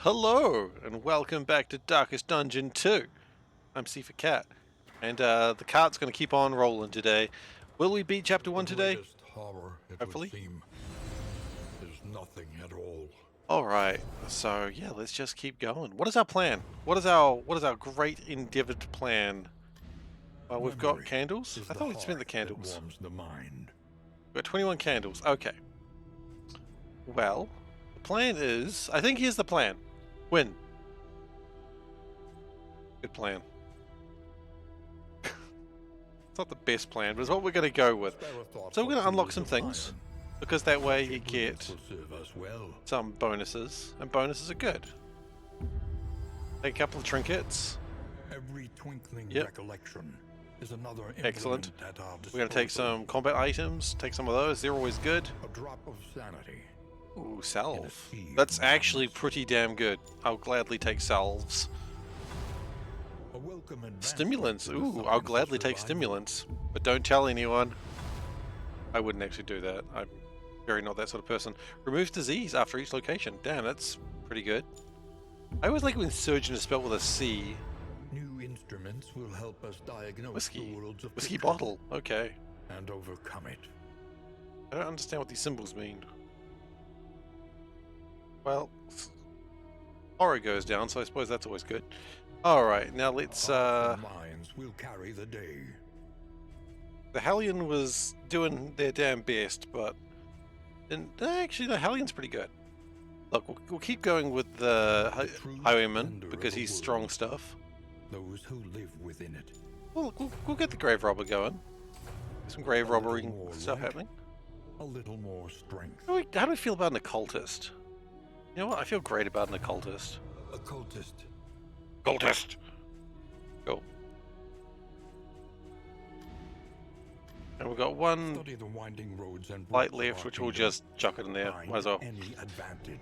Hello, and welcome back to Darkest Dungeon 2. I'm SeiferKatt, and the cart's going to keep on rolling today. Will we beat Chapter 1 The today? greatest horror, it Hopefully. would seem, is nothing at all. Alright, so yeah, let's just keep going. What is our plan? What is our great endeavored plan? We've got Memory candles? is I the thought we'd spent the heart that candles. warms the mind. We've got 21 candles. Okay. Well, the plan is... I think here's the plan. Win. Good plan. It's not the best plan, but it's what we're going to go with. So we're going to unlock some things, because that way you get some bonuses, and bonuses are good. Take a couple of trinkets. Every twinkling Yep. recollection is another Excellent. at our We're going to take disposal. some combat items, take some of those, they're always good. A drop of sanity. Ooh, salve. sea of That's actually madness. pretty damn good. I'll gladly take salves. A welcome advancement Stimulants. to the Ooh, science I'll of gladly take survival. stimulants. But don't tell anyone. I wouldn't actually do that. I'm very not that sort of person. Removes disease after each location. Damn, that's pretty good. I always like when surgeon is spelled with a C. New instruments will help us diagnose Whiskey. the worlds of Whiskey picture bottle. Okay. and overcome it. I don't understand what these symbols mean. Well, horror goes down, so I suppose that's always good. Alright, now let's, Hearts and minds will carry the day. the Hellion was doing their damn best, but... actually, the Hellion's pretty good. Look, we'll keep going with the Highwayman, because he's strong stuff. Those who live within it. Well, we'll get the Grave Robber going. Some grave robbering stuff happening. A little more strength. How do we feel about an occultist? You know what? I feel great about an occultist. Occultist. Occultist! Cool. And we've got one Study the winding roads and light bridges of left, our which we'll kingdom. just chuck it in there. Find Might as well. any advantage.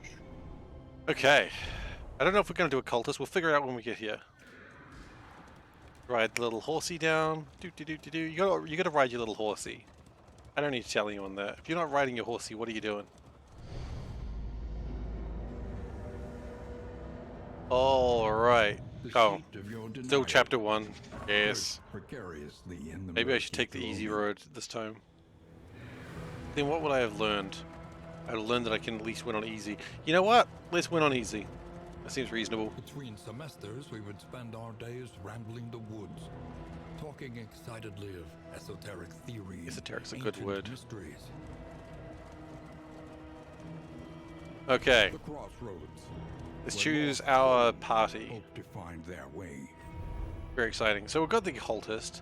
Okay. I don't know if we're going to do occultist. We'll figure it out when we get here. Ride the little horsey down. Do. You gotta ride your little horsey. I don't need to tell anyone that. If you're not riding your horsey, what are you doing? Alright. The Oh, seat of your still denial chapter 1. Yes. lurks precariously in the Maybe I should murky take the easy throne. road this time. Then what would I have learned? I'd have learned that I can at least win on easy. You know what? Let's win on easy. That seems reasonable. Between semesters, we would spend our days rambling the woods, talking excitedly of esoteric theories, Esoteric's a good ancient word. mysteries. Okay, The crossroads. let's where choose lost our souls party. hope to find their way. Very exciting. So we've got the occultist.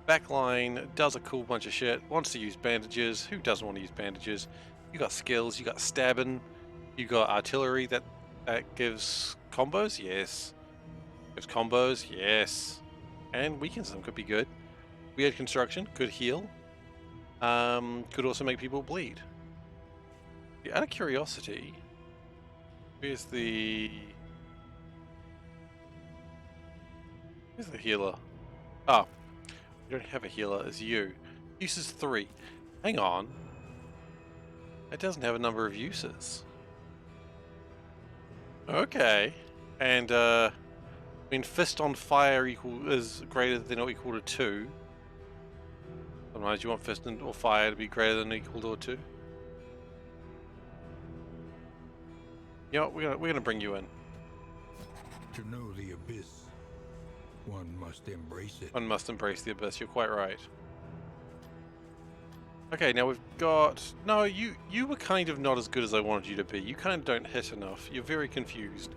Backline does a cool bunch of shit. Wants to use bandages. Who doesn't want to use bandages? You got skills. You got stabbing. You got artillery that gives combos. Yes. Gives combos. Yes. And weakens them. Could be good. Weird construction. Could heal. Could also make people bleed. Out of curiosity, where's the healer? Oh, you don't have a healer. It's you. Uses 3. Hang on. It doesn't have a number of uses. Okay. And I mean, fist on fire is greater than or equal to 2. Sometimes you want fist or fire to be greater than or equal to 2. You know what, we're gonna bring you in. To know the abyss, one must embrace it. One must embrace the abyss. You're quite right. Okay, now we've got... No, you were kind of not as good as I wanted you to be. You kind of don't hit enough. You're very confused.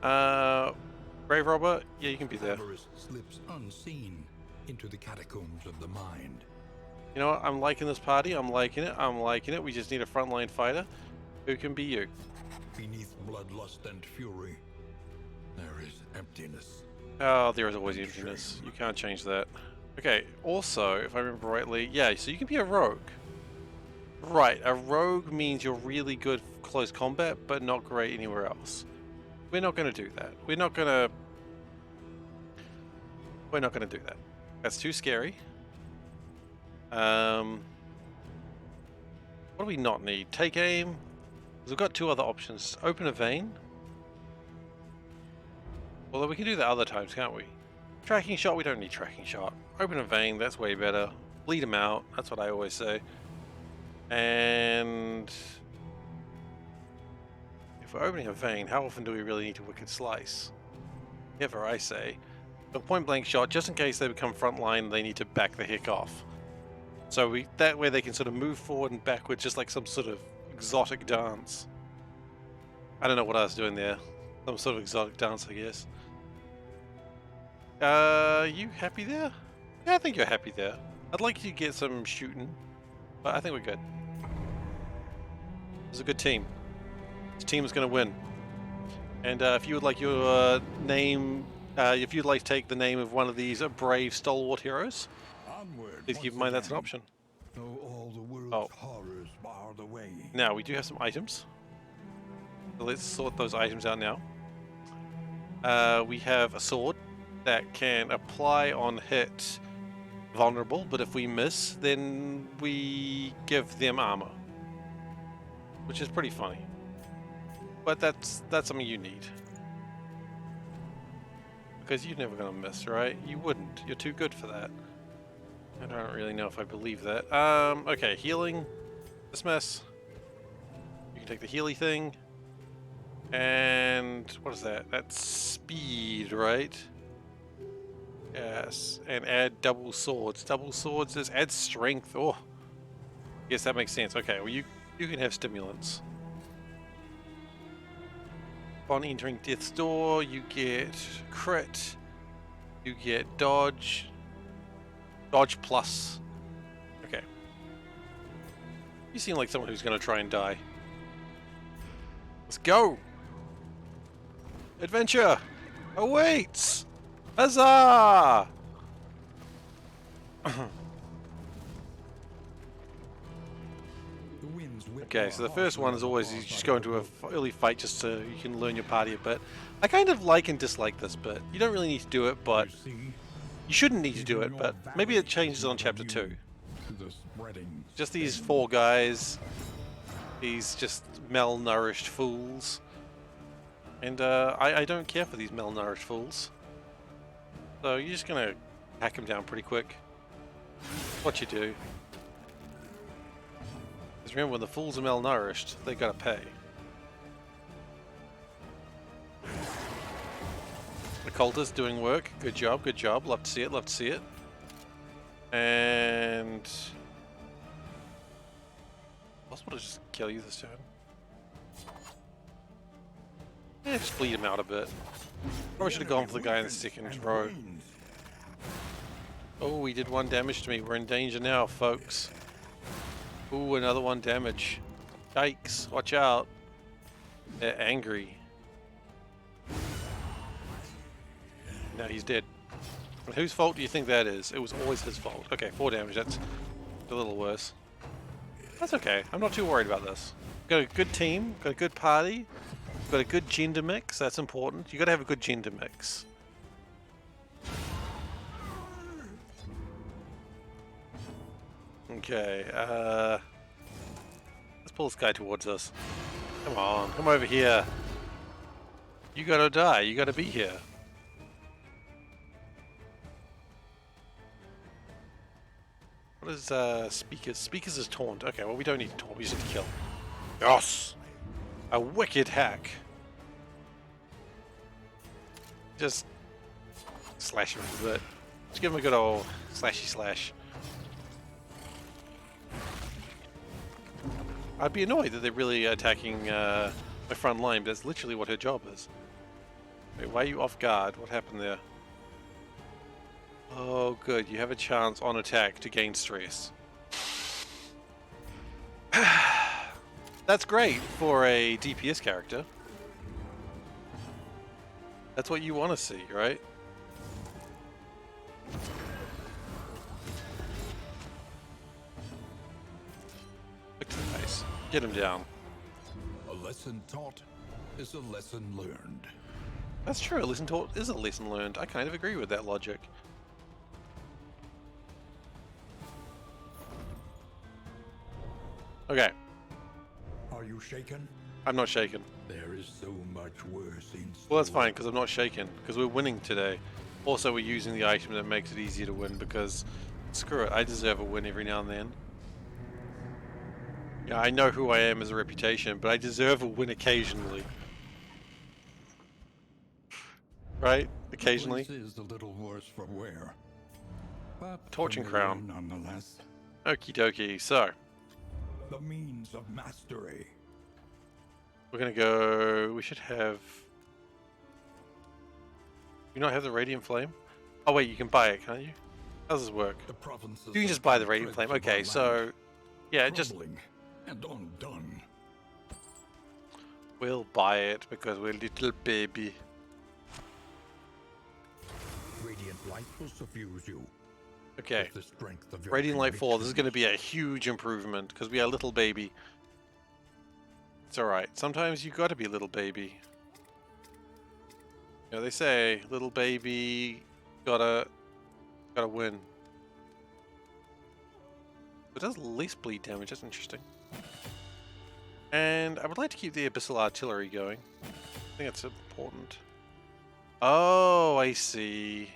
Grave Robber? Yeah, you can be there. Avarice slips unseen into the catacombs of the mind. You know what? I'm liking this party. I'm liking it. I'm liking it. We just need a frontline fighter. Who can be you? Beneath bloodlust and fury, there is emptiness. Oh, there is always emptiness. You can't change that. Okay, also, if I remember rightly, yeah, so you can be a rogue. Right, a rogue means you're really good close combat, but not great anywhere else. We're not going to do that. We're not going to do that. That's too scary. What do we not need? Take aim. 'Cause we've got 2 other options. Open a vein. Although we can do that other times, can't we? Tracking shot, we don't need tracking shot. Open a vein, that's way better. Bleed them out, that's what I always say. And if we're opening a vein, how often do we really need to wicked slice? Never, I say. A point blank shot, just in case they become frontline, they need to back the heck off. So that way they can sort of move forward and backwards, just like some sort of exotic dance. I don't know what I was doing there. Some sort of exotic dance, I guess. You happy there? Yeah, I think you're happy there. I'd like you to get some shooting, but I think we're good. It's a good team. This team is going to win. And if you would like your name, if you'd like to take the name of one of these brave stalwart heroes, please keep in mind that's an option. All the world's horrors bar the way. Now, we do have some items. So let's sort those items out now. We have a sword that can apply on hit vulnerable, but if we miss, then we give them armor. Which is pretty funny. But that's something you need. Because you're never going to miss, right? You wouldn't. You're too good for that. I don't really know if I believe that. Okay, healing. Dismiss. You can take the Healy thing. And what is that? That's speed, right? Yes. And add double swords. Double swords is add strength. Oh. Yes, that makes sense. Okay, well you can have stimulants. Upon entering Death's Door, you get crit. You get dodge. Dodge plus. Okay. You seem like someone who's going to try and die. Let's go! Adventure awaits! Huzzah! Okay, so the first one is always you just go into a early fight just so you can learn your party a bit. I kind of like and dislike this bit. You don't really need to do it, but you shouldn't need to do it, but maybe it changes on chapter 2. Just these 4 guys, these just malnourished fools. And I don't care for these malnourished fools. So you're just gonna hack them down pretty quick. What you do. Because remember, when the fools are malnourished, they gotta pay. The cultist doing work. Good job, good job. Love to see it, love to see it. And possible to just kill you this turn. Yeah, just bleed him out a bit. Probably should have gone for the guy in the second row. Oh, he did 1 damage to me. We're in danger now, folks. Ooh, another 1 damage. Yikes, watch out. They're angry. Now he's dead. And whose fault do you think that is? It was always his fault. Okay, 4 damage. That's a little worse. That's okay. I'm not too worried about this. Got a good team. Got a good party. Got a good gender mix. That's important. You got to have a good gender mix. Okay. Let's pull this guy towards us. Come on. Come over here. You gotta die. You gotta be here. What is speakers? Speakers is taunt. Okay, well we don't need to taunt, we just need to kill. Yes! A wicked hack. Just slash him a bit. Just give him a good old slashy slash. I'd be annoyed that they're really attacking my front line, but that's literally what her job is. Wait, why are you off guard? What happened there? Oh, good. You have a chance on attack to gain stress. That's great for a DPS character. That's what you want to see, right? Look to the face. Get him down. A lesson taught is a lesson learned. That's true. A lesson taught is a lesson learned. I kind of agree with that logic. Okay. Are you shaken? I'm not shaken. There is so much worse in store. Well, that's fine, because I'm not shaken, because we're winning today. Also, we're using the item that makes it easier to win, because screw it, I deserve a win every now and then. Yeah, I know who I am as a reputation, but I deserve a win occasionally. Right? Occasionally. The place is a little worse for wear, but Torching familiar crown. nonetheless. Okie dokie, so The means of mastery. we're gonna go. We should have. You not have the radiant flame? Oh wait, you can buy it, can't you? How does this work? The provinces You can just buy the radiant flame. Okay, so yeah, just and undone. we'll buy it because we're little baby. Radiant light will suffuse you. Okay, With the strength of your Radiant Light 4. This is going to convictions. be a huge improvement because we are little baby. It's alright. Sometimes you got to be a little baby. You know, they say little baby gotta win. It does least bleed damage. That's interesting. And I would like to keep the Abyssal Artillery going. I think that's important. Oh, I see.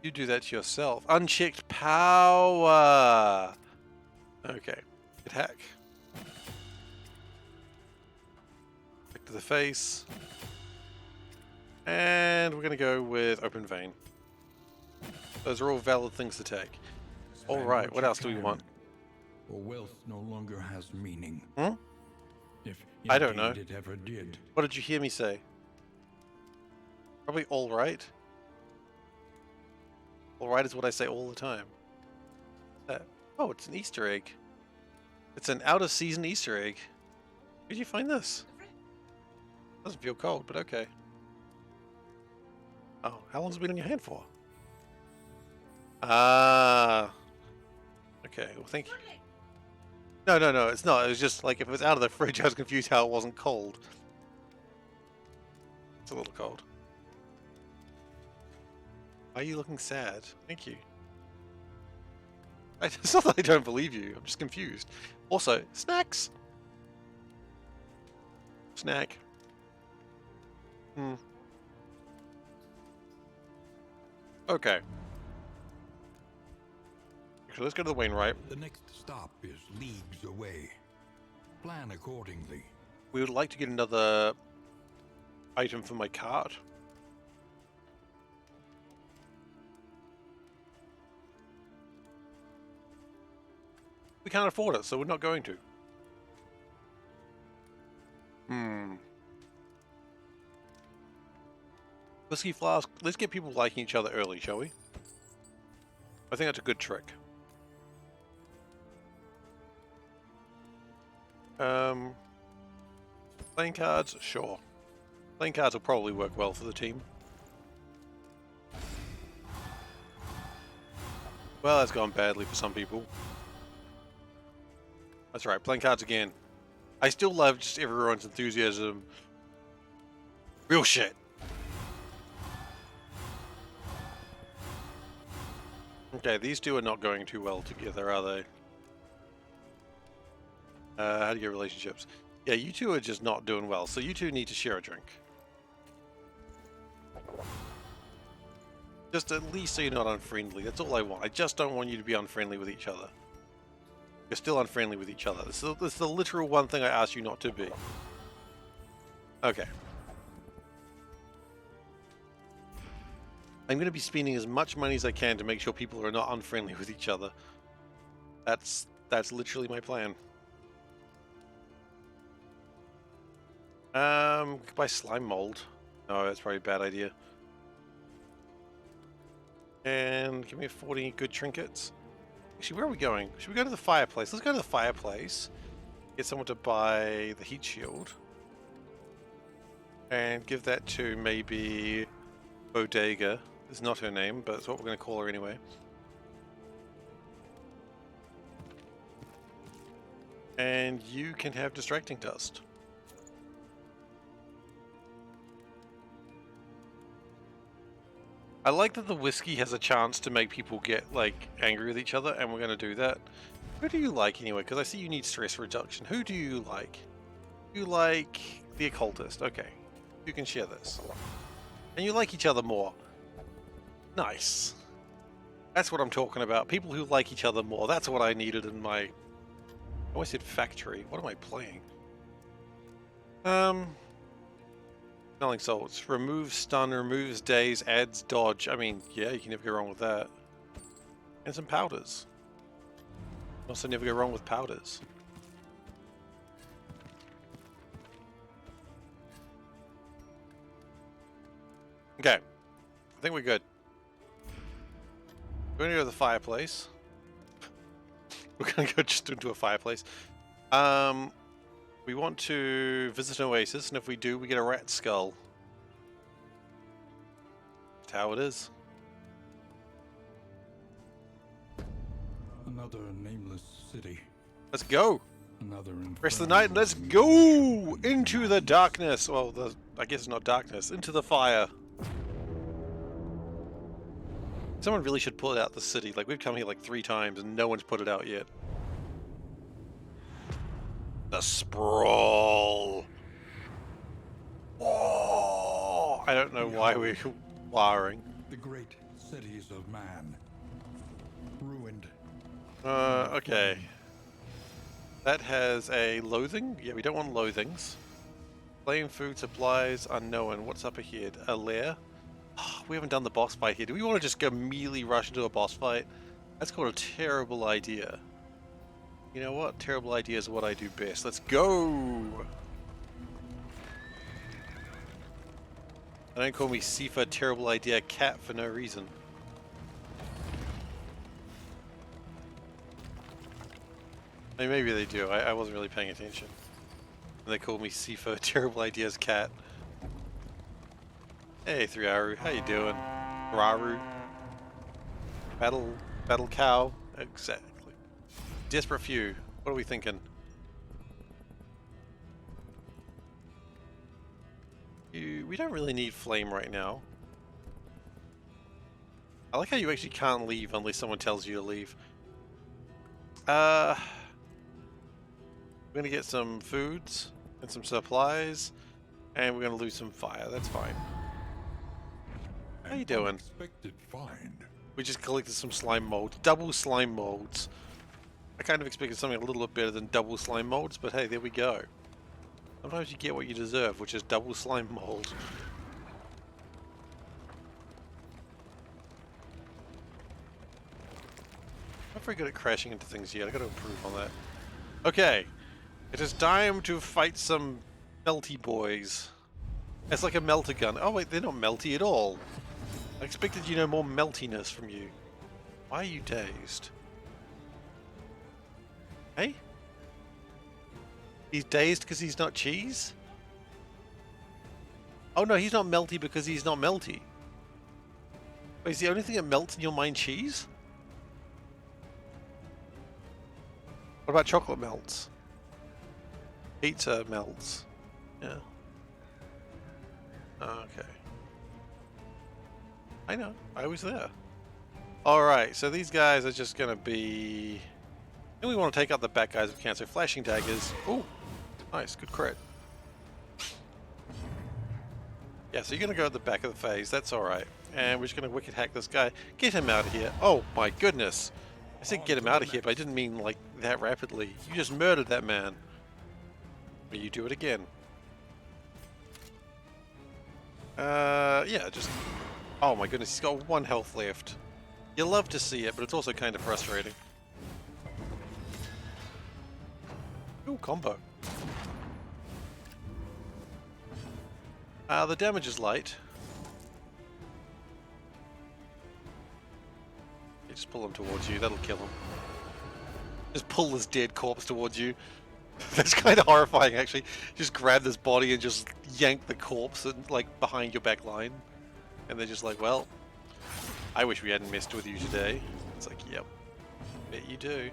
You do that to yourself. Unchecked power. Okay. Attack. Back to the face. And we're going to go with Open Vein. Those are all valid things to take. Spend Alright, what you else do we can, want? For wealth no longer has meaning. Hmm? If I don't know. indeed it ever did. What did you hear me say? Probably alright. Alright is what I say all the time. Oh, it's an Easter egg. It's an out-of-season Easter egg. Where'd you find this? Doesn't feel cold, but okay. Oh, how long's it been on your hand for? Ah. Okay, well thank you. No, it's not. It was just like if it was out of the fridge, I was confused how it wasn't cold. It's a little cold. Why are you looking sad? Thank you. It's not that I don't believe you. I'm just confused. Also, snacks. Snack. Okay. So let's go to the Wainwright. The next stop is leagues away. Plan accordingly. We would like to get another item for my cart. We can't afford it, so we're not going to. Whiskey flask. Let's get people liking each other early, shall we? I think that's a good trick. Playing cards, sure. Playing cards will probably work well for the team. Well, that's gone badly for some people. That's right, playing cards again. I still love just everyone's enthusiasm. Real shit. Okay, these two are not going too well together, are they? How do you get relationships? Yeah, you two are just not doing well, so you two need to share a drink. Just at least so you're not unfriendly. That's all I want. I just don't want you to be unfriendly with each other. You're still unfriendly with each other. This is the literal one thing I asked you not to be. Okay. I'm going to be spending as much money as I can to make sure people are not unfriendly with each other. That's literally my plan. Buy slime mold. No, that's probably a bad idea. And give me 40 good trinkets. Actually, where are we going? Should we go to the fireplace? Let's go to the fireplace. Get someone to buy the heat shield. And give that to maybe Bodega. It's not her name, but it's what we're going to call her anyway. And you can have distracting dust. I like that the whiskey has a chance to make people get, like, angry with each other, and we're going to do that. Who do you like, anyway? Because I see you need stress reduction. Who do you like? You like the occultist. Okay. You can share this. And you like each other more. Nice. That's what I'm talking about. People who like each other more. That's what I needed in my... I always said factory. What am I playing? Smelling salts. Removes stun, removes daze, adds dodge. I mean, yeah, you can never go wrong with that. And some powders. Also never go wrong with powders. Okay. I think we're good. We're gonna go to the fireplace. We're gonna go just into a fireplace. We want to visit an oasis, and if we do, we get a rat skull. That's how it is. Another nameless city. Let's go! Another Rest of the night, and let's go into the darkness. Well, I guess it's not darkness. Into the fire. Someone really should pull it out the city. Like, we've come here like 3 times, and no one's put it out yet. The sprawl. Oh, I don't know why we're wiring. The great cities of man. Ruined. Okay. That has a loathing? Yeah, we don't want loathings. Flame food supplies unknown. What's up ahead? A lair? Oh, we haven't done the boss fight here. Do we want to just go immediately rush into a boss fight? That's called a terrible idea. You know what? Terrible ideas are what I do best. Let's go! Don't call me SeiferKatt terrible idea cat for no reason. I mean, maybe they do. I wasn't really paying attention. And they call me SeiferKatt terrible ideas cat. Hey, 3Aru, how you doing? Raru. Battle cow. Exactly. Desperate few. What are we thinking? We don't really need flame right now. I like how you actually can't leave unless someone tells you to leave. We're gonna get some foods and some supplies, and we're gonna lose some fire. That's fine. How you doing? Unexpected find. We just collected some slime molds. Double slime molds. I kind of expected something a little bit better than double slime molds, but hey, there we go. Sometimes you get what you deserve, which is double slime mold. I'm not very good at crashing into things yet. I gotta improve on that. Okay. It is time to fight some melty boys. It's like a melter gun. Oh wait, they're not melty at all. I expected, you know, more meltiness from you. Why are you dazed? Hey? He's dazed because he's not cheese? Oh no, he's not melty because he's not melty. Wait, is the only thing that melts in your mind cheese? What about chocolate melts? Pizza melts. Yeah. Okay. I know. I was there. Alright, so these guys are just gonna be... And we want to take out the back guys if we can, so flashing daggers. Ooh, nice, good crit. Yeah, so you're gonna go at the back of the phase, that's alright. And we're just gonna wicked hack this guy. Get him out of here. Oh my goodness. I said get him out of here, but I didn't mean like that rapidly. You just murdered that man. But you do it again. Yeah, just... Oh my goodness, he's got 1 health left. You love to see it, but it's also kind of frustrating. Ooh, combo. The damage is light. You just pull him towards you, that'll kill him. Just pull this dead corpse towards you. That's kind of horrifying, actually. Just grab this body and just yank the corpse and, like, behind your back line. And they're just like, well, I wish we hadn't messed with you today. It's like, yep. Bet you do.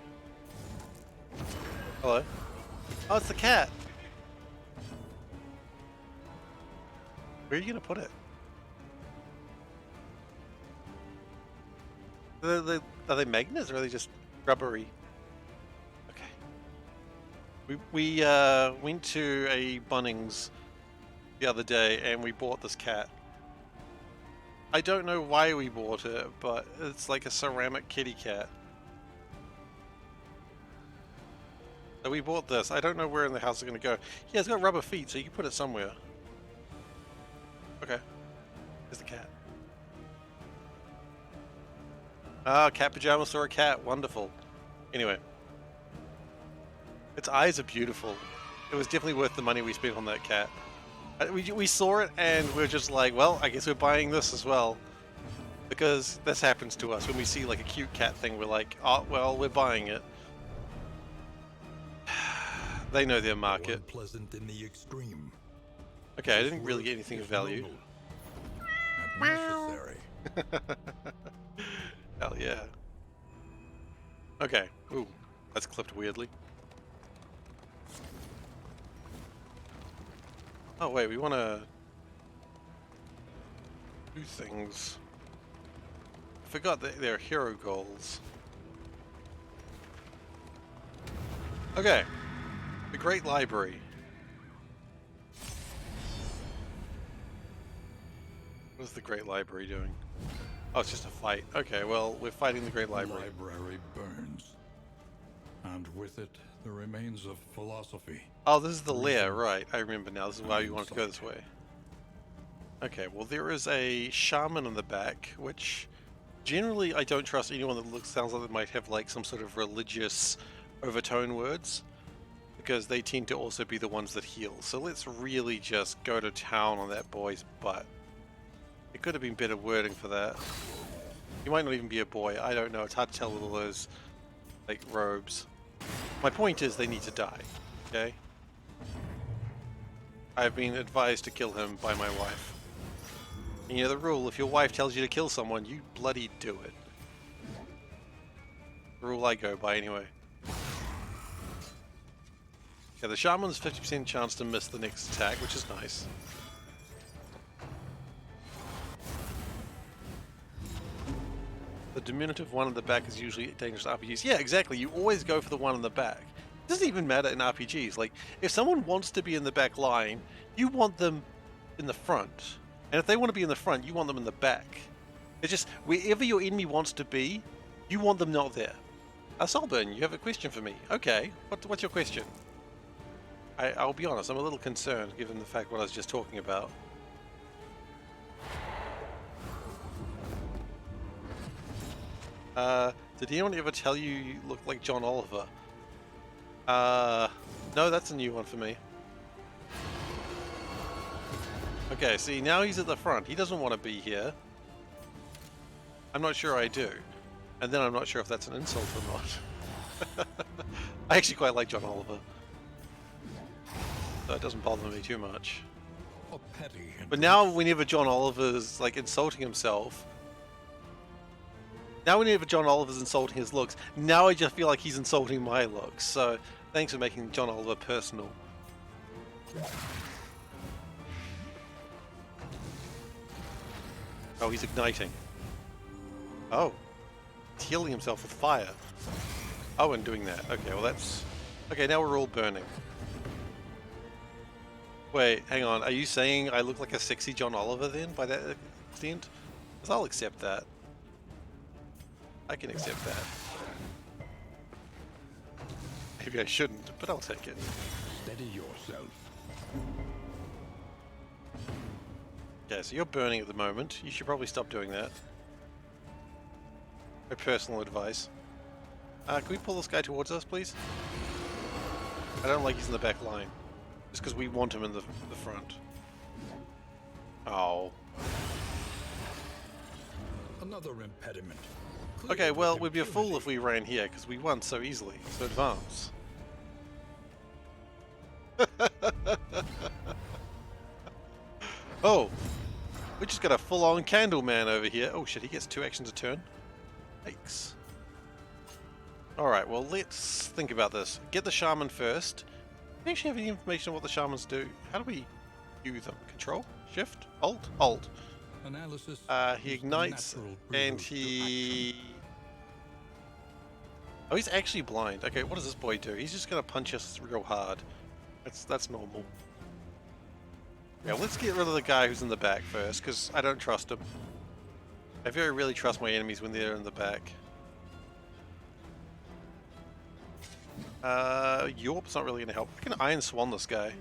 Hello? Oh, it's the cat! Where are you gonna put it? Are they magnets or are they just rubbery? Okay. We went to a Bunnings the other day and we bought this cat. I don't know why we bought it, but it's like a ceramic kitty cat. So we bought this. I don't know where in the house it's going to go. Yeah, it's got rubber feet, so you can put it somewhere. Okay. There's the cat. Ah, cat pajamas for a cat. Wonderful. Anyway. Its eyes are beautiful. It was definitely worth the money we spent on that cat. We saw it and we were just like, well, I guess we're buying this as well. Because this happens to us. When we see like a cute cat thing, we're like, oh, well, we're buying it. They know their market. Pleasant in the extreme. Okay, I didn't really get anything of value. Necessary. Hell yeah. Okay. Ooh, that's clipped weirdly. Oh wait, we want to do things. I forgot that they're hero goals. Okay. The Great Library. What is the Great Library doing? Oh, it's just a fight. Okay, well, we're fighting the Great Library. The library burns. And with it, the remains of philosophy. Oh, this is the lair, right. I remember now. This is why we wanted to go this way. Okay, well, there is a shaman in the back, which generally I don't trust anyone that sounds like they might have like some sort of religious overtone words, because they tend to also be the ones that heal. So let's really just go to town on that boy's butt. It could have been better wording for that. He might not even be a boy. I don't know. It's hard to tell with all those like robes. My point is they need to die. Okay? I've been advised to kill him by my wife. And you know the rule, if your wife tells you to kill someone, you bloody do it. The rule I go by anyway. Yeah, the shaman's 50% chance to miss the next attack, which is nice. The diminutive one in the back is usually dangerous RPGs. Yeah, exactly. You always go for the one in the back. It doesn't even matter in RPGs. Like, if someone wants to be in the back line, you want them in the front. And if they want to be in the front, you want them in the back. It's just, wherever your enemy wants to be, you want them not there. Solburn, you have a question for me. Okay, what's your question? I'll be honest, I'm a little concerned given the fact what I was just talking about. Did anyone ever tell you look like John Oliver? No, that's a new one for me. Okay, see, now he's at the front. He doesn't want to be here. I'm not sure I do. And then I'm not sure if that's an insult or not. I actually quite like John Oliver. So it doesn't bother me too much. But now whenever John Oliver's like insulting himself, now whenever John Oliver's insulting his looks, now I just feel like he's insulting my looks. So thanks for making John Oliver personal. Oh, he's igniting. Oh, he's healing himself with fire. Oh, and doing that. Okay, well that's... Okay, now we're all burning. Wait, hang on. Are you saying I look like a sexy John Oliver then, by that extent? Because I'll accept that. I can accept that. Maybe I shouldn't, but I'll take it. Steady yourself. Okay, so you're burning at the moment. You should probably stop doing that. My personal advice. Can we pull this guy towards us, please? I don't like he's in the back line. Just because we want him in the front. Oh. Another impediment. Okay, well, we'd be a fool if we ran here, because we won so easily. So advance. Oh! We just got a full-on candle man over here. Oh shit, he gets 2 actions a turn. Yikes. Alright, well, let's think about this. Get the shaman first. Do we actually have any information on what the shamans do? How do we do them? Control? Shift? Alt? Alt. Analysis He ignites and he... Oh, he's actually blind. Okay, what does this boy do? He's just gonna punch us real hard. That's normal. Yeah, let's get rid of the guy who's in the back first, because I don't trust him. I very rarely trust my enemies when they're in the back. Yorp's not really gonna help. I can Iron Swan this guy.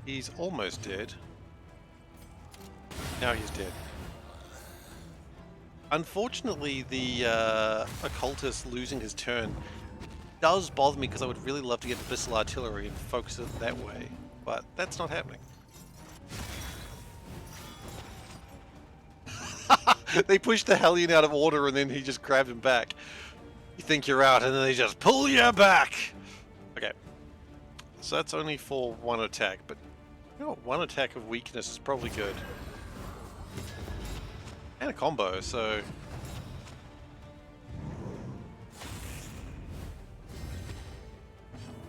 He's almost dead. Now he's dead. Unfortunately, the occultist losing his turn does bother me because I would really love to get Abyssal Artillery and focus it that way, but that's not happening. They pushed the Hellion out of order and then he just grabbed him back. You think you're out and then they just pull you back! Okay. So that's only for one attack, but you know, one attack of weakness is probably good. And a combo, so...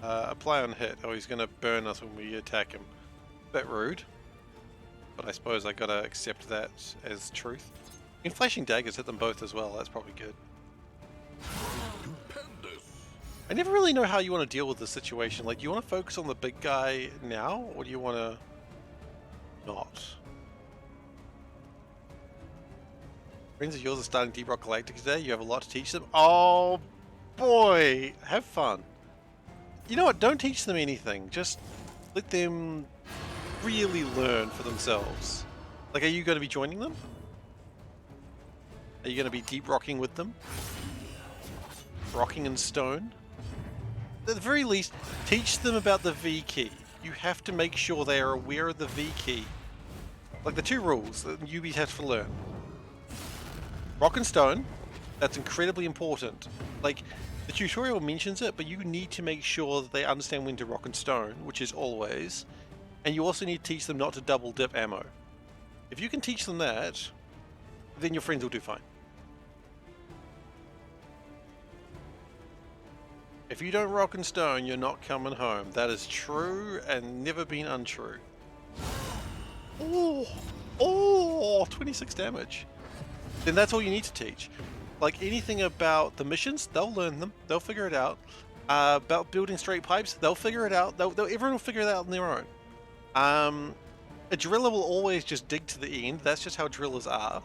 apply on hit. Oh, he's gonna burn us when we attack him. Bit rude. But I suppose I gotta accept that as truth. And flashing daggers hit them both as well, that's probably good. I never really know how you want to deal with this situation. Like, do you want to focus on the big guy now, or do you want to not? Friends of yours are starting Deep Rock Galactic today. You have a lot to teach them. Oh boy, have fun. You know what? Don't teach them anything. Just let them really learn for themselves. Like, are you going to be joining them? Are you going to be deep rocking with them? Rocking in stone? At the very least, teach them about the V key. You have to make sure they are aware of the V key. Like the two rules that newbies have to learn. Rock and stone, that's incredibly important. Like, the tutorial mentions it, but you need to make sure that they understand when to rock and stone, which is always. And you also need to teach them not to double dip ammo. If you can teach them that, then your friends will do fine. If you don't rock and stone, you're not coming home. That is true and never been untrue. Oh, 26 damage. Then that's all you need to teach. Like anything about the missions, they'll learn them. They'll figure it out. About building straight pipes, they'll figure it out. Everyone will figure it out on their own. A driller will always just dig to the end. That's just how drillers are.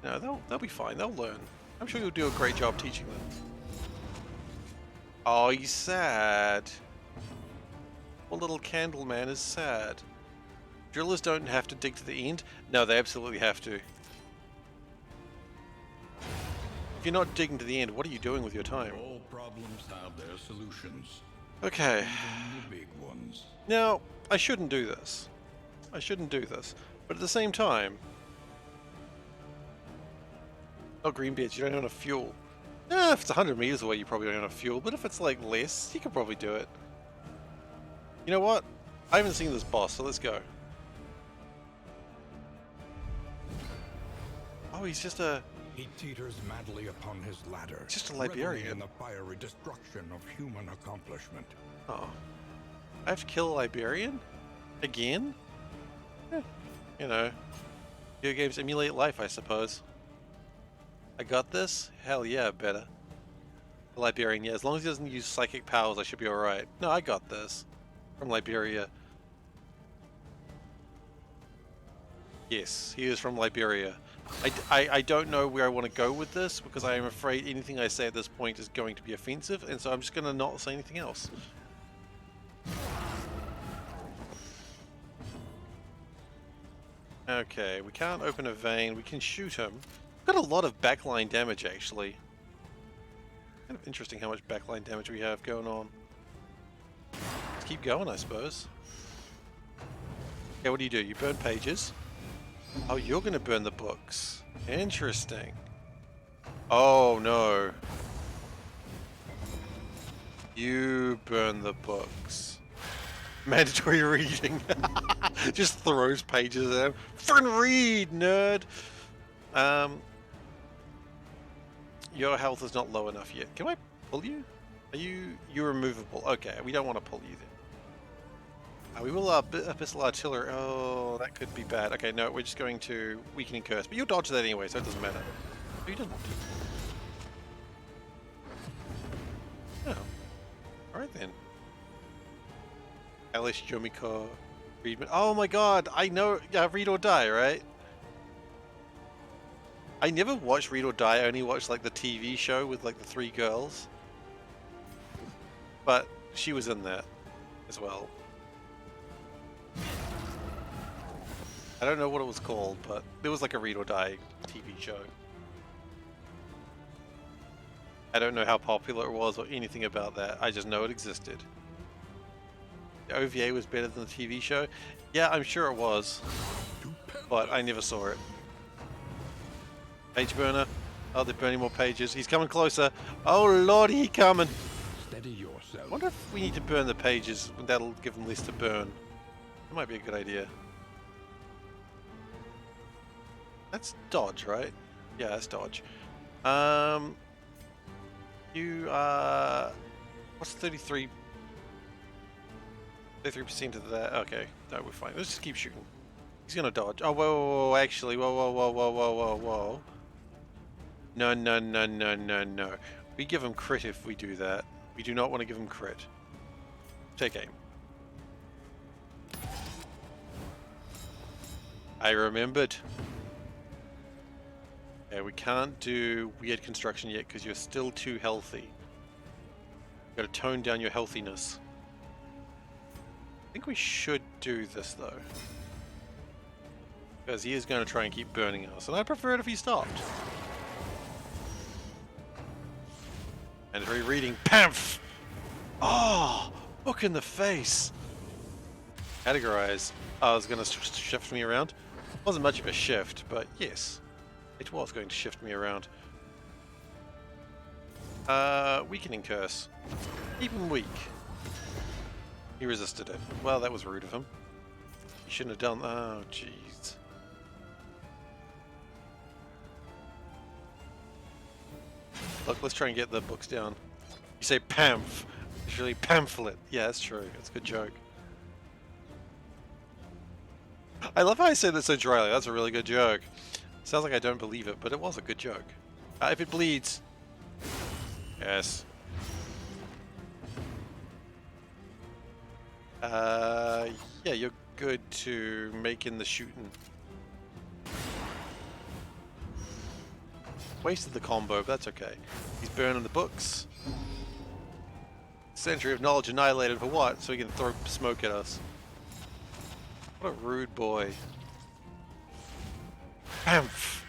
No, they'll be fine. They'll learn. I'm sure you'll do a great job teaching them. Oh, he's sad. Poor little candle man is sad. Drillers don't have to dig to the end. No, they absolutely have to. If you're not digging to the end, what are you doing with your time? All problems have their solutions. Okay. Even the big ones. Now, I shouldn't do this. I shouldn't do this. But at the same time... Oh, Greenbeards, you don't have enough fuel. If it's 100 meters away, you probably don't have enough fuel. But if it's like less, you can probably do it. You know what? I haven't seen this boss, so let's go. Oh, he's just a... He teeters madly upon his ladder. Just a reveling Liberian. in the fiery destruction of human accomplishment. Oh. I have to kill a Liberian? Again? You know. Video games emulate life, I suppose. I got this? Hell yeah, better. The Liberian, yeah. As long as he doesn't use psychic powers, I should be alright. No, I got this. From Liberia. Yes, he is from Liberia. I don't know where I want to go with this, because I am afraid anything I say at this point is going to be offensive, and so I'm just going to not say anything else. Okay, we can't open a vein, we can shoot him. We've got a lot of backline damage, actually. Kind of interesting how much backline damage we have going on. Let's keep going, I suppose. Okay, what do? You burn pages. Oh, you're going to burn the books. Interesting. Oh, no. You burn the books. Mandatory reading. Just throws pages at him. Front read, nerd! Your health is not low enough yet. Can I pull you? You're removable. Okay, we don't want to pull you then. We will pistol artillery. Oh, that could be bad. Okay, no, we're just going to weakening curse. But you'll dodge that anyway, so it doesn't matter. Oh, you didn't. Oh. Alright then. Alice Yomiko Friedman. Oh my god, I know. Yeah, Read or Die, right? I never watched Read or Die, I only watched like the TV show with like the 3 girls. But she was in that as well. I don't know what it was called, but there was like a Read or Die TV show. I don't know how popular it was or anything about that. I just know it existed. The OVA was better than the TV show. Yeah, I'm sure it was, but I never saw it. Page burner. Oh, they're burning more pages. He's coming closer. Oh lord, he coming. Steady yourself. I wonder if we need to burn the pages. That'll give them less to burn. That might be a good idea. That's dodge, right? Yeah, that's dodge. You what's 33% of that? Okay, no, we're fine. Let's just keep shooting. He's gonna dodge. Oh, whoa, actually, whoa. No. We give him crit if we do that. We do not want to give him crit. Take aim. I remembered. Yeah, we can't do weird construction yet because you're still too healthy. You've got to tone down your healthiness. I think we should do this though. Because he is going to try and keep burning us, and I'd prefer it if he stopped. And rereading Pamf! Oh! Book in the face! Categorize. Oh, I was going to shift me around. Wasn't much of a shift, but yes. It was going to shift me around. Weakening curse. Keep him weak. He resisted it. Well, that was rude of him. He shouldn't have done... Oh, jeez. Look, let's try and get the books down. You say pamf. It's really pamphlet. Yeah, that's true. That's a good joke. I love how I say that so dryly. That's a really good joke. Sounds like I don't believe it, but it was a good joke. If it bleeds... Yes. Yeah, you're good to make in the shooting. Wasted the combo, but that's okay. He's burning the books. Century of knowledge annihilated for what? So he can throw smoke at us. What a rude boy. Pamf!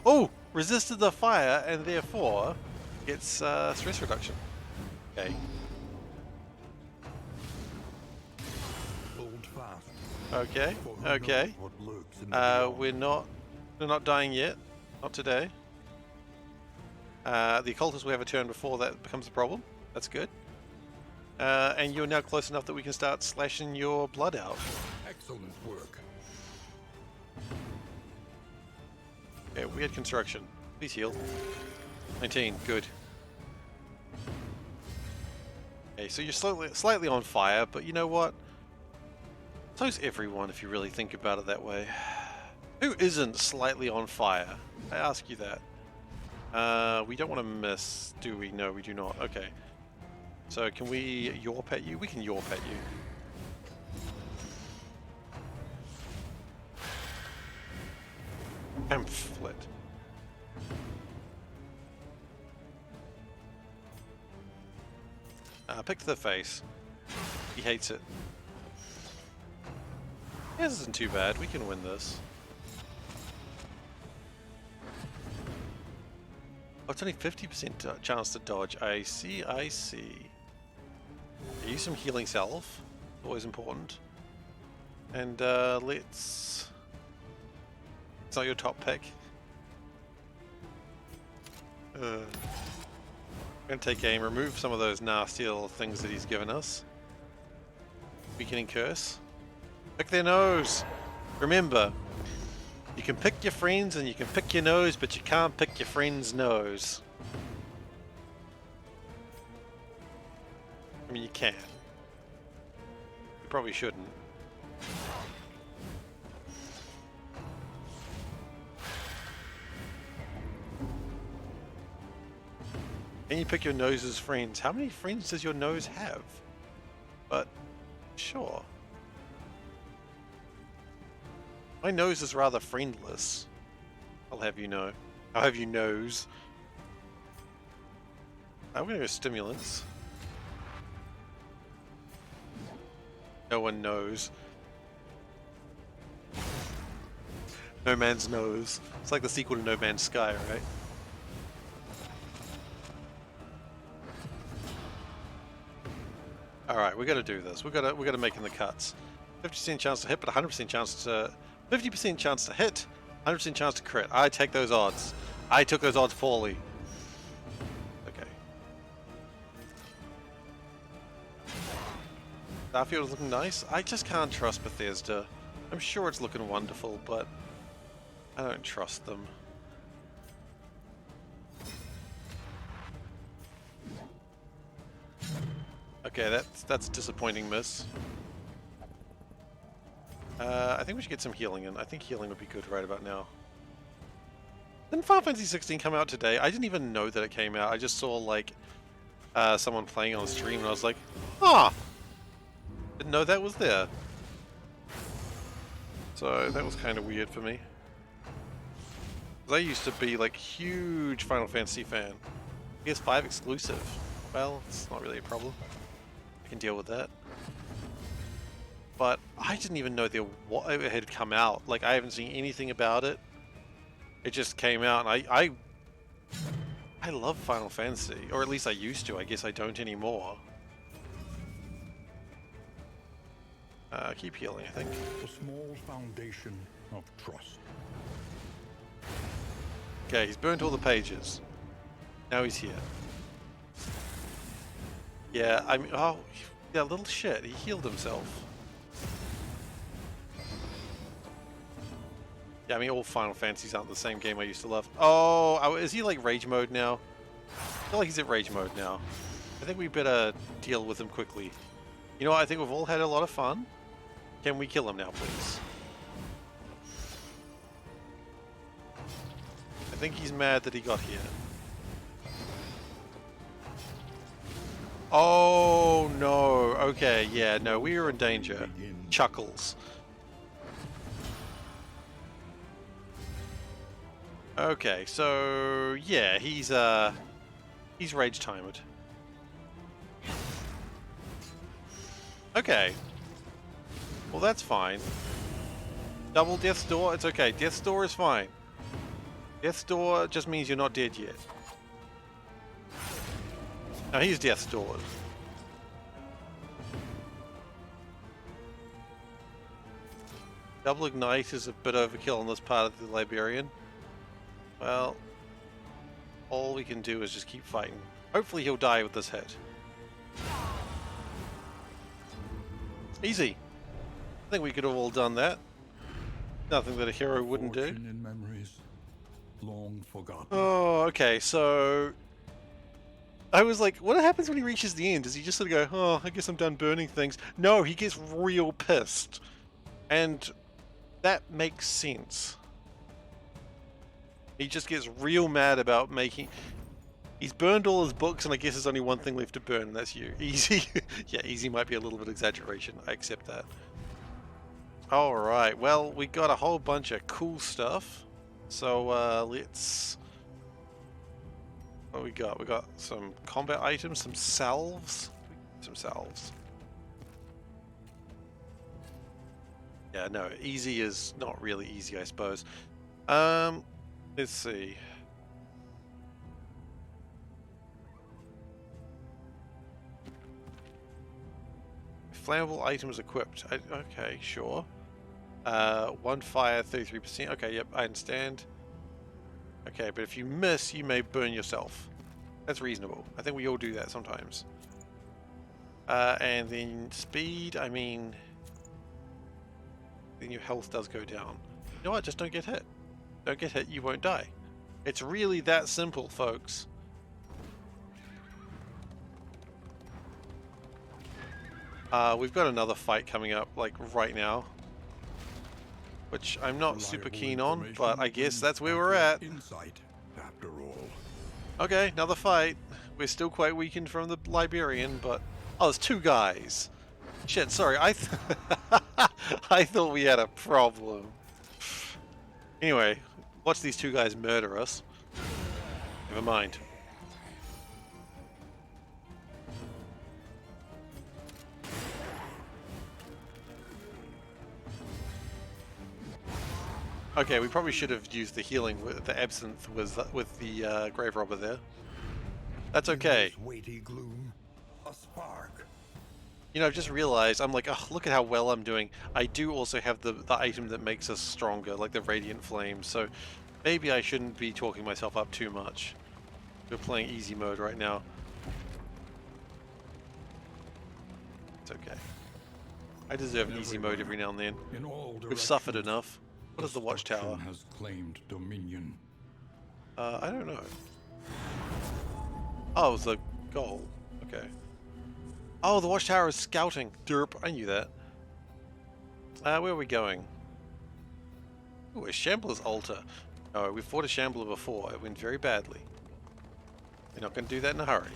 Oh! Resisted the fire and therefore gets stress reduction. Okay. Hold fast. Okay. Okay. We're not dying yet. Not today. The occultist will have a turn before that becomes a problem. That's good. And you're now close enough that we can start slashing your blood out. Excellent work. Okay, weird construction. Please heal. 19, good. Okay, so you're slightly on fire, but you know what? So's everyone if you really think about it that way. Who isn't slightly on fire? I ask you that. We don't want to miss, do we? No, we do not. Okay. So can we yorp at you? We can yorp at you. Pamphlet. Pick to the face. He hates it. Yeah, this isn't too bad. We can win this. Oh, it's only 50% chance to dodge. I see, I see. Use some healing salve. Always important. And let's... It's not your top pick. We're going to take aim, remove some of those nasty little things that he's given us. Weakening curse. Pick their nose! Remember, you can pick your friends and you can pick your nose, but you can't pick your friend's nose. I mean, you can. probably shouldn't. And you pick your nose's friends. How many friends does your nose have? But, sure. My nose is rather friendless. I'll have you know. I'll have you nose. I'm gonna go stimulants. No one knows. No Man's Nose. It's like the sequel to No Man's Sky, right? Alright, we gotta do this. We gotta make in the cuts. 50% chance to hit, but 100% chance to 50% chance to hit, 100% chance to crit. I take those odds. I took those odds poorly. Okay. Starfield is looking nice. I just can't trust Bethesda. I'm sure it's looking wonderful, but I don't trust them. Okay, that's a disappointing miss. I think we should get some healing in. I think healing would be good right about now. Didn't Final Fantasy 16 come out today? I didn't even know that it came out. I just saw like someone playing on stream and I was like, huh! Didn't know that was there. So that was kind of weird for me. 'Cause I used to be like huge Final Fantasy fan. PS5 exclusive. Well, it's not really a problem. I can deal with that. But I didn't even know it had come out. Like, I haven't seen anything about it. It just came out, and I love Final Fantasy, or at least I used to. I guess I don't anymore. Keep healing, I think. A small foundation of trust. Okay, he's burnt all the pages. Now he's here. Yeah, I mean, oh, yeah, little shit. He healed himself. Yeah, I mean, all Final Fantasies aren't the same game I used to love. Oh, is he like rage mode now? I feel like he's at rage mode now. I think we better deal with him quickly. You know what? I think we've all had a lot of fun. Can we kill him now, please? I think he's mad that he got here. Oh, no. Okay, yeah, no, we are in danger. Chuckles. Okay, so yeah, he's rage timed. Okay. Well, that's fine. Double Death's Door, it's okay. Death's Door is fine. Death's Door just means you're not dead yet. No, he's Death's Door. Double Ignite is a bit overkill on this part of the Liberian. Well, all we can do is just keep fighting. Hopefully he'll die with this hit. Easy. I think we could have all done that. Nothing that a hero wouldn't do. In memories long forgotten. Oh, okay, so I was like, what happens when he reaches the end? Does he just sort of go, oh, I guess I'm done burning things? No, he gets real pissed. And that makes sense. He just gets real mad about making... He's burned all his books, and I guess there's only one thing left to burn, and that's you. Easy. Yeah, easy might be a little bit exaggeration. I accept that. Alright, well, we got a whole bunch of cool stuff. So, let's... What do we got? We got some combat items, some salves. Some salves. Yeah, no, easy is not really easy, I suppose. Let's see. Flammable items equipped. Okay, sure. One fire, 33%. Okay, yep, I understand. Okay, but if you miss, you may burn yourself. That's reasonable. I think we all do that sometimes. And then speed, I mean... then your health does go down. You know what? Just don't get hit. Don't get hit, you won't die. It's really that simple, folks. We've got another fight coming up, like, right now. Which I'm not super keen on, but I guess that's where we're at. Insight, after all. Okay, another fight. We're still quite weakened from the Liberian, but... Oh, there's two guys. Shit, sorry, I thought we had a problem. Anyway, watch these two guys murder us. Never mind. Okay, we probably should have used the healing with the absinthe with the grave robber there. That's okay. In this weighty gloom, a spark. You know, I've just realized, I'm like, oh, look at how well I'm doing. I do also have the item that makes us stronger, like the Radiant Flame, so maybe I shouldn't be talking myself up too much. We're playing easy mode right now. It's okay. I deserve an easy mode every now and then. We've suffered enough. What is the watchtower? Has claimed dominion. I don't know. Oh, it was the goal. Okay. Oh, the watchtower is scouting. Derp, I knew that. Where are we going? Ooh, a Shambler's altar. Oh, we fought a Shambler before. It went very badly. We're not going to do that in a hurry.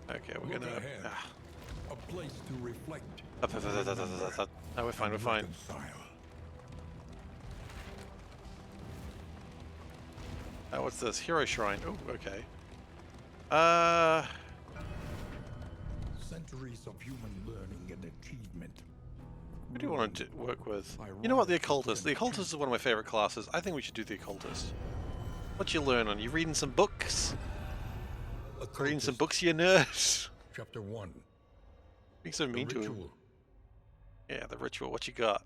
Okay, we're going to... A place to reflect. No, we're fine, we're fine. What's this? Hero Shrine. Oh, okay. Centuries of human learning and achievement. Who do you want to work with? You know what, the Occultist. The Occultist is one of my favorite classes. I think we should do the Occultist. What you learn on? You reading some books? Reading some books, you nerd? Chapter 1. Being so mean to him. Yeah, the ritual. What you got?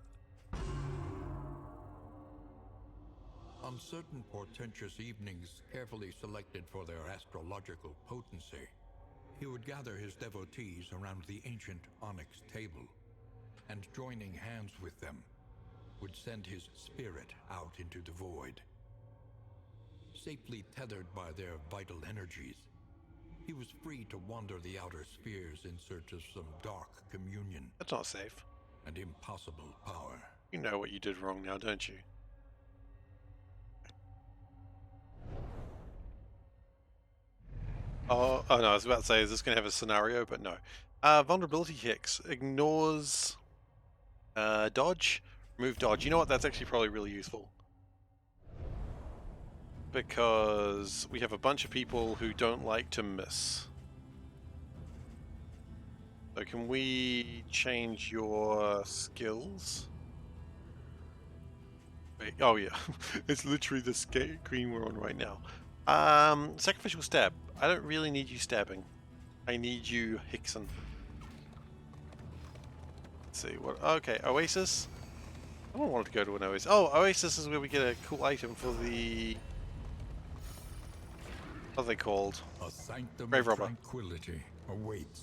On certain portentous evenings carefully selected for their astrological potency, he would gather his devotees around the ancient onyx table, and joining hands with them, would send his spirit out into the void. Safely tethered by their vital energies, he was free to wander the outer spheres in search of some dark communion. That's not safe. And impossible power. You know what you did wrong now, don't you? Oh no, I was about to say, is this going to have a scenario? But no. Vulnerability Hex ignores dodge, remove dodge. You know what? That's actually probably really useful. Because we have a bunch of people who don't like to miss. So can we change your skills? Wait, oh yeah, it's literally the screen we're on right now. Sacrificial stab. I don't really need you stabbing. I need you hexing. Let's see what. Okay, Oasis. I don't want to go to an Oasis. Oh, Oasis is where we get a cool item for the. What are they called? A sanctum Grave of robber. tranquility awaits.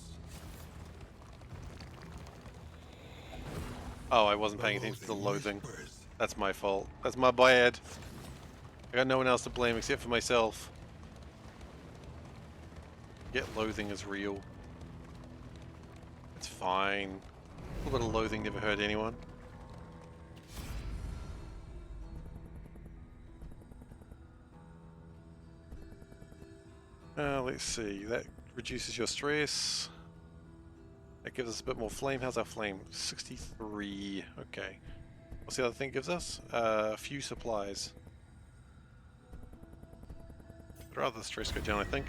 Oh, I wasn't paying attention to the loathing. That's my fault. That's my bad. I got no one else to blame except for myself. Yet loathing is real. It's fine. A little bit of loathing never hurt anyone. Let's see. That reduces your stress. That gives us a bit more flame. How's our flame? 63. Okay. What's the other thing it gives us? A few supplies. I'd rather the stress go down, I think.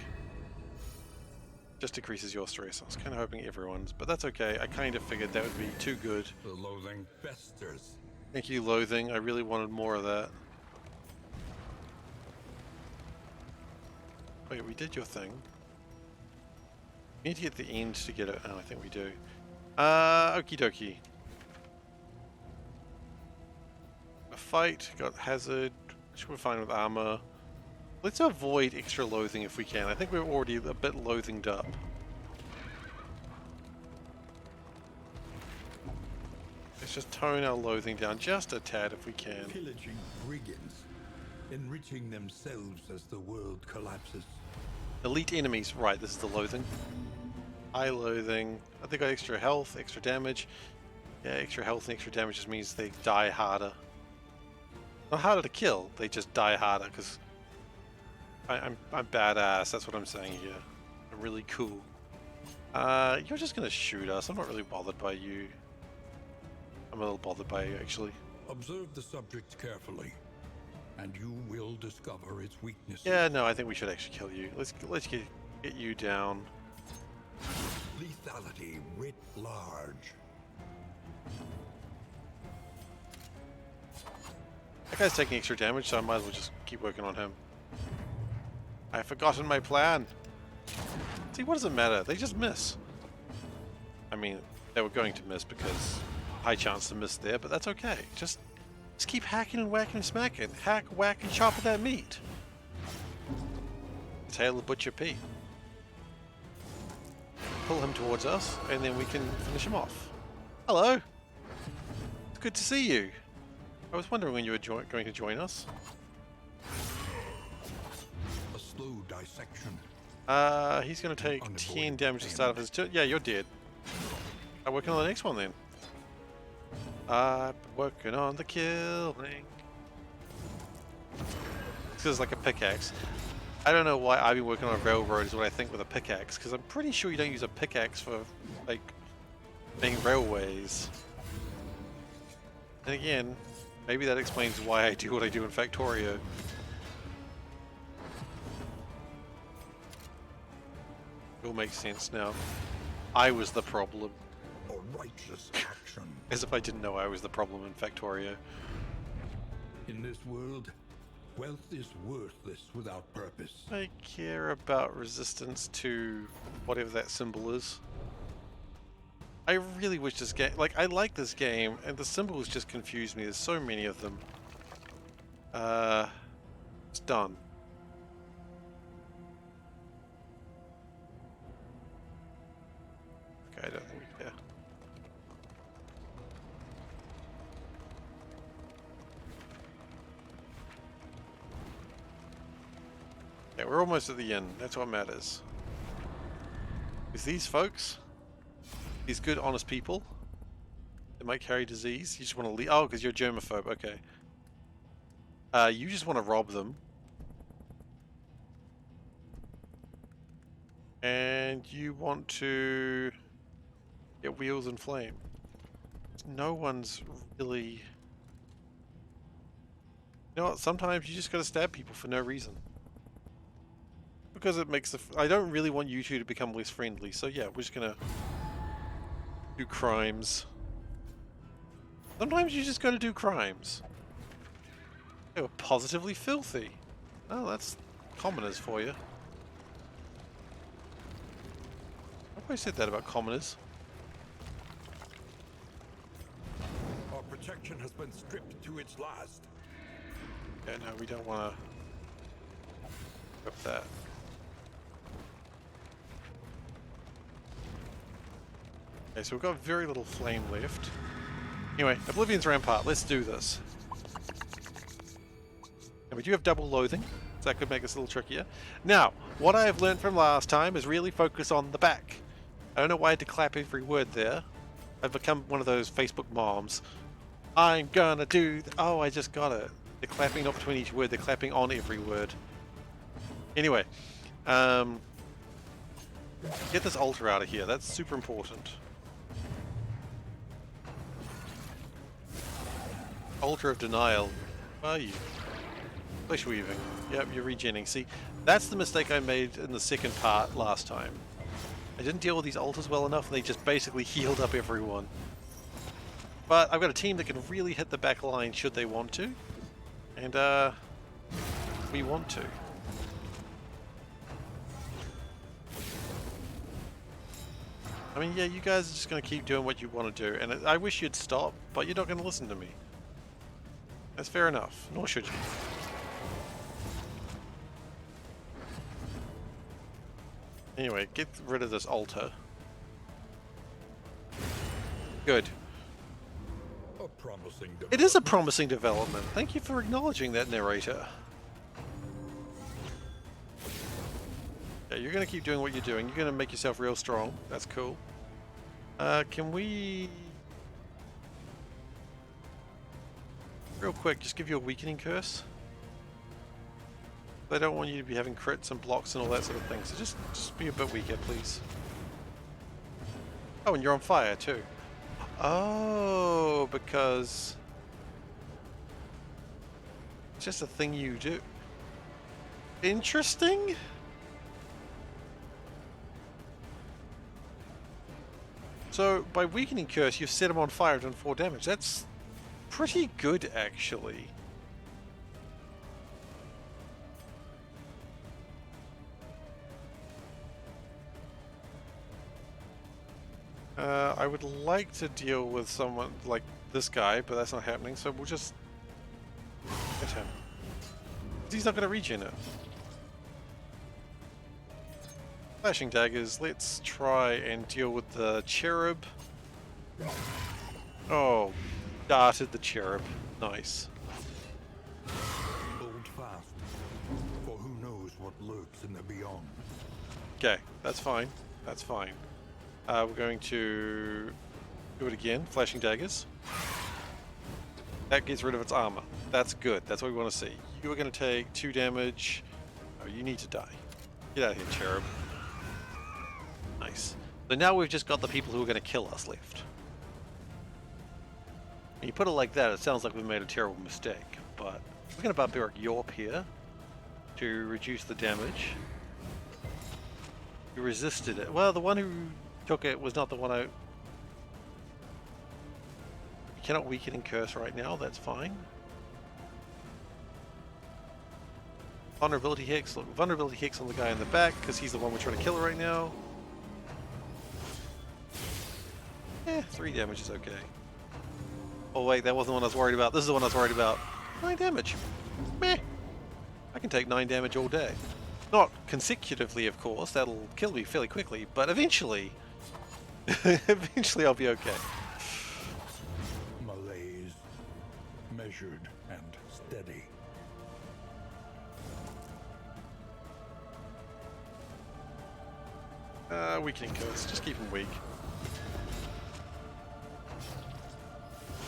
Just decreases your stress. I was kind of hoping everyone's, but that's okay. I kind of figured that would be too good. The loathing festers. Thank you, loathing. I really wanted more of that. Wait, we did your thing. We need to get the end to get it. Oh, I think we do. Okie dokie. A fight, got hazard, which we're fine with armor. Let's avoid extra loathing if we can. I think we're already a bit loathinged up. Let's just tone our loathing down just a tad if we can. Pillaging brigands, enriching themselves as the world collapses. Elite enemies. Right, this is the loathing. High loathing. They got extra health, extra damage. Yeah, extra health and extra damage just means they die harder. Not harder to kill, they just die harder because I'm badass, that's what I'm saying here. I'm really cool. You're just gonna shoot us. I'm not really bothered by you. I'm a little bothered by you, actually. Observe the subject carefully, and you will discover its weaknesses. Yeah, no, I think we should actually kill you. Let's get you down. Lethality writ large. That guy's taking extra damage, so I might as well just keep working on him. I've forgotten my plan. See, what does it matter? They just miss. I mean, they were going to miss because high chance to miss there, but that's okay. Just keep hacking and whacking and smacking. Hack, whack, and chop at that meat. Tail of Butcher Pete. Pull him towards us, and then we can finish him off. Hello! It's good to see you. I was wondering when you were going to join us. A slow dissection. He's going to take 10 damage to start off his turn. Yeah, you're dead. I'm working on the next one then. I'm working on the killing. This is like a pickaxe. I don't know why I've been working on a railroad is what I think with a pickaxe, because I'm pretty sure you don't use a pickaxe for, like, making railways. And again, maybe that explains why I do what I do in Factorio. It all makes sense now. I was the problem. A righteous action. As if I didn't know I was the problem in Factorio. In this world, wealth is worthless without purpose. I care about resistance to whatever that symbol is. I really wish this game... Like, I like this game, and the symbols just confuse me. There's so many of them. It's done. Okay, I don't think we care. Yeah, we're almost at the end. That's what matters. With these folks... These good, honest people that might carry disease. You just want to leave. Oh, because you're germaphobe. Okay. You just want to rob them. And you want to get wheels and flame. No one's really... You know what? Sometimes you just gotta stab people for no reason. Because it makes the... I don't really want you two to become less friendly. So yeah, we're just gonna... do crimes. Sometimes you just gotta do crimes. They were positively filthy. Oh, that's commoners for you. I've always said that about commoners. Our protection has been stripped to its last. Yeah, no, we don't want to rip that. Okay, so we've got very little flame left. Anyway, Oblivion's Rampart, let's do this. Now, we do have double loathing, so that could make us a little trickier. Now, what I have learned from last time is really focus on the back. I don't know why I had to clap every word there. I've become one of those Facebook moms. I'm gonna do... Oh, I just got it. They're clapping not between each word, they're clapping on every word. Anyway, get this altar out of here, that's super important. Altar of Denial. Where are you? Flesh Weaving. Yep, you're regenning. See, that's the mistake I made in the second part last time. I didn't deal with these altars well enough, and they just basically healed up everyone. But I've got a team that can really hit the back line should they want to. And, we want to. I mean, yeah, you guys are just going to keep doing what you want to do, and I wish you'd stop, but you're not going to listen to me. That's fair enough, nor should you. Anyway, get rid of this altar. Good. A promising It is a promising development. Thank you for acknowledging that, narrator. Yeah, you're gonna keep doing what you're doing. You're gonna make yourself real strong. That's cool. Can we... Real quick, just give you a weakening curse? They don't want you to be having crits and blocks and all that sort of thing, so just be a bit weaker, please. Oh, and you're on fire, too. Oh, because... It's just a thing you do. Interesting? So, by weakening curse, you've set him on fire and done 4 damage. That's pretty good, actually. I would like to deal with someone like this guy, but that's not happening, so we'll just hit him. He's not going to regen it. Flashing daggers, let's try and deal with the cherub. Oh, darted the cherub. Nice. Hold fast, for who knows what lurks in the beyond. Okay, that's fine. That's fine. We're going to do it again. Flashing daggers. That gets rid of its armor. That's good. That's what we want to see. You are going to take 2 damage. Oh, you need to die. Get out of here, cherub. Nice. So now we've just got the people who are going to kill us left. When you put it like that, it sounds like we've made a terrible mistake. But we're going to barbaric Yorp here to reduce the damage. You resisted it. Well, the one who took it was not the one I... You cannot weaken and curse right now, that's fine. Vulnerability Hex. Look, Vulnerability Hex on the guy in the back, because he's the one we're trying to kill right now. 3 damage is okay. Oh wait, that wasn't the one I was worried about. This is the one I was worried about. 9 damage. Meh. I can take 9 damage all day. Not consecutively, of course. That'll kill me fairly quickly, but eventually... eventually I'll be okay. Malaise, measured and steady. Weakening curse. Just keep him weak.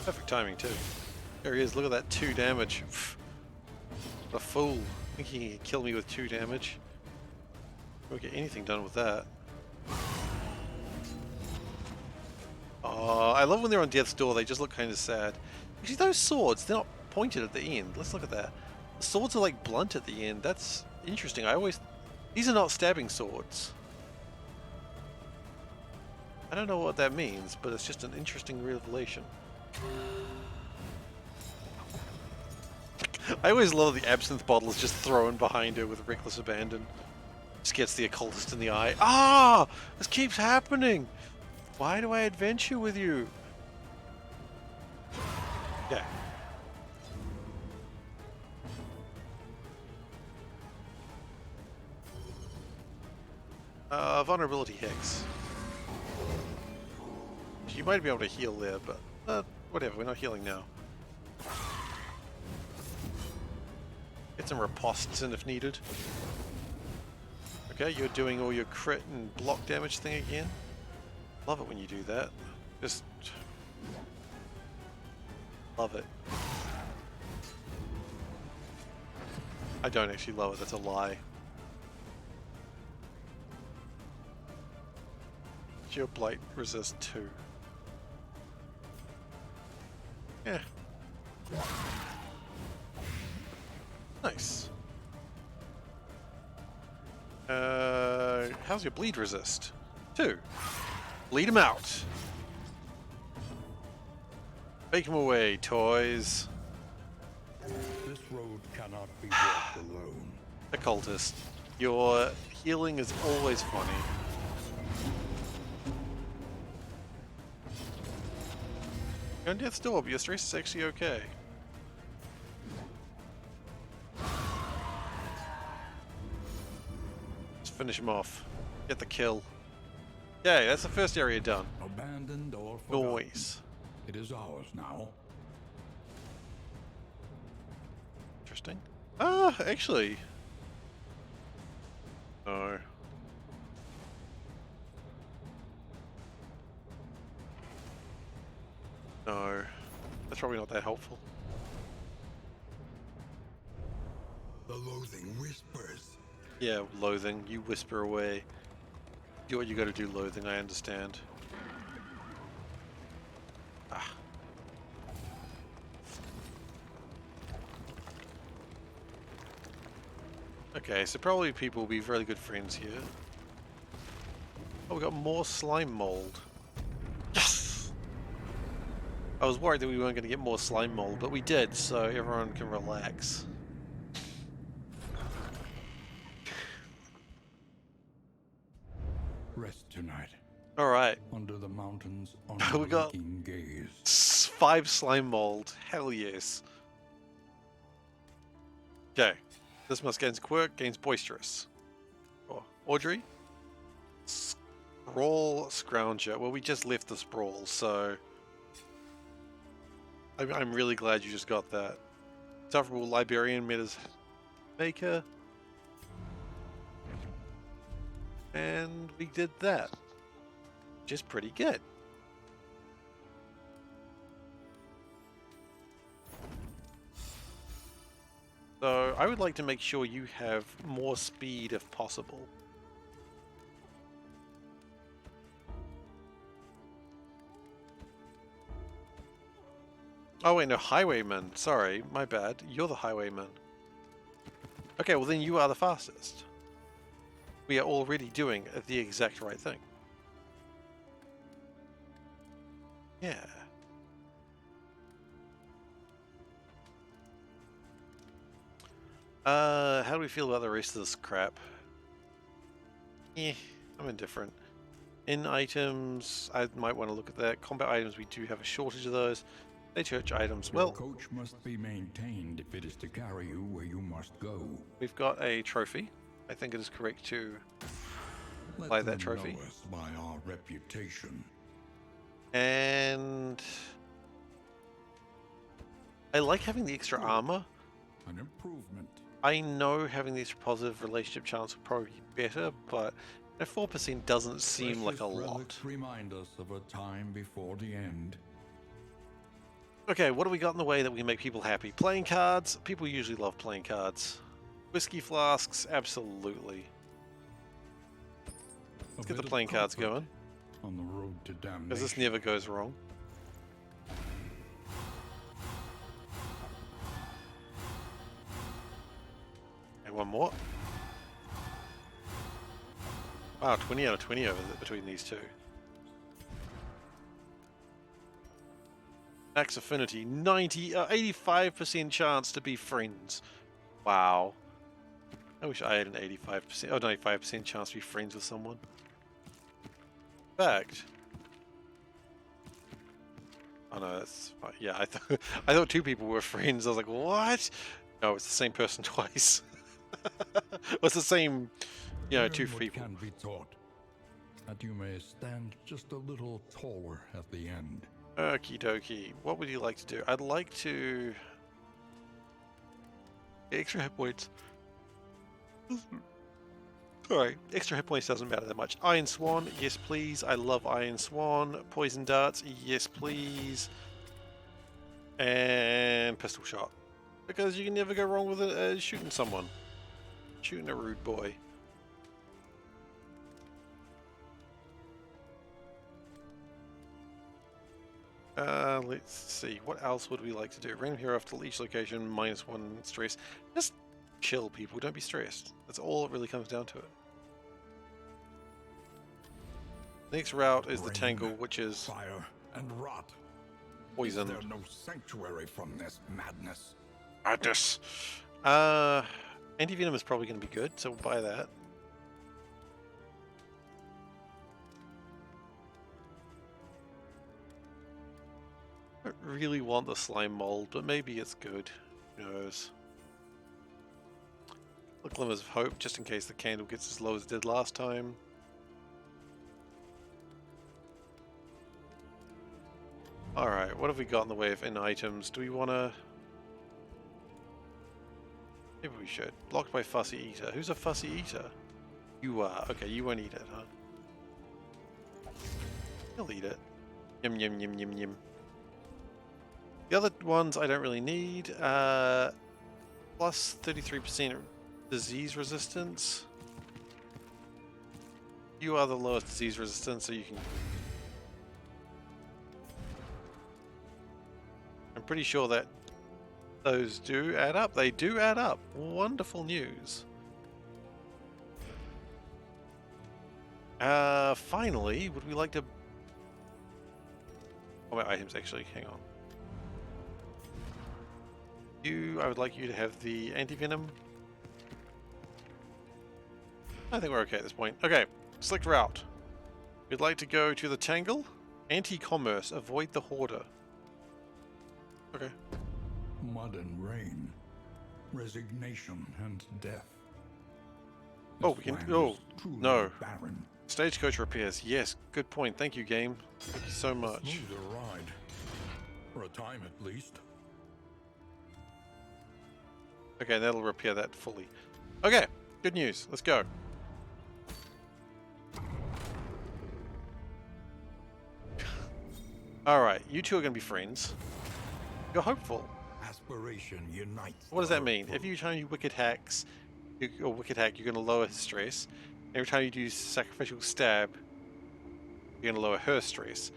Perfect timing too. There he is. Look at that 2 damage. What a fool. Thinking he could kill me with 2 damage. Won't get anything done with that. Oh, I love when they're on death's door. They just look kind of sad. Actually, those swords, they're not pointed at the end. Let's look at that. The swords are like blunt at the end. That's interesting. These are not stabbing swords. I don't know what that means, but it's just an interesting revelation. I always love the absinthe bottles just thrown behind her with reckless abandon. Just gets the occultist in the eye. Ah! This keeps happening! Why do I adventure with you? Yeah. Vulnerability Hex. You might be able to heal there, but whatever, we're not healing now. Get some ripostes in if needed. Okay, you're doing all your crit and block damage thing again. Love it when you do that. Just love it. I don't actually love it, that's a lie. Your Blight resist 2. Yeah. Nice. How's your bleed resist? 2. Bleed him out. Take him away, toys. This road cannot be walked alone. Occultist, your healing is always funny. You're on death's door, but your stress is actually okay. Let's finish him off. Get the kill. Okay, that's the first area done. Abandoned or forgotten. Noise. It is ours now. Interesting. Ah, actually. No. No, that's probably not that helpful. The loathing whispers. Yeah, loathing. You whisper away. Do what you gotta do, loathing. I understand. Ah. Okay, so probably people will be very good friends here. Oh, we got more slime mold. Yes! I was worried that we weren't going to get more slime mold, but we did, so everyone can relax. Rest tonight. Alright. Under the mountains on We got gaze. 5 slime mold. Hell yes. Okay. This must gains quirk, gains boisterous. Oh, Audrey? Sprawl Scrounger. Well, we just left the Sprawl, so... I'm really glad you just got that. Insufferable Liberian Metas Maker. And we did that. Which is pretty good. So I would like to make sure you have more speed if possible. Oh wait, no, highwayman. Sorry, my bad. You're the highwayman. Okay, well then you are the fastest. We are already doing the exact right thing. Yeah. How do we feel about the rest of this crap? I'm indifferent. In items, I might want to look at that. Combat items, we do have a shortage of those. They church items. Well, your coach must be maintained if it is to carry you where you must go. We've got a trophy. I think it is correct to buy that trophy. Know us by our reputation. And I like having the extra armor. An improvement. I know having the extra positive relationship chance would probably be better, but 4% doesn't seem like a lot. Remind us of a time before the end. Okay, what do we got in the way that we can make people happy? Playing cards? People usually love playing cards. Whiskey flasks? Absolutely. Let's get the playing cards going. On the road to damnation. Because this never goes wrong. And one more. Wow, 20 out of 20 between these two. Max affinity, 85% chance to be friends. Wow. I wish I had an 85%, oh 95% chance to be friends with someone. In fact. Oh no, that's fine. Yeah, I thought 2 people were friends. I was like, what? No, it's the same person twice. It's the same, you know, 2 people. Can be taught that you may stand just a little taller at the end. Okie dokie. What would you like to do? I'd like to... Extra hit points. Sorry, extra hit points doesn't matter that much. Iron Swan, yes please. I love Iron Swan. Poison Darts, yes please. And Pistol Shot. Because you can never go wrong with shooting someone. Shooting a rude boy. Let's see, what else would we like to do? Random hero after each location, -1 stress. Just chill, people, don't be stressed. That's all it really comes down to it. Next route is the Tangle, which is fire and rot. Poison. Is there no sanctuary from this madness? Madness. Anti-venom is probably going to be good, so we'll buy that. I don't really want the slime mold, but maybe it's good. Who knows? The glimmers of hope, just in case the candle gets as low as it did last time. Alright, what have we got in the way of in items? Do we want to... Maybe we should. Blocked by Fussy Eater. Who's a Fussy Eater? You are. Okay, you won't eat it, huh? He'll eat it. Yum yum yum yum yum. The other ones I don't really need. Plus 33% disease resistance. You are the lowest disease resistance, so you can... I'm pretty sure that those do add up. They do add up. Wonderful news. Finally, would we like to... Oh, my items actually, hang on. I would like you to have the anti-venom. I think we're okay at this point. Okay, select route. We'd like to go to the Tangle. Anti-commerce, avoid the Hoarder. Okay. Mud and rain, resignation and death. Oh, This we can... land Oh, is truly no. barren. Stagecoach repairs. Yes, good point. Thank you, game. Thank you so much. Smoother ride. For a time at least. Okay, that'll repair that fully. Okay, good news. Let's go. Alright, you two are going to be friends. You're hopeful. Aspiration unites. What does that mean? Every time you wicked hack, you're going to lower his stress. Every time you do sacrificial stab, you're going to lower her stress.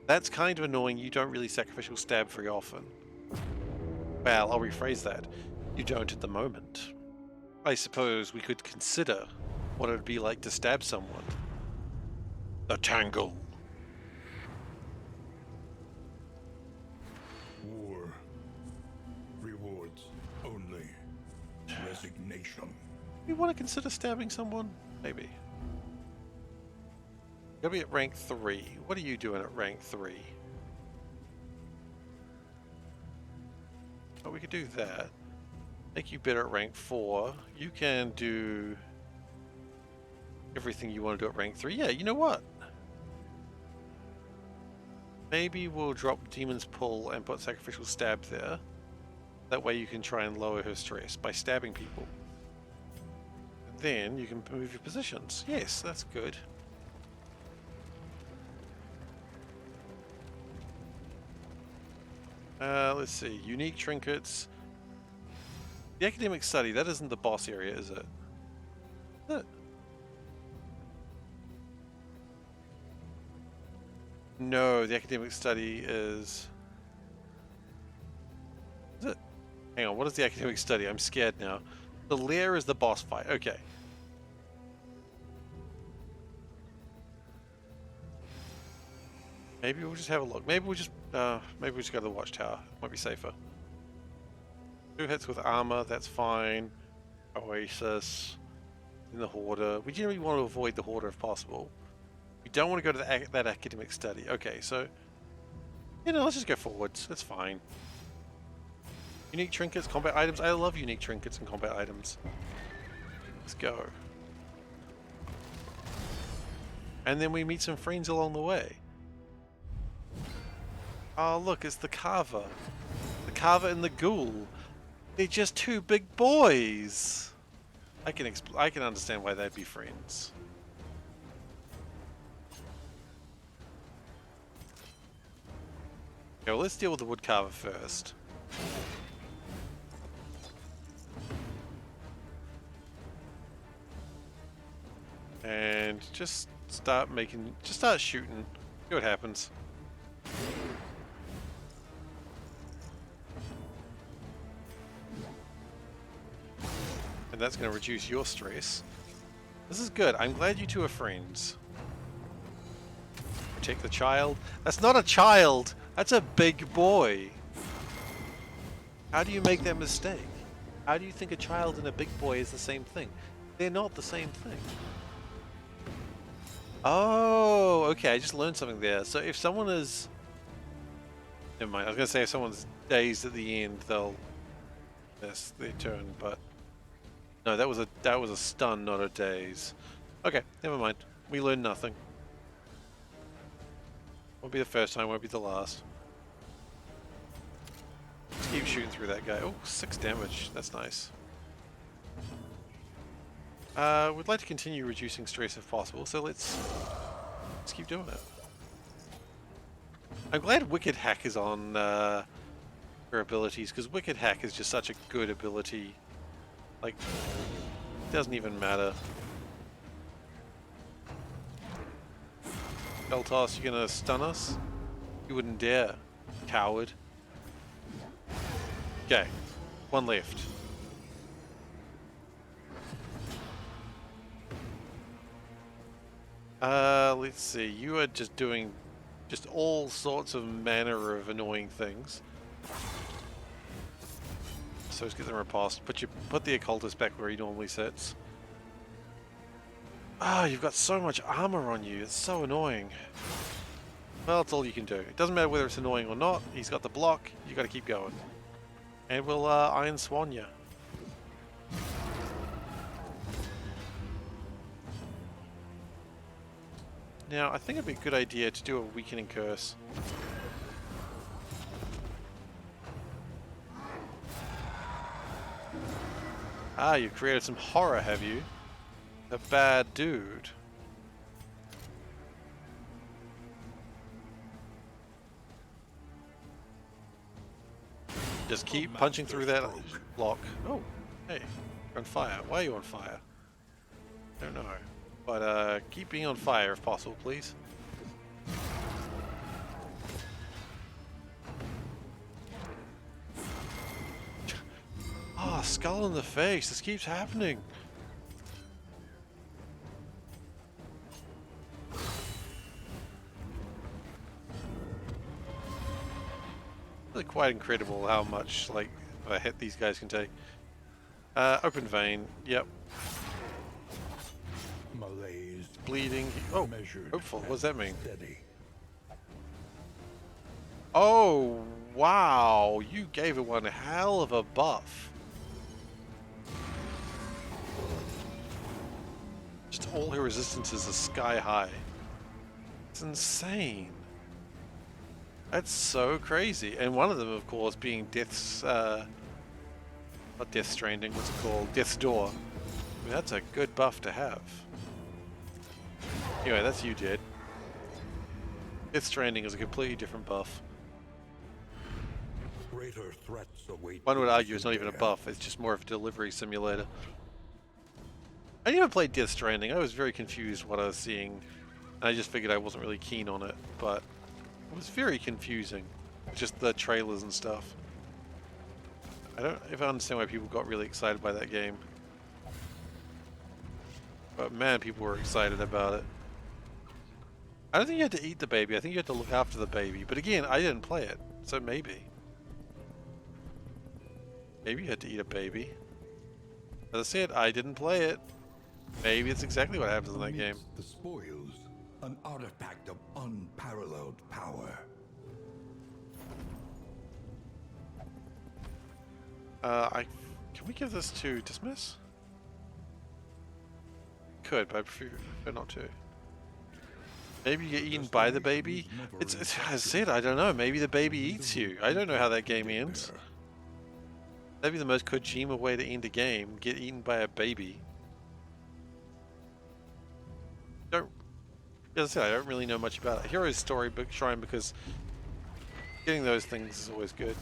That's kind of annoying. You don't really sacrificial stab very often. Well, I'll rephrase that. You don't at the moment. I suppose we could consider what it would be like to stab someone. The Tangle. War. Rewards only. Resignation. You want to consider stabbing someone? Maybe. Gotta be at rank 3. What are you doing at rank 3? Oh, we could do that. Make you better at rank 4. You can do everything you want to do at rank 3. Yeah, you know what? Maybe we'll drop Demon's Pull and put Sacrificial Stab there. That way you can try and lower her stress by stabbing people. Then you can move your positions. Yes, that's good. Let's see. Unique trinkets. The academic study, that isn't the boss area, is it? Is it? No, the academic study is... Is it? Hang on, what is the academic study? I'm scared now. The lair is the boss fight. Okay. Maybe we'll just have a look. Maybe we just go to the watchtower. Might be safer. 2 hits with armor, that's fine. Oasis. In the Hoarder. We generally want to avoid the Hoarder if possible. We don't want to go to that academic study. Okay, so... let's just go forwards. That's fine. Unique trinkets, combat items. I love unique trinkets and combat items. Let's go. And then we meet some friends along the way. Oh, look, it's the Carver. The Carver and the Ghoul. They're just 2 big boys. I can understand why they'd be friends. Okay, well, let's deal with the Woodcarver first. And just start shooting. See what happens. And that's going to reduce your stress. This is good. I'm glad you two are friends. Protect the child. That's not a child. That's a big boy. How do you make that mistake? How do you think a child and a big boy is the same thing? They're not the same thing. Oh, okay. I just learned something there. So if someone is... Never mind. I was going to say if someone's dazed at the end, they'll miss their turn, but... No, that was a stun, not a daze. Okay, never mind. We learned nothing. Won't be the first time, won't be the last. Just keep shooting through that guy. Oh, 6 damage. That's nice. We'd like to continue reducing stress if possible, so let's keep doing it. I'm glad Wicked Hack is on her abilities, because Wicked Hack is just such a good ability. Like, it doesn't even matter. Beltos, you gonna stun us? You wouldn't dare, coward. Okay, one left. Let's see. You are just doing just all sorts of manner of annoying things. So let's get them repulsed. Put the occultist back where he normally sits. Ah, you've got so much armor on you. It's so annoying. Well, that's all you can do. It doesn't matter whether it's annoying or not. He's got the block. You got to keep going. And we'll Iron Swan you. Now, I think it'd be a good idea to do a weakening curse. Ah, you've created some horror, have you? A bad dude. Just keep punching through that block. Oh, hey, you're on fire. Why are you on fire? I don't know. But keep being on fire if possible, please. Ah, skull in the face. This keeps happening. Really quite incredible how much like a hit these guys can take. Open vein. Yep. Malaise. Bleeding. Oh, Measured hopeful. What does that mean? Steady. Oh, wow. You gave it one hell of a buff. Just all her resistances are sky high. It's insane. That's so crazy. And one of them, of course, being Death's... not Death Stranding, what's it called? Death's Door. I mean, that's a good buff to have. Anyway, that's you, Jed. Death Stranding is a completely different buff. Greater threats await. One would argue it's not even a buff, it's just more of a delivery simulator. I never played Death Stranding. I was very confused what I was seeing. And I just figured I wasn't really keen on it, but it was very confusing. Just the trailers and stuff. I don't ever understand why people got really excited by that game. But man, people were excited about it. I don't think you had to eat the baby, I think you had to look after the baby. But again, I didn't play it, so maybe. Maybe you had to eat a baby. As I said, I didn't play it. Maybe it's exactly what happens in that game. The spoils, an artifact of unparalleled power. Can we give this to dismiss? Could, but I prefer not to. Maybe you get eaten by the baby. It's as I said, I don't know. Maybe the baby eats you. I don't know how that game ends. That'd be the most Kojima way to end a game. Get eaten by a baby. As I said, I don't really know much about it. Hero's Story Book Shrine because getting those things is always good.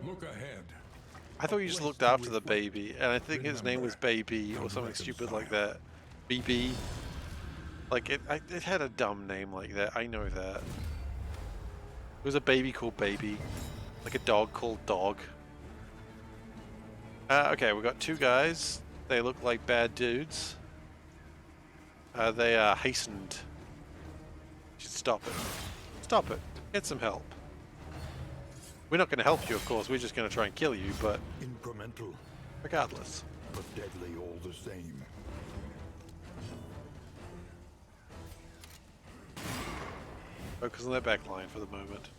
Look ahead. I thought you just looked after the baby, and I think his name was Baby or something stupid like that. BB. Like it had a dumb name like that. I know that. It was a baby called Baby, like a dog called Dog. Okay, we got two guys. They look like bad dudes. They are hastened. You should stop it. Stop it. Get some help. We're not going to help you, of course. We're just going to try and kill you, but Incremental, regardless. but deadly all the same. Focus on that back line for the moment.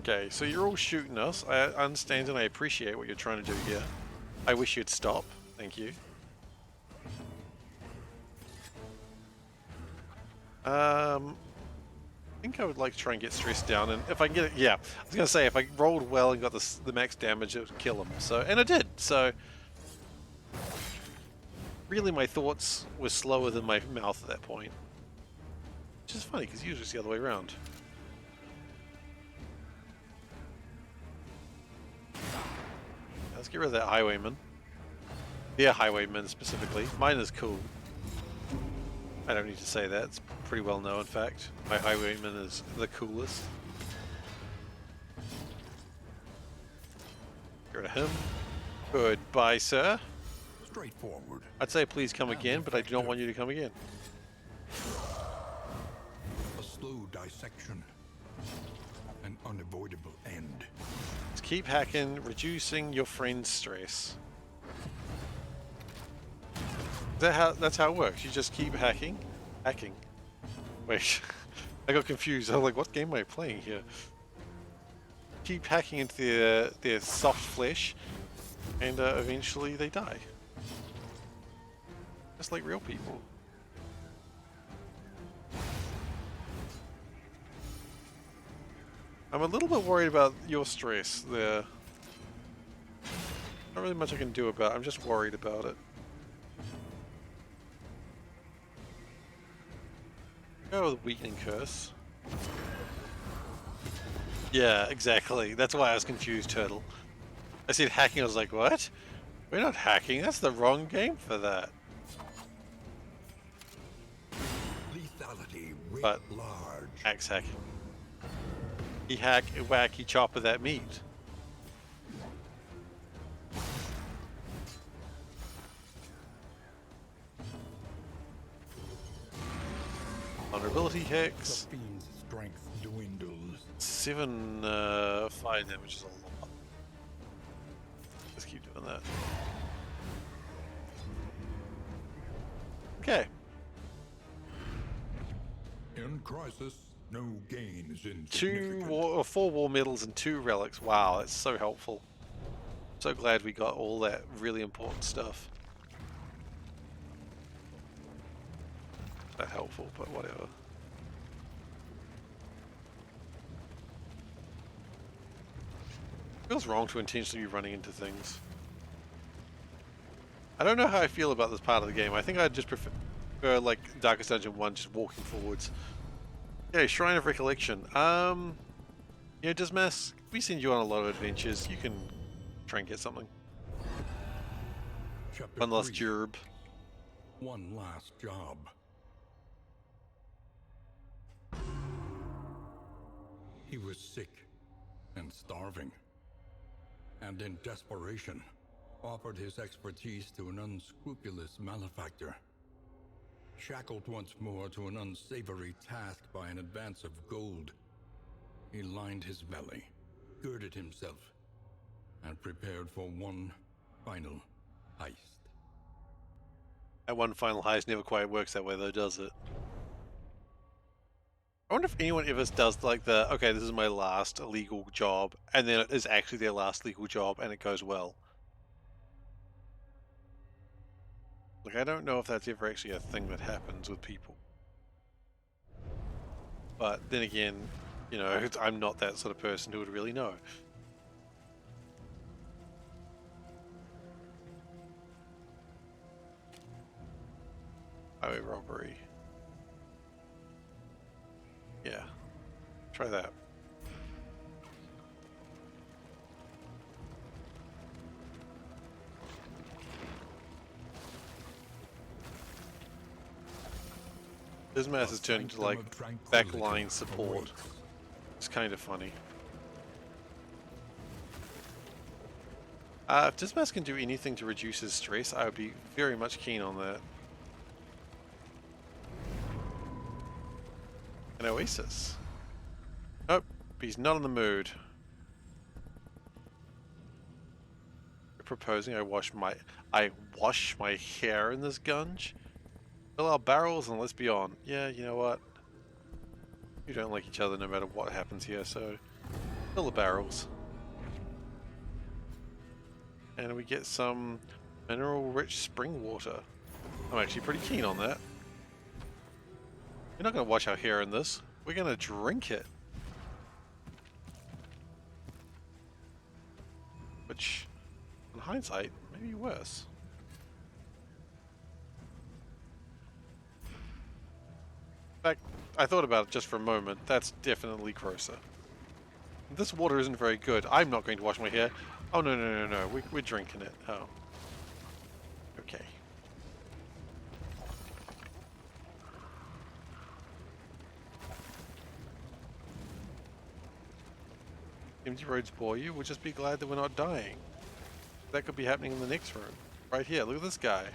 Okay, so you're all shooting us. I understand and I appreciate what you're trying to do here. I wish you'd stop. Thank you. I think I would like to try and get stressed down, and if I can get it, yeah, I was gonna say if I rolled well and got the max damage, it would kill him. So, and I did. So, Really, my thoughts were slower than my mouth at that point. Which is funny, because usually it's the other way around. Let's get rid of that highwayman. Their highwayman specifically. Mine is cool. I don't need to say that. It's pretty well known, in fact. My highwayman is the coolest. Get rid of him. Goodbye, sir. Straightforward. I'd say please come again, but I do not want you to come again. A slow dissection. An unavoidable end. Just keep hacking, reducing your friend's stress. That's how it works. You just keep hacking. Hacking. Wait. I got confused. I was like, what game am I playing here? Keep hacking into their soft flesh, and eventually they die. Just like real people. I'm a little bit worried about your stress there. Not really much I can do about it. I'm just worried about it. Go with weakening curse. Yeah, exactly. That's why I was confused, Turtle. I said hacking, I was like, what? We're not hacking, that's the wrong game for that. Lethality writ But large. axe hacking. He hack, whack, he chopper that meat. Vulnerability hex. The fiend's strength dwindles. 7 fire damage is a lot. Let's keep doing that. Okay. In crisis, no gain is insignificant. 4 war medals and 2 relics. Wow, that's so helpful. So glad we got all that really important stuff. Not helpful, but whatever. Feels wrong to intentionally be running into things. I don't know how I feel about this part of the game. I think I'd just prefer like Darkest Dungeon 1, just walking forwards. Okay, Shrine of Recollection. Yeah, Dismas, we send you on a lot of adventures. You can try and get something. Chapter One last 3. job. One last job. He was sick and starving, and in desperation, offered his expertise to an unscrupulous malefactor. Shackled once more to an unsavory task by an advance of gold, he lined his belly, girded himself, and prepared for one final heist. That one final heist never quite works that way though, does it? I wonder if anyone ever does like the, okay, this is my last illegal job, and then it is actually their last legal job and it goes well. Like, I don't know if that's ever actually a thing that happens with people. But then again, you know, I'm not that sort of person who would really know. Highway robbery. Yeah. Try that. Dismas has turned into like backline support. It's kind of funny. If Dismas can do anything to reduce his stress, I would be very much keen on that. An oasis. Nope, he's not in the mood. You're proposing I wash my hair in this gunge? Fill our barrels and let's be on. Yeah, you know what? We don't like each other no matter what happens here, so fill the barrels. And we get some mineral-rich spring water. I'm actually pretty keen on that. We're not going to wash our hair in this. We're going to drink it. Which, in hindsight, may be worse. In fact, I thought about it just for a moment. That's definitely grosser. This water isn't very good. I'm not going to wash my hair. Oh, no, no, no, no. We're drinking it. Oh. Okay. Empty roads bore you. We'll just be glad that we're not dying. That could be happening in the next room. Right here. Look at this guy.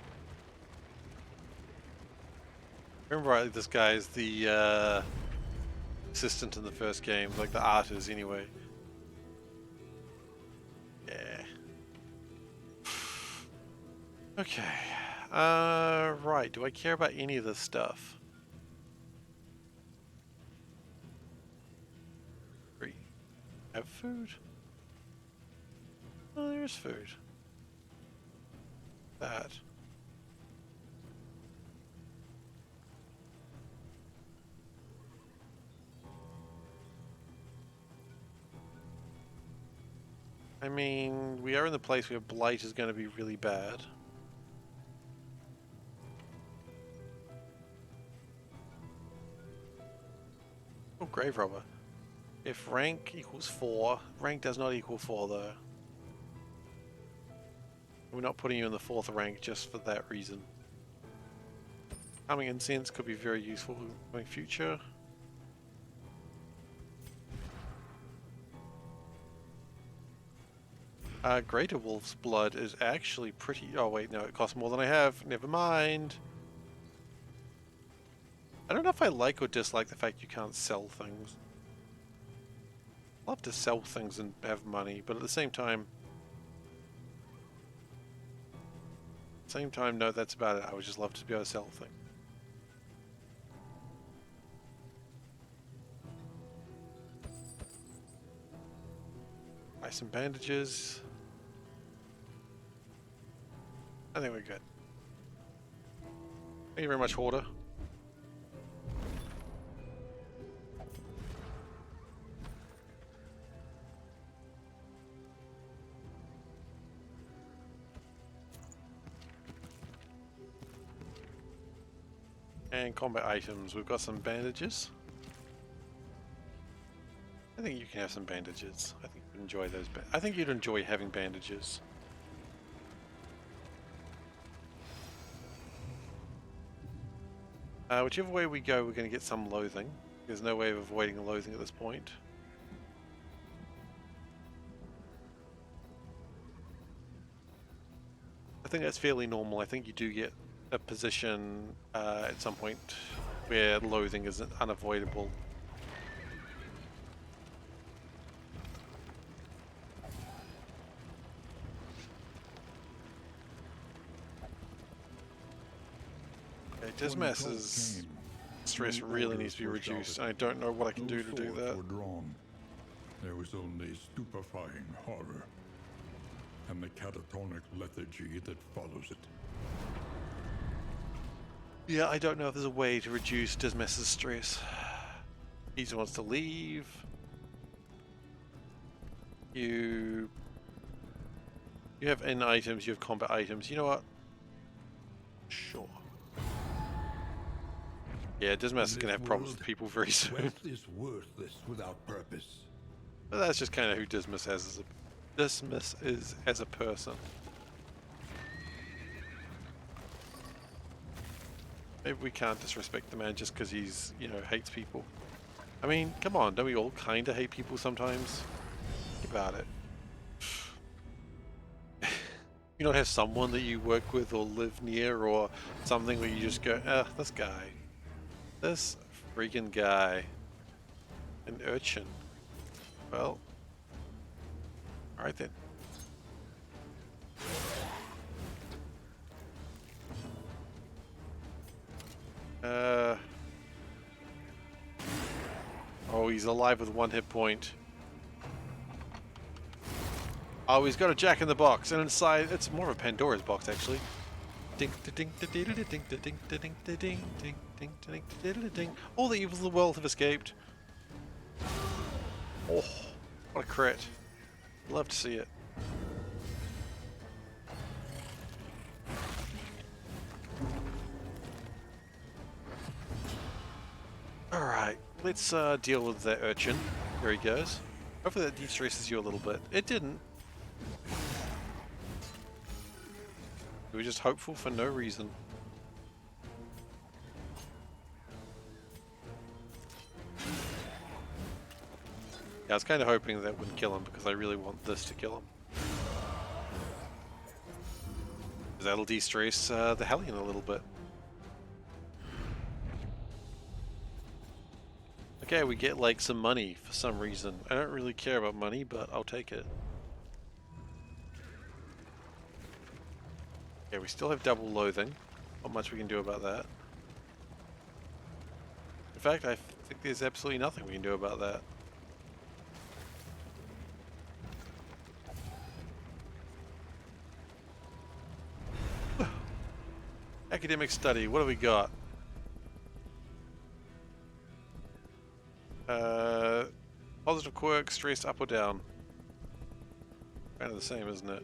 Remember rightly, this guy is the assistant in the first game. Like the artist, anyway. Yeah. Okay. Right. Do I care about any of this stuff? Three. Have food? Oh, there's food. That. I mean, we are in the place where blight is going to be really bad. Oh, grave robber. If rank equals 4, rank does not equal 4 though. We're not putting you in the 4th rank just for that reason. Calming incense could be very useful in the future. Greater Wolf's Blood is actually pretty... Oh wait, no, it costs more than I have. Never mind. I don't know if I like or dislike the fact you can't sell things. Love to sell things and have money, but at the same time... no, that's about it. I would just love to be able to sell things. Buy some bandages. I think we're good. Thank you very much, Hoarder. And combat items. We've got some bandages. I think you can have some bandages. I think you'd enjoy those. I think you'd enjoy having bandages. Whichever way we go, we're going to get some loathing. There's no way of avoiding loathing at this point. I think that's fairly normal. I think you do get a position at some point where loathing is unavoidable. Dismass's stress really needs to be reduced. I don't know what I can do to do that. There was only stupefying horror and the catatonic lethargy that follows it. Yeah, I don't know if there's a way to reduce Dismass's stress. He just wants to leave. You have N items, you have combat items. You know what? Sure. Yeah, Dismas is going to have problems with people very soon. Wealth is worthless without purpose. But that's just kind of who Dismas is as a person. Maybe we can't disrespect the man just because he's, you know, hates people. I mean, come on, don't we all kind of hate people sometimes? Think about it. You don't have someone that you work with or live near or something where you just go, ah, this guy. This freaking guy. An urchin. Well. Alright then. Oh, he's alive with 1 hit point. Oh, he's got a jack in the box, and inside it's more of a Pandora's box actually. Ding ding ding ding ding ding ding ding ding ding ding ding ding ding. All the evils of the world have escaped. Oh, what a crit! Love to see it. Alright, let's deal with that urchin. There he goes. Hopefully that de-stresses you a little bit. It didn't. We were just hopeful for no reason. Yeah, I was kind of hoping that wouldn't kill him because I really want this to kill him. Because that'll de-stress the Hellion a little bit. Okay, we get like some money for some reason. I don't really care about money, but I'll take it. Okay, we still have double loathing. Not much we can do about that. In fact, I think there's absolutely nothing we can do about that. Academic study, what do we got? Positive quirk, stress up or down? Kind of the same, isn't it?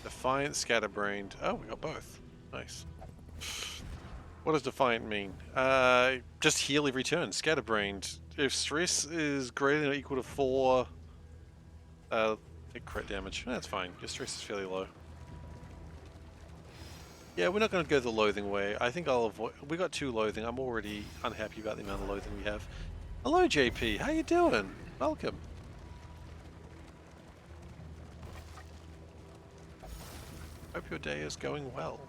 Defiant, scatterbrained. Oh, we got both. Nice. What does defiant mean? Just heal every turn. Scatterbrained. If stress is greater than or equal to 4, take crit damage. That's fine. Your stress is fairly low. Yeah, we're not going to go the loathing way. I think I'll avoid... We got 2 loathing. I'm already unhappy about the amount of loathing we have. Hello, JP. How you doing? Welcome. Hope your day is going well.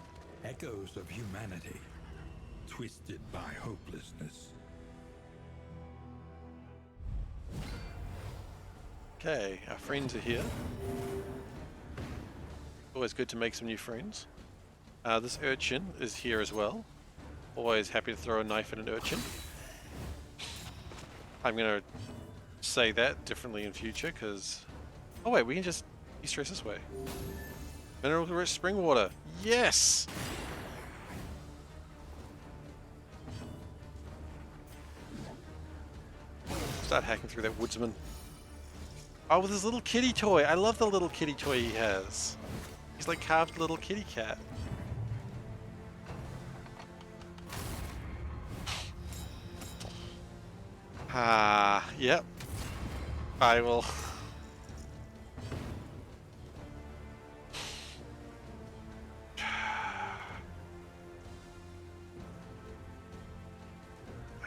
Echoes of humanity, twisted by hopelessness. Okay, our friends are here. Always good to make some new friends. This urchin is here as well. Always happy to throw a knife at an urchin. I'm going to say that differently in future because... Oh wait, we can just de-stress this way. Mineral rich spring water. Yes! Start hacking through that woodsman. Oh, with his little kitty toy. I love the little kitty toy he has. He's like carved little kitty cat. Yep. I will. I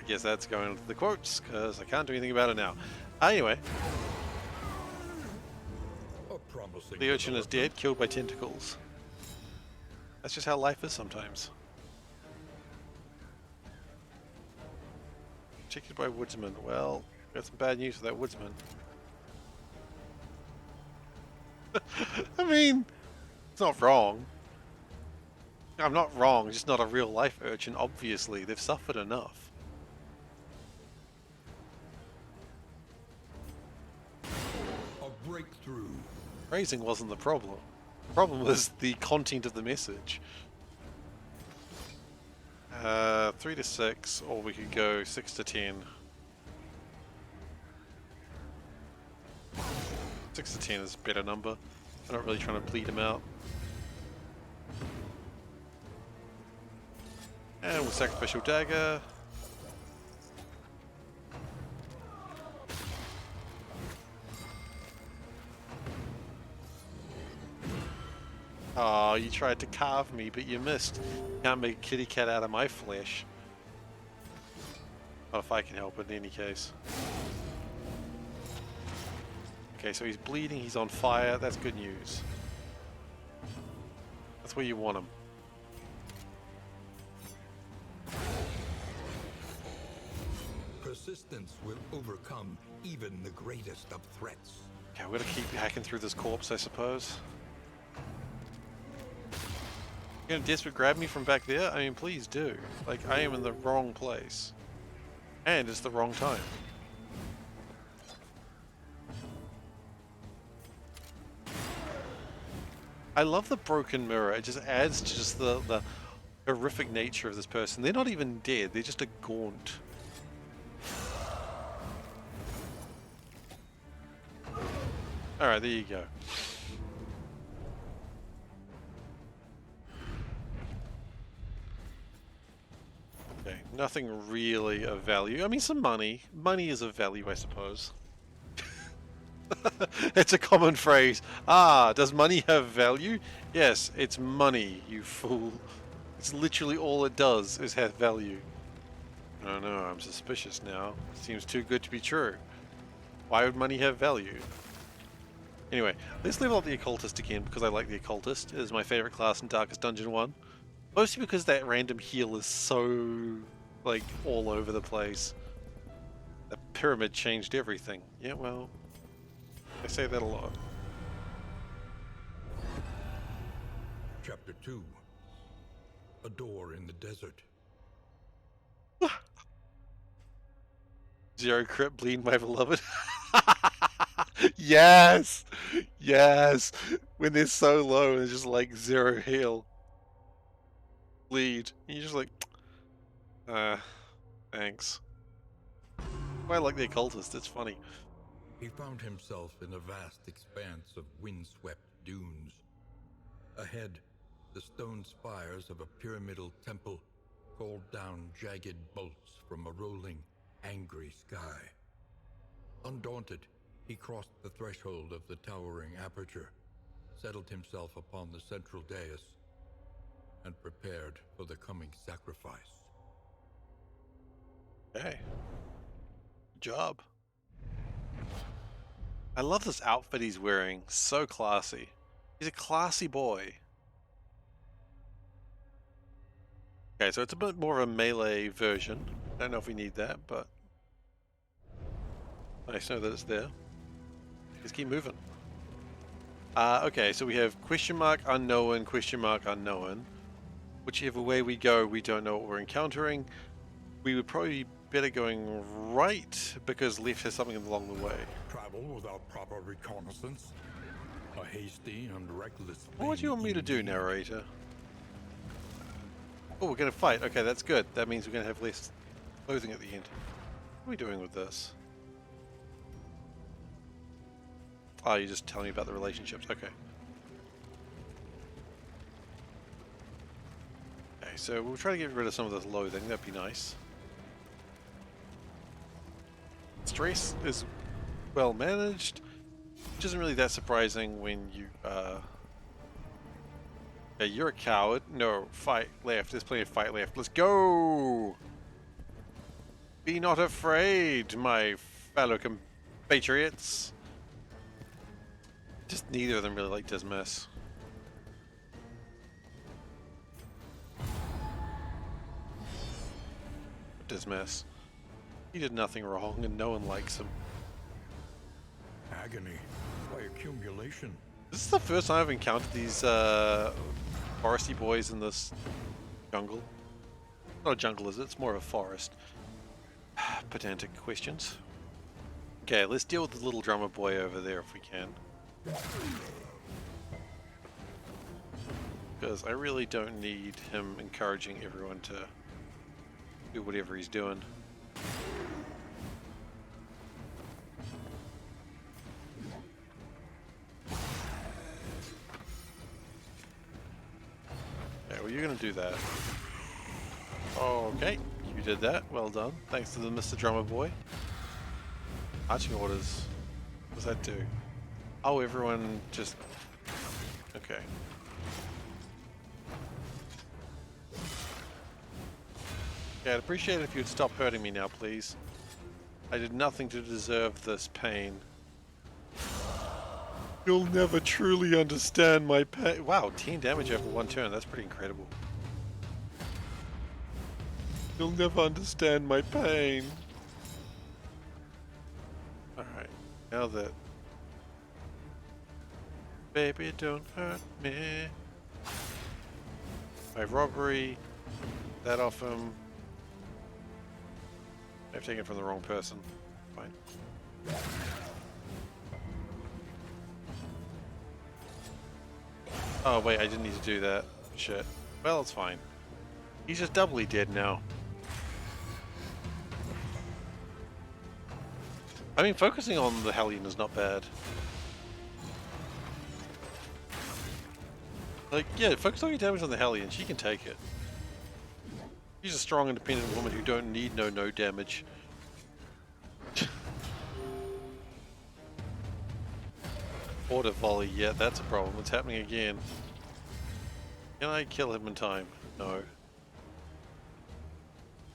guess that's going into the quotes, because I can't do anything about it now. Anyway. The urchin is dead, killed by tentacles. That's just how life is sometimes. Protected by woodsman. Well, got some bad news for that woodsman. I mean, it's not wrong. I'm not wrong, just not a real life urchin, obviously. They've suffered enough. A breakthrough. Phrasing wasn't the problem. The problem was the content of the message. 3 to 6, or we could go 6 to 10. 6 to 10 is a better number. I'm not really trying to bleed him out. And with sacrificial dagger. Oh, you tried to carve me, but you missed. Can't make a kitty cat out of my flesh. Not if I can help it in any case. Okay, so he's bleeding, he's on fire. That's good news. That's where you want him. Persistence will overcome even the greatest of threats. Okay, we're gonna keep hacking through this corpse, I suppose. You're gonna desperate grab me from back there? I mean, please do. Like, I am in the wrong place. And it's the wrong time. I love the broken mirror. It just adds to just the horrific nature of this person. They're not even dead. They're just a gaunt. Alright, there you go. Okay, nothing really of value. I mean, some money. Money is of value, I suppose. It's a common phrase. Ah, does money have value? Yes, it's money, you fool. It's literally all it does is have value. No, no, I'm suspicious now. Seems too good to be true. Why would money have value? Anyway, let's level up the Occultist again because I like the Occultist. It is my favorite class in Darkest Dungeon 1. Mostly because that random heal is so, like, all over the place. The pyramid changed everything. Yeah, well, I say that a lot. Chapter 2. A door in the desert. Zero crit bleed, my beloved. Yes! Yes! When they're so low, it's just like zero heal. Bleed. And you're just like, thanks. I like the Occultist, it's funny. He found himself in a vast expanse of windswept dunes. Ahead, the stone spires of a pyramidal temple called down jagged bolts from a rolling, angry sky. Undaunted, he crossed the threshold of the towering aperture, settled himself upon the central dais, and prepared for the coming sacrifice. Okay. Good job. I love this outfit he's wearing. So classy. He's a classy boy. Okay, so it's a bit more of a melee version. Don't know if we need that, but nice to know that it's there. Let's keep moving. Okay, so we have question mark unknown, question mark unknown. Whichever way we go, we don't know what we're encountering. We would probably be better going right because left has something along the way. Travel without proper reconnaissance. A hasty and reckless. What do you want me to do, narrator? Oh, we're going to fight. Okay, that's good. That means we're going to have less clothing at the end. What are we doing with this? Oh, you're just telling me about the relationships. Okay. Okay, so we'll try to get rid of some of this loathing. That'd be nice. Stress is well managed, which isn't really that surprising when you, yeah, you're a coward. No, fight left. There's plenty of fight left. Let's go! Be not afraid, my fellow compatriots. Just neither of them really like Dismiss. Dismiss. He did nothing wrong and no one likes him. Agony by accumulation. This is the first time I've encountered these foresty boys in this jungle. Not a jungle, is it? It's more of a forest. Pedantic questions. Okay, let's deal with the little drummer boy over there if we can. Because I really don't need him encouraging everyone to do whatever he's doing. Okay, well you're gonna do that. Okay, you did that. Well done. Thanks to the Mr. Drummer Boy. Marching orders. What does that do? Oh, everyone just... Okay. Okay, I'd appreciate it if you'd stop hurting me now, please. I did nothing to deserve this pain. You'll never truly understand my pain. Wow, 10 damage over one turn. That's pretty incredible. You'll never understand my pain. Alright, now that... Baby, don't hurt me. My robbery. That off him. I've taken it from the wrong person. Fine. Oh wait, I didn't need to do that. Shit. Well, it's fine. He's just doubly dead now. I mean, focusing on the Hellion is not bad. Like, yeah, focus all your damage on the Hellion. She can take it. She's a strong, independent woman who don't need no damage. Auto volley, yeah, that's a problem. It's happening again. Can I kill him in time? No.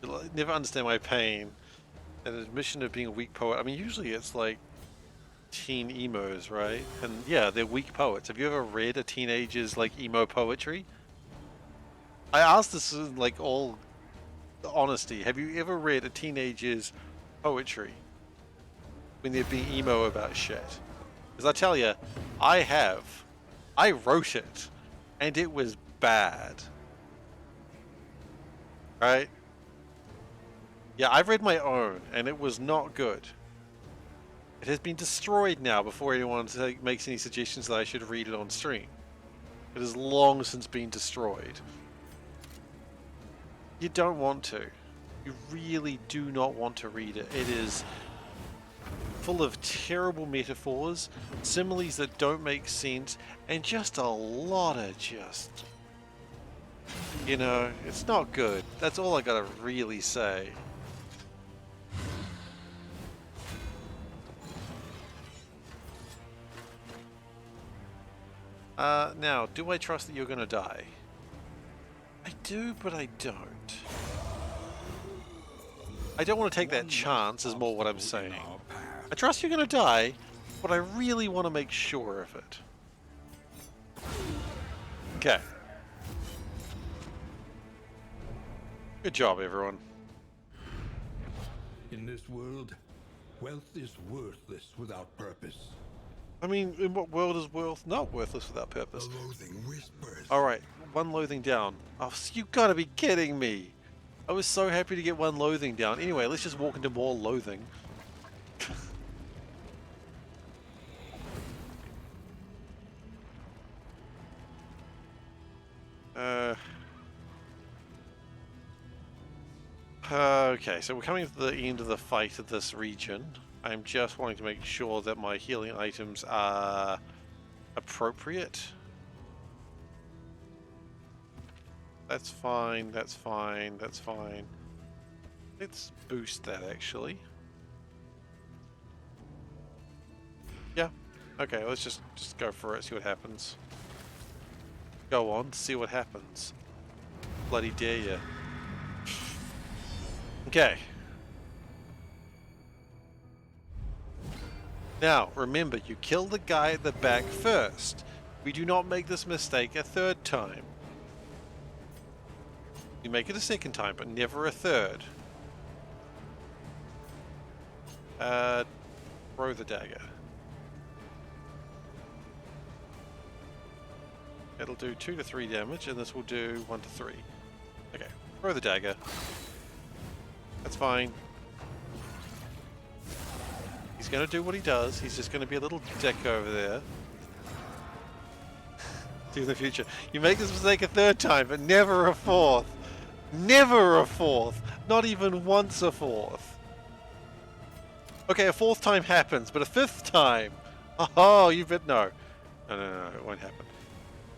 You'll never understand my pain. An admission of being a weak poet. I mean, usually it's like teen emos, right? And yeah, they're weak poets. Have you ever read a teenager's like emo poetry? I asked this in like all honesty. Have you ever read a teenager's poetry when they're being emo about shit? Because I tell you, I have. I wrote it, and it was bad. Right? Yeah, I've read my own, and it was not good. It has been destroyed now before anyone makes any suggestions that I should read it on stream. It has long since been destroyed. You don't want to. You really do not want to read it. It is full of terrible metaphors, similes that don't make sense, and just a lot of just... You know, it's not good. That's all I gotta really say. Now, do I trust that you're gonna die? I do, but I don't. I don't want to take that chance, is more what I'm saying. I trust you're gonna die, but I really want to make sure of it. Okay. Good job, everyone. In this world, wealth is worthless without purpose. I mean, in what world is wealth not worthless without purpose? The loathing whispers. Alright, one loathing down. Oh, you gotta be kidding me! I was so happy to get one loathing down. Anyway, let's just walk into more loathing. Okay, so we're coming to the end of the fight of this region. I'm just wanting to make sure that my healing items are appropriate. That's fine, that's fine, that's fine. Let's boost that actually. Yeah, okay, let's just go for it, see what happens. Go on, see what happens. Bloody dare ya. Okay. Now, remember, you kill the guy at the back first. We do not make this mistake a third time. You make it a second time, but never a third. Throw the dagger. It'll do 2 to 3 damage, and this will do 1 to 3. Okay, throw the dagger. That's fine. He's going to do what he does. He's just going to be a little dick over there. To the future. You make this mistake a third time, but never a fourth. Never a fourth. Not even once a fourth. Okay, a fourth time happens, but a fifth time. Oh, you bet no. No, it won't happen.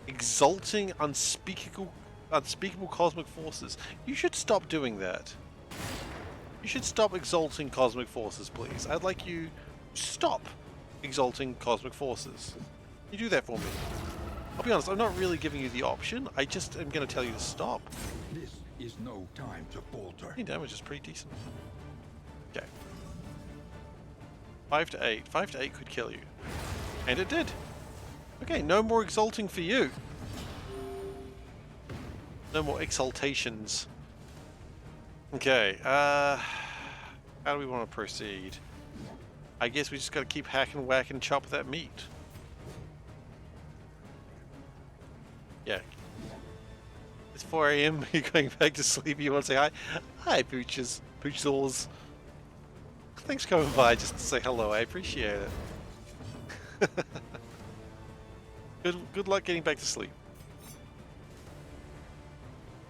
Exalting unspeakable cosmic forces. You should stop doing that. You should stop exalting cosmic forces, please. I'd like you to stop exalting cosmic forces. You do that for me. I'll be honest, I'm not really giving you the option. I just am going to tell you to stop. This is no time to falter. Your damage is pretty decent. Okay. 5 to 8. 5 to 8 could kill you. And it did. Okay, no more exalting for you. No more exaltations. Okay, how do we want to proceed? I guess we just got to keep hacking, whacking, chop that meat. Yeah. It's 4 AM, you're going back to sleep, you want to say hi? Hi, Pooches. Poochzors. Thanks for coming by just to say hello, I appreciate it. Good luck getting back to sleep.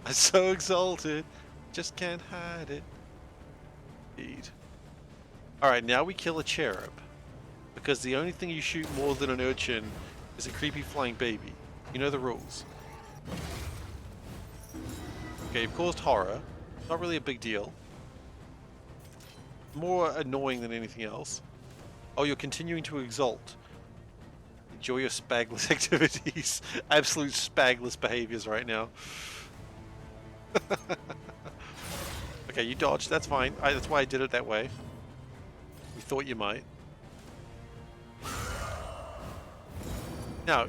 I'm so exalted. Just can't hide it. Indeed. Alright, now we kill a cherub. Because the only thing you shoot more than an urchin is a creepy flying baby. You know the rules. Okay, you've caused horror. Not really a big deal. More annoying than anything else. Oh, you're continuing to exalt. Enjoy your spagless activities. Absolute spagless behaviors right now. Okay, you dodged. That's fine. That's why I did it that way. We thought you might. Now,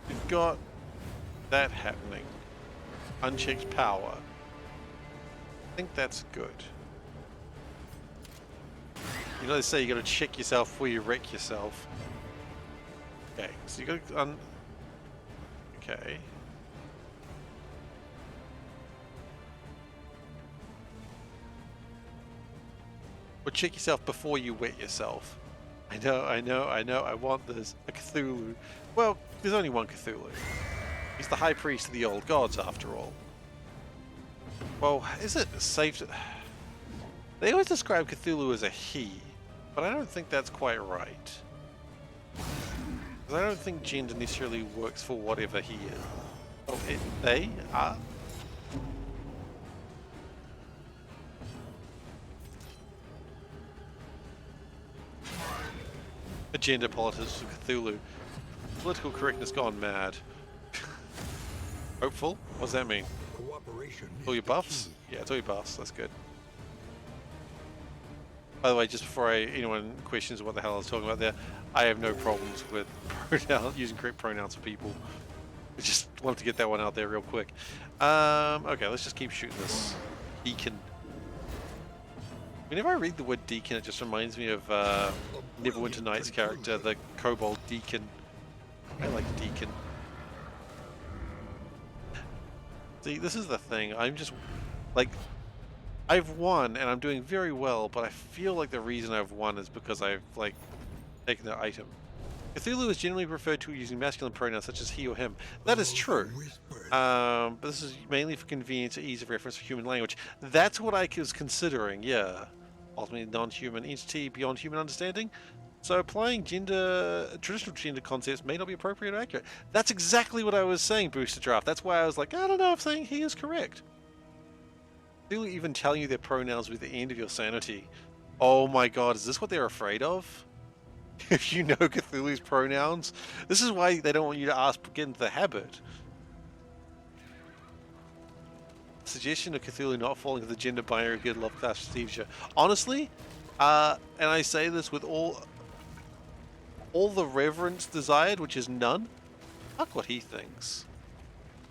we've got that happening. Unchecked power. I think that's good. You know they say you gotta check yourself before you wreck yourself. Okay, so you gotta okay. Or check yourself before you wet yourself. I know, I want this. A Cthulhu. Well, there's only one Cthulhu. He's the high priest of the old gods, after all. Well, is it safe to... They always describe Cthulhu as a he, but I don't think that's quite right. Because I don't think gender necessarily works for whatever he is. Oh, they are... Agenda politics of Cthulhu. Political correctness gone mad. Hopeful? What does that mean? Cooperation. All your buffs? Yeah, it's all your buffs. That's good. By the way, just before anyone questions what the hell I was talking about there, I have no problems with using correct pronouns for people. I just wanted to get that one out there real quick. Okay, let's just keep shooting this deacon. Whenever I read the word deacon, it just reminds me of Neverwinter Nights' character, the kobold deacon. I like deacon. See, this is the thing. I'm just like, I've won and I'm doing very well, but I feel like the reason I've won is because I've like taken their item. Cthulhu is generally referred to using masculine pronouns such as he or him. That is true. But this is mainly for convenience or ease of reference for human language. That's what I was considering, yeah. Ultimately non-human entity beyond human understanding. So applying traditional gender concepts may not be appropriate or accurate. That's exactly what I was saying, Booster Draft. That's why I was like, I don't know if saying he is correct. They'll even tell you their pronouns with the end of your sanity. Oh my god, is this what they're afraid of? If you know Cthulhu's pronouns? This is why they don't want you to get into the habit. Suggestion of Cthulhu not falling into the gender binary good love class deceives you. Honestly, and I say this with all the reverence desired, which is none, fuck what he thinks.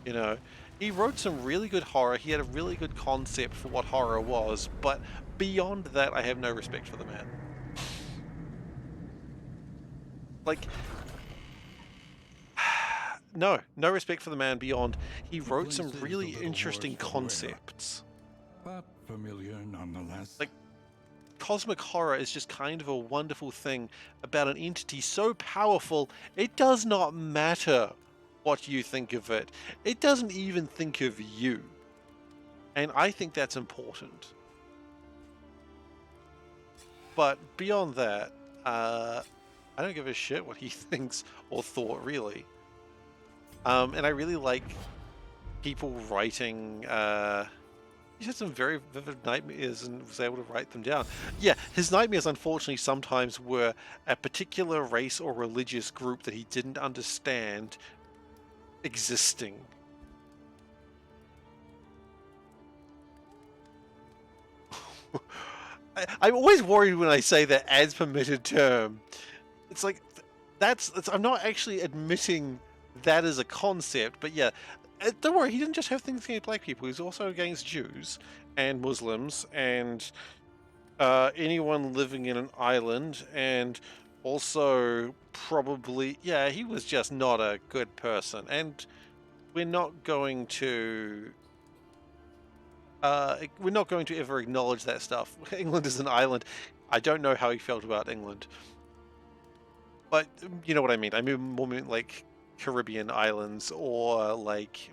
You know, he wrote some really good horror, he had a really good concept for what horror was, but beyond that, I have no respect for the man. Like, no respect for the man beyond. He wrote some really interesting concepts. But familiar nonetheless. Like, cosmic horror is just kind of a wonderful thing about an entity so powerful, it does not matter what you think of it. It doesn't even think of you. And I think that's important. But beyond that, I don't give a shit what he thinks or thought, really. And I really like people writing... he had some very vivid nightmares and was able to write them down. Yeah, his nightmares, unfortunately, sometimes were a particular race or religious group that he didn't understand existing. I'm always worried when I say that as permitted term. It's like, I'm not actually admitting that as a concept, but yeah, don't worry, he didn't just have things against black people, he's also against Jews and Muslims and anyone living in an island, and also probably, yeah, he was just not a good person, and we're not going to ever acknowledge that stuff. England is an island. I don't know how he felt about England, but you know what I mean. I mean more like Caribbean islands, or like,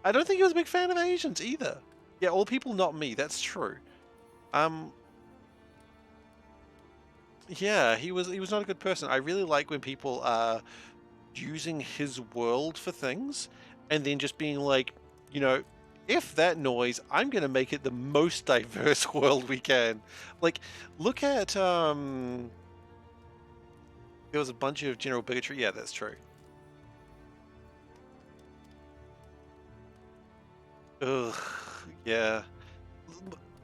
I don't think he was a big fan of Asians either. Yeah, all people, not me. That's true. Yeah, he was not a good person. I really like when people are using his world for things, and then just being like, you know, F that noise, I'm going to make it the most diverse world we can. Like, look at, there was a bunch of general bigotry. Yeah, that's true. Ugh, yeah.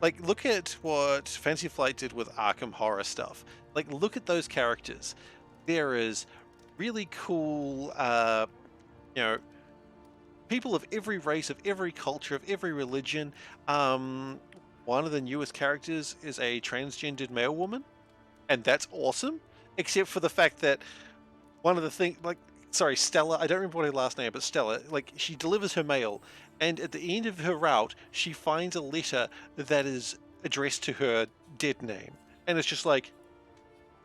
Like, look at what Fantasy Flight did with Arkham Horror stuff. Like, look at those characters. There is really cool, you know, people of every race, of every culture, of every religion. One of the newest characters is a transgendered male woman, and that's awesome. Except for the fact that one of the things, like, sorry, Stella, I don't remember what her last name, but Stella, like, she delivers her mail, and at the end of her route, she finds a letter that is addressed to her dead name, and it's just like,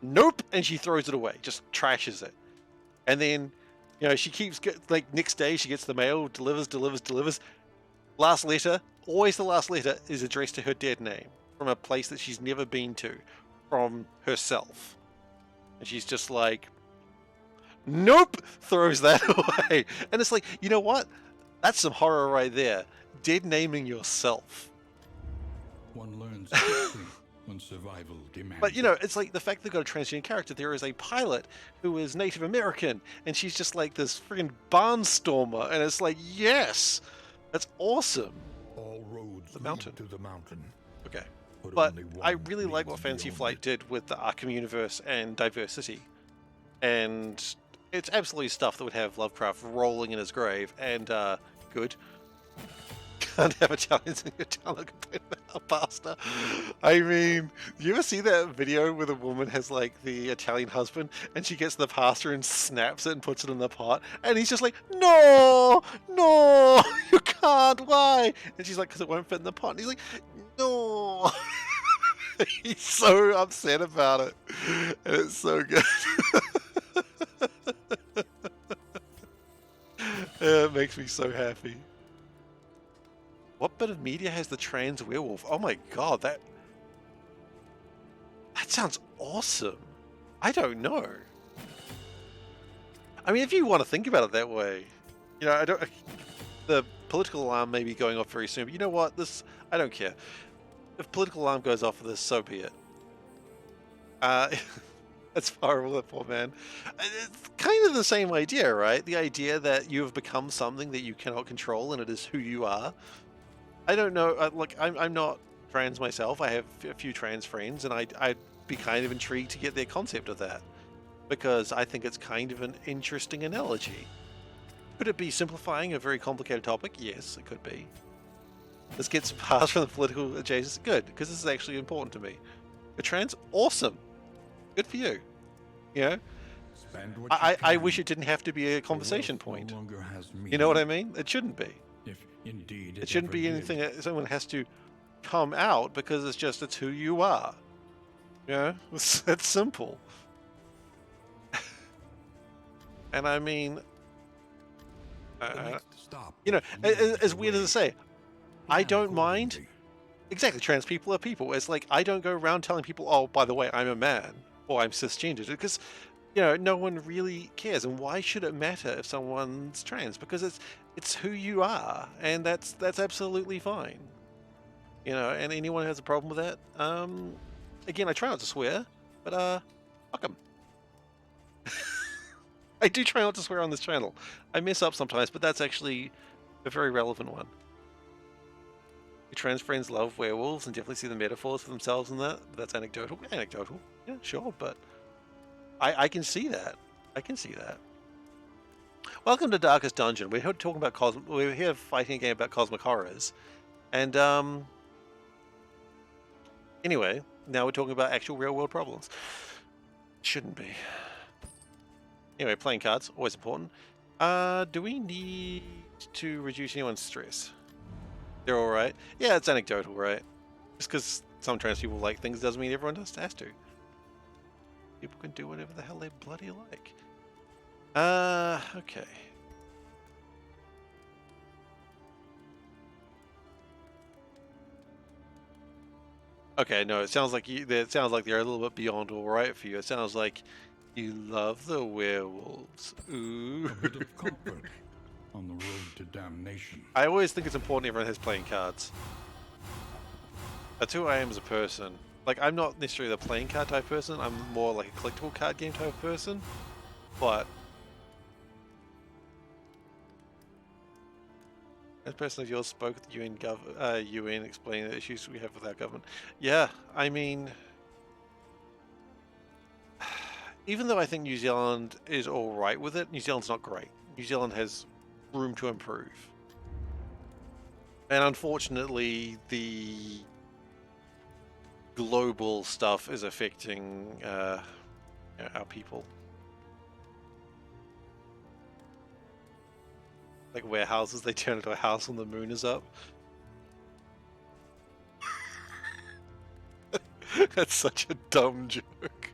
nope, and she throws it away, just trashes it, and then, you know, she keeps like, next day she gets the mail, delivers. Last letter, always the last letter, is addressed to her dead name from a place that she's never been to, from herself, and she's just like, nope, throws that away. And it's like, you know what? That's some horror right there. Dead naming yourself. One learns quickly when survival demands. But, you know, it's like the fact they've got a transgender character. There is a pilot who is Native American, and she's just like this friggin' barnstormer. And it's like, yes, that's awesome. All roads The mountain. lead to the mountain. Okay. But But only I one really like what leads Fantasy beyond Flight it. did with the Arkham universe and diversity. And it's absolutely stuff that would have Lovecraft rolling in his grave, and good. Can't have Italians in your town that complain about pasta. I mean, you ever see that video where the woman has like the Italian husband and she gets the pasta and snaps it and puts it in the pot, and he's just like, no, you can't, why? And she's like, because it won't fit in the pot. And he's like, no. He's so upset about it, and it's so good. It makes me so happy. What bit of media has the trans werewolf? Oh my god, that sounds awesome. I don't know. I mean, if you want to think about it that way, you know, the political alarm may be going off very soon, but you know what? I don't care. If political alarm goes off for this, so be it. That's horrible, that poor man. It's kind of the same idea, right? The idea that you have become something that you cannot control, and it is who you are. I don't know. Look, I'm not trans myself. I have a few trans friends, and I'd be kind of intrigued to get their concept of that, because I think it's kind of an interesting analogy. Could it be simplifying a very complicated topic? Yes, it could be. This gets past from the political adjacent. Good, because this is actually important to me. You're trans? Awesome. Good for you. You know? Spend what I you wish can. it didn't have to be a The conversation wealth no point. longer has You know what I meaning, mean? It shouldn't be. if indeed It shouldn't ever be did. anything that someone has to come out, because it's who you are. You know? It's simple. And I mean, The next stop you know, leads as weird as away. I say, I Plan don't mind. accordingly. Exactly, trans people are people. It's like, I don't go around telling people, oh, by the way, I'm a man, or I'm cisgendered, because, you know, no one really cares. And why should it matter if someone's trans? Because it's who you are, and that's absolutely fine. You know, and anyone who has a problem with that, again, I try not to swear, but fuck 'em. I do try not to swear on this channel. I mess up sometimes, but that's actually a very relevant one. Your trans friends love werewolves and definitely see the metaphors for themselves in that. But that's anecdotal. Anecdotal. Yeah, sure, but I can see that. I can see that. Welcome to Darkest Dungeon. We're here talking about we're here fighting a game about cosmic horrors. And anyway, now we're talking about actual real world problems. Shouldn't be. Anyway, playing cards, always important. Do we need to reduce anyone's stress? They're all right. Yeah, it's anecdotal, right? Just because some trans people like things doesn't mean everyone has to. People can do whatever the hell they bloody like. Okay. Okay, no, it sounds like they're a little bit beyond all right for you. It sounds like you love the werewolves. Ooh. A bit of comfort on the road to damnation. I always think it's important everyone has playing cards. That's who I am as a person. Like, I'm not necessarily the playing card type person, I'm more like a collectible card game type person, but as a person of yours spoke with the UN explaining the issues we have with our government. Yeah, I mean, even though I think New Zealand is alright with it, New Zealand's not great. New Zealand has room to improve. And unfortunately, the global stuff is affecting our people. Like warehouses, they turn into a house when the moon is up. That's such a dumb joke.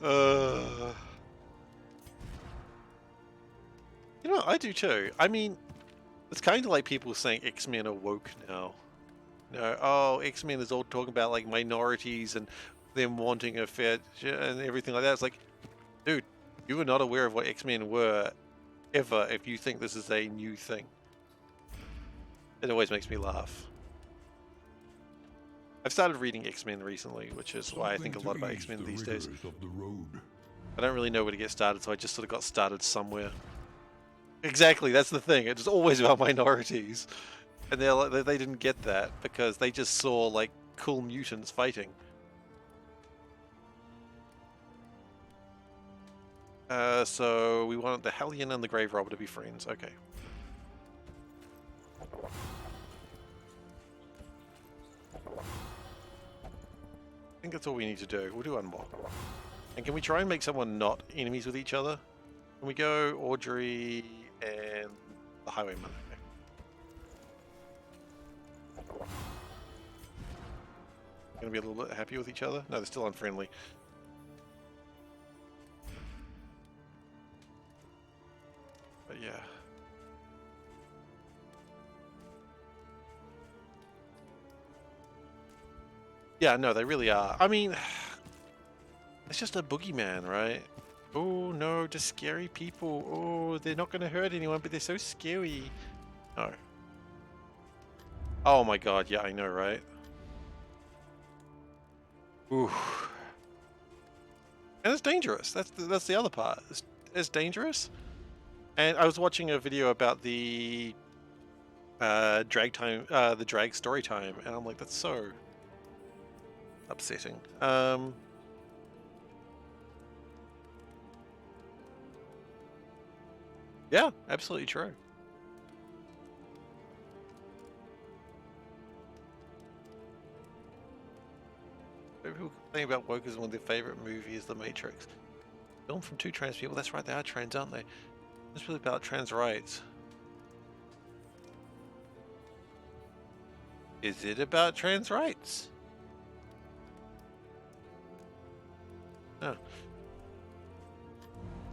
You know, I do too. I mean, it's kind of like people saying X-Men are woke now. You know, oh, X-Men is all talking about like minorities and them wanting a fair and everything like that. It's like, dude, you were not aware of what X-Men were ever if you think this is a new thing. It always makes me laugh. I've started reading X-Men recently, which is why I think a lot about X-Men these days. I don't really know where to get started, so I just sort of got started somewhere. Exactly, that's the thing. It's always about minorities. And they're like, they didn't get that because they just saw like cool mutants fighting. So we want the Hellion and the Grave Robber to be friends. Okay. I think that's all we need to do. We'll do unlock. And can we try and make someone not enemies with each other? Can we go Audrey and the Highwayman? Okay. Gonna be a little bit happy with each other? No, they're still unfriendly. But yeah. Yeah, no, they really are. I mean, it's just a boogeyman, right? Oh no, just scary people. Oh, they're not gonna hurt anyone, but they're so scary. No. Oh my god, yeah, I know, right? Ooh. And it's dangerous. That's the other part. It's dangerous. And I was watching a video about the drag story time, and I'm like, that's so upsetting. Yeah, absolutely true. People complain about woke as one of their favorite movies, The Matrix. Film from two trans people. That's right, they are trans, aren't they? It's really about trans rights. Is it about trans rights? No.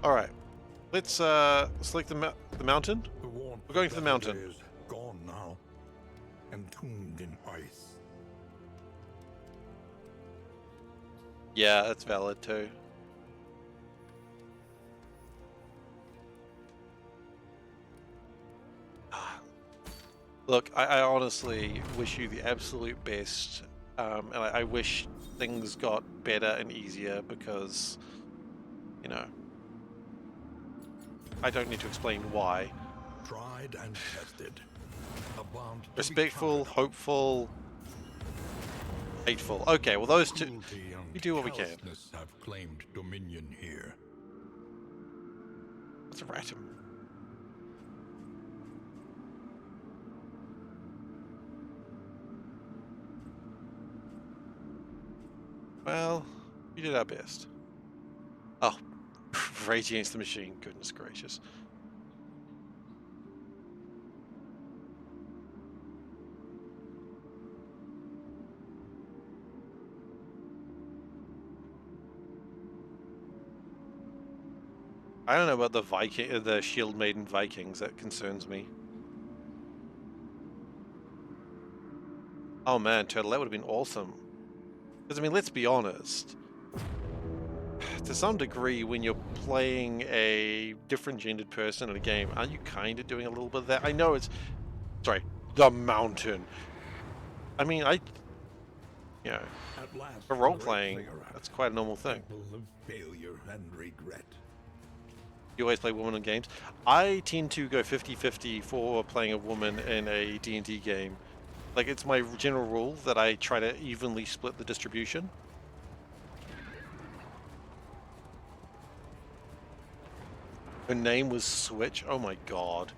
All right. Let's select the mountain. We're going for the mountain. Is gone now, entombed in ice. Yeah, that's valid too. Look, I honestly wish you the absolute best, and I wish things got better and easier because, you know, I don't need to explain why. Tried and tested. A bond to be Respectful, counted on. hopeful, hateful. Okay, well those two, Cruelty and we do what we can. callousness have claimed dominion here. What's a ratum? Well, we did our best. Oh, Rage Against the Machine, goodness gracious. I don't know about the Shield Maiden Vikings, that concerns me. Oh man, Turtle, that would have been awesome. Because, I mean, let's be honest. to some degree, when you're playing a different gendered person in a game, aren't you kind of doing a little bit of that? I know it's, sorry, the mountain. I mean, you know, At last, for role playing, Ziggurat, that's quite a normal thing. temple of failure and regret. You always play women in games. I tend to go 50-50 for playing a woman in a D&D game. Like, it's my general rule that I try to evenly split the distribution. Her name was Switch. Oh my god.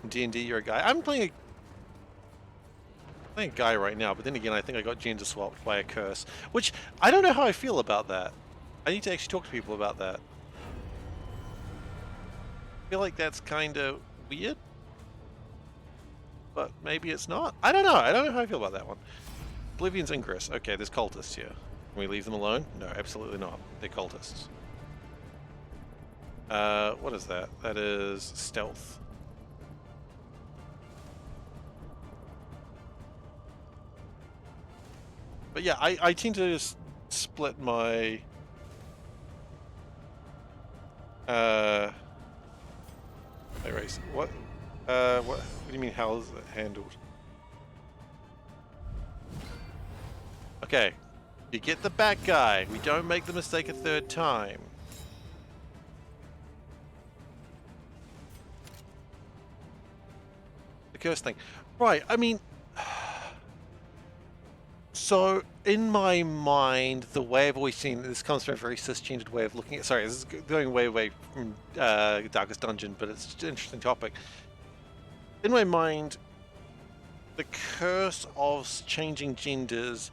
In D&D, you're a guy. I'm playing a guy right now, but then again, I think I got gender swapped by a curse, which I don't know how I feel about that. I need to actually talk to people about that. I feel like that's kind of weird, but maybe it's not. I don't know. I don't know how I feel about that one. Oblivion's Ingress. Okay, there's cultists here. Can we leave them alone? No, absolutely not. They're cultists. What is that? That is stealth. But yeah, I tend to just split my my race. What do you mean how is it handled? Okay. You get the back guy. We don't make the mistake a third time. The curse thing. Right, I mean, so in my mind, the way I've always seen this comes from a very cisgendered way of looking at. Sorry, this is going way away from Darkest Dungeon, but it's an interesting topic. In my mind, the curse of changing genders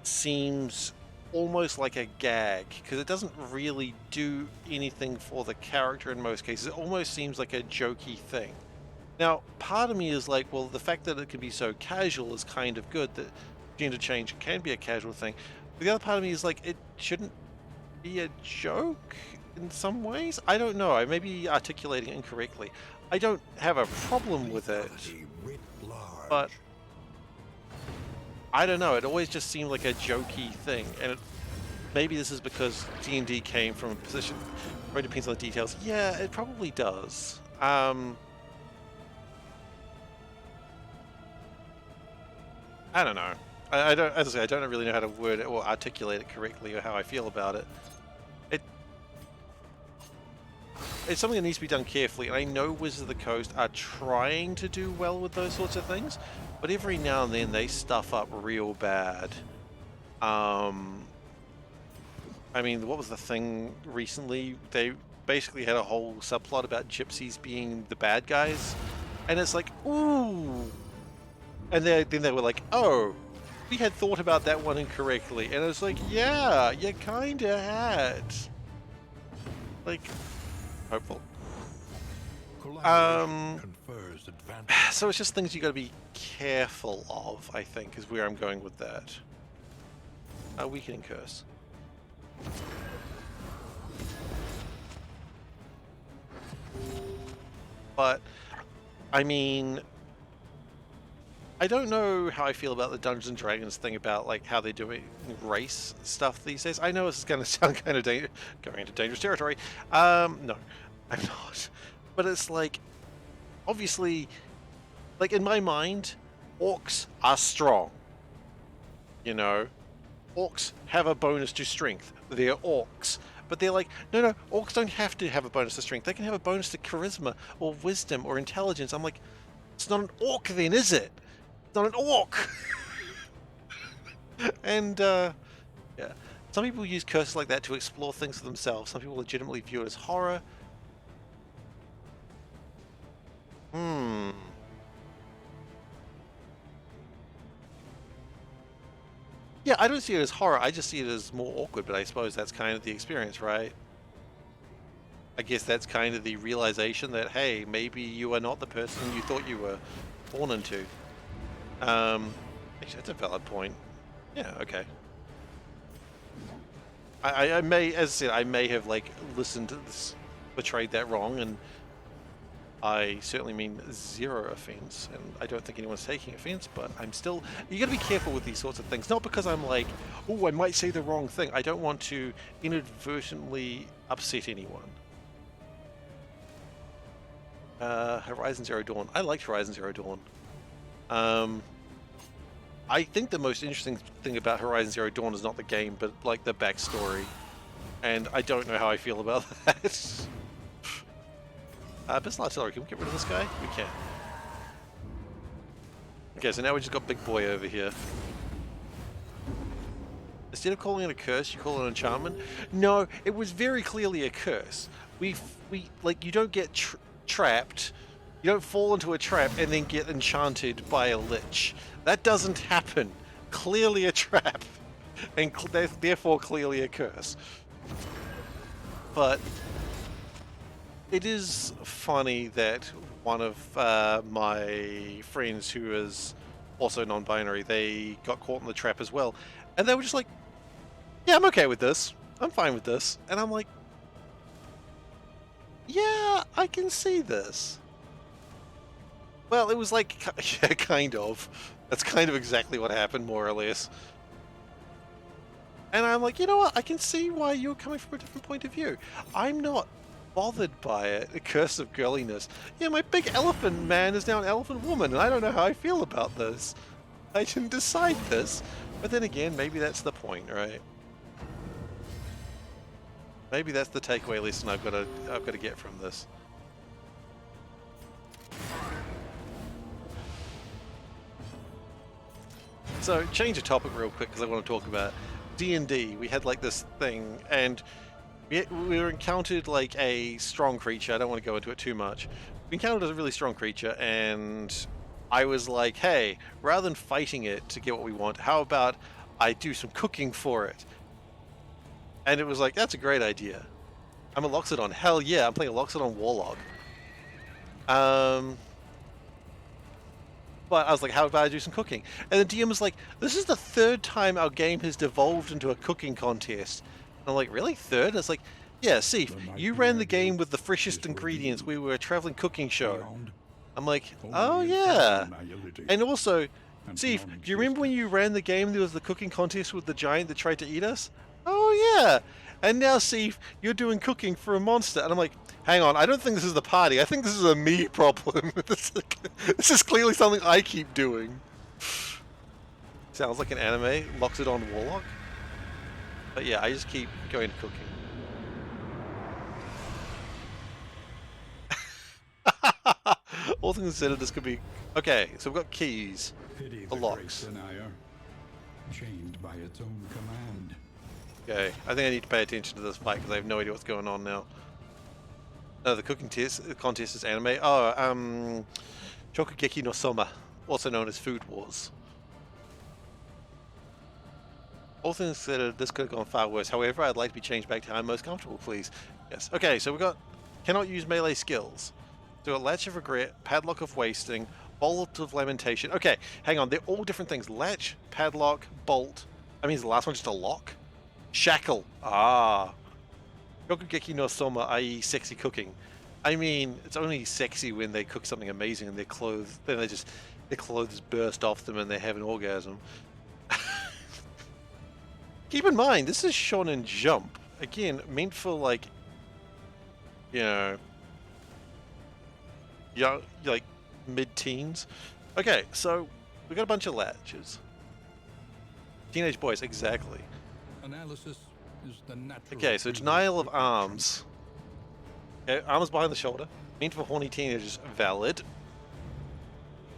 seems almost like a gag because it doesn't really do anything for the character in most cases. It almost seems like a jokey thing. Now, part of me is like, well, the fact that it can be so casual is kind of good, that gender change can be a casual thing. But the other part of me is like, it shouldn't be a joke in some ways? I don't know. I may be articulating it incorrectly. I don't have a problem with it, but I don't know. It always just seemed like a jokey thing, and maybe this is because D&D came from a position where it depends on the details. Yeah, it probably does. I don't know. I don't, as I say, I don't really know how to word it or articulate it correctly or how I feel about it. It's something that needs to be done carefully, and I know Wizards of the Coast are trying to do well with those sorts of things, but every now and then they stuff up real bad. I mean, what was the thing recently? They basically had a whole subplot about gypsies being the bad guys, and it's like, ooh. And then they were like, oh, we had thought about that one incorrectly. And it's like, yeah, you kinda had. Like, hopeful. So it's just things you gotta be careful of, I think, is where I'm going with that. Weakening curse. But, I mean, I don't know how I feel about the Dungeons and Dragons thing about like how they're doing race stuff these days. I know this is going to sound kind of going into dangerous territory. No, I'm not. But it's like, obviously, like in my mind, orcs are strong. You know, orcs have a bonus to strength. They're orcs. But they're like, no, orcs don't have to have a bonus to strength. They can have a bonus to charisma or wisdom or intelligence. I'm like, it's not an orc then, is it? It's not an orc! And, yeah. Some people use curses like that to explore things for themselves. Some people legitimately view it as horror. Yeah, I don't see it as horror. I just see it as more awkward, but I suppose that's kind of the experience, right? I guess that's kind of the realization that, hey, maybe you are not the person you thought you were born into. Actually, that's a valid point. Yeah, okay. I may, as I said, I may have like listened to this, portrayed that wrong, and I certainly mean zero offense, and I don't think anyone's taking offense, but I'm still... You gotta be careful with these sorts of things. Not because I'm like, oh, I might say the wrong thing. I don't want to inadvertently upset anyone. Horizon Zero Dawn. I liked Horizon Zero Dawn. I think the most interesting thing about Horizon Zero Dawn is not the game, but like the backstory. And I don't know how I feel about that. Pistol Artillery, can we get rid of this guy? We can. Okay, so now we just got Big Boy over here. Instead of calling it a curse, you call it an enchantment? No, it was very clearly a curse. We like, you don't get trapped, you don't fall into a trap and then get enchanted by a lich. That doesn't happen. Clearly a trap, and therefore clearly a curse. But it is funny that one of my friends who is also non-binary, they got caught in the trap as well. And they were just like, yeah, I'm okay with this. I'm fine with this. And I'm like, yeah, I can see this. Well, it was like, yeah, kind of. That's kind of exactly what happened, more or less. And I'm like, you know what? I can see why you're coming from a different point of view. I'm not bothered by it. A curse of girliness. Yeah, my big elephant man is now an elephant woman, and I don't know how I feel about this. I didn't decide this. But then again, maybe that's the point, right? Maybe that's the takeaway lesson I've got to get from this. So, change of topic real quick because I want to talk about D&D. We had like this thing, and we were encountered like a strong creature. I don't want to go into it too much. We encountered a really strong creature, and I was like, hey, rather than fighting it to get what we want, how about I do some cooking for it? And it was like, that's a great idea. I'm a Loxodon. Hell yeah, I'm playing a Loxodon Warlock. But I was like, how about I do some cooking? And the DM was like, this is the third time our game has devolved into a cooking contest. And I'm like, really? Third? And it's like, yeah, Seif, you ran the game with the freshest ingredients. We were a traveling cooking show. I'm like, oh yeah. And also, Seif, do you remember when you ran the game, there was the cooking contest with the giant that tried to eat us? Oh yeah. And now, Seif, you're doing cooking for a monster. And I'm like, hang on, I don't think this is the party. I think this is a me problem. This is clearly something I keep doing. Sounds like an anime, Loxodon Warlock. But yeah, I just keep going to cooking. All things considered, this could be... Okay, so we've got keys. The locks. Chained by its own command. Okay, I think I need to pay attention to this fight because I have no idea what's going on now. No, the cooking contest is anime. Oh, Shokugeki no Soma, also known as Food Wars. All things considered, this could have gone far worse. However, I'd like to be changed back to how I'm most comfortable, please. Yes. Okay, so we got cannot use melee skills. So a Latch of Regret, Padlock of Wasting, Bolt of Lamentation. Okay, hang on. They're all different things. Latch, Padlock, Bolt. I mean, is the last one just a lock? Shackle. Ah. Shokugeki no Soma, i.e. sexy cooking. I mean, it's only sexy when they cook something amazing and their clothes, then their clothes burst off them and they have an orgasm. Keep in mind, this is Shonen Jump. Again, meant for like, you know, young, like mid-teens. Okay, so we got a bunch of latches. Teenage boys, exactly. Analysis is the natural. Okay, so denial of arms. Okay, arms behind the shoulder. Meant for horny teenagers, valid.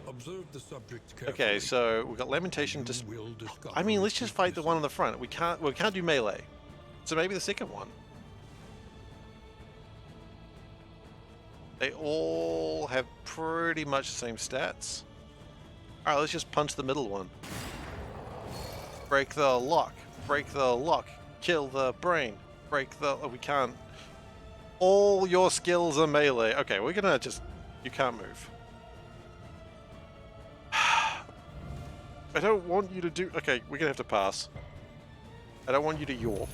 Observe the subject carefully. Okay, so we got lamentation. I mean, let's just fight the one on the front. We can't do melee. So maybe the second one. They all have pretty much the same stats. Alright, let's just punch the middle one. Break the lock. Break the lock. Kill the brain. Break the... Oh, we can't. All your skills are melee. Okay, we're gonna just... You can't move. I don't want you to do... Okay, we're gonna have to pass. I don't want you to yorp.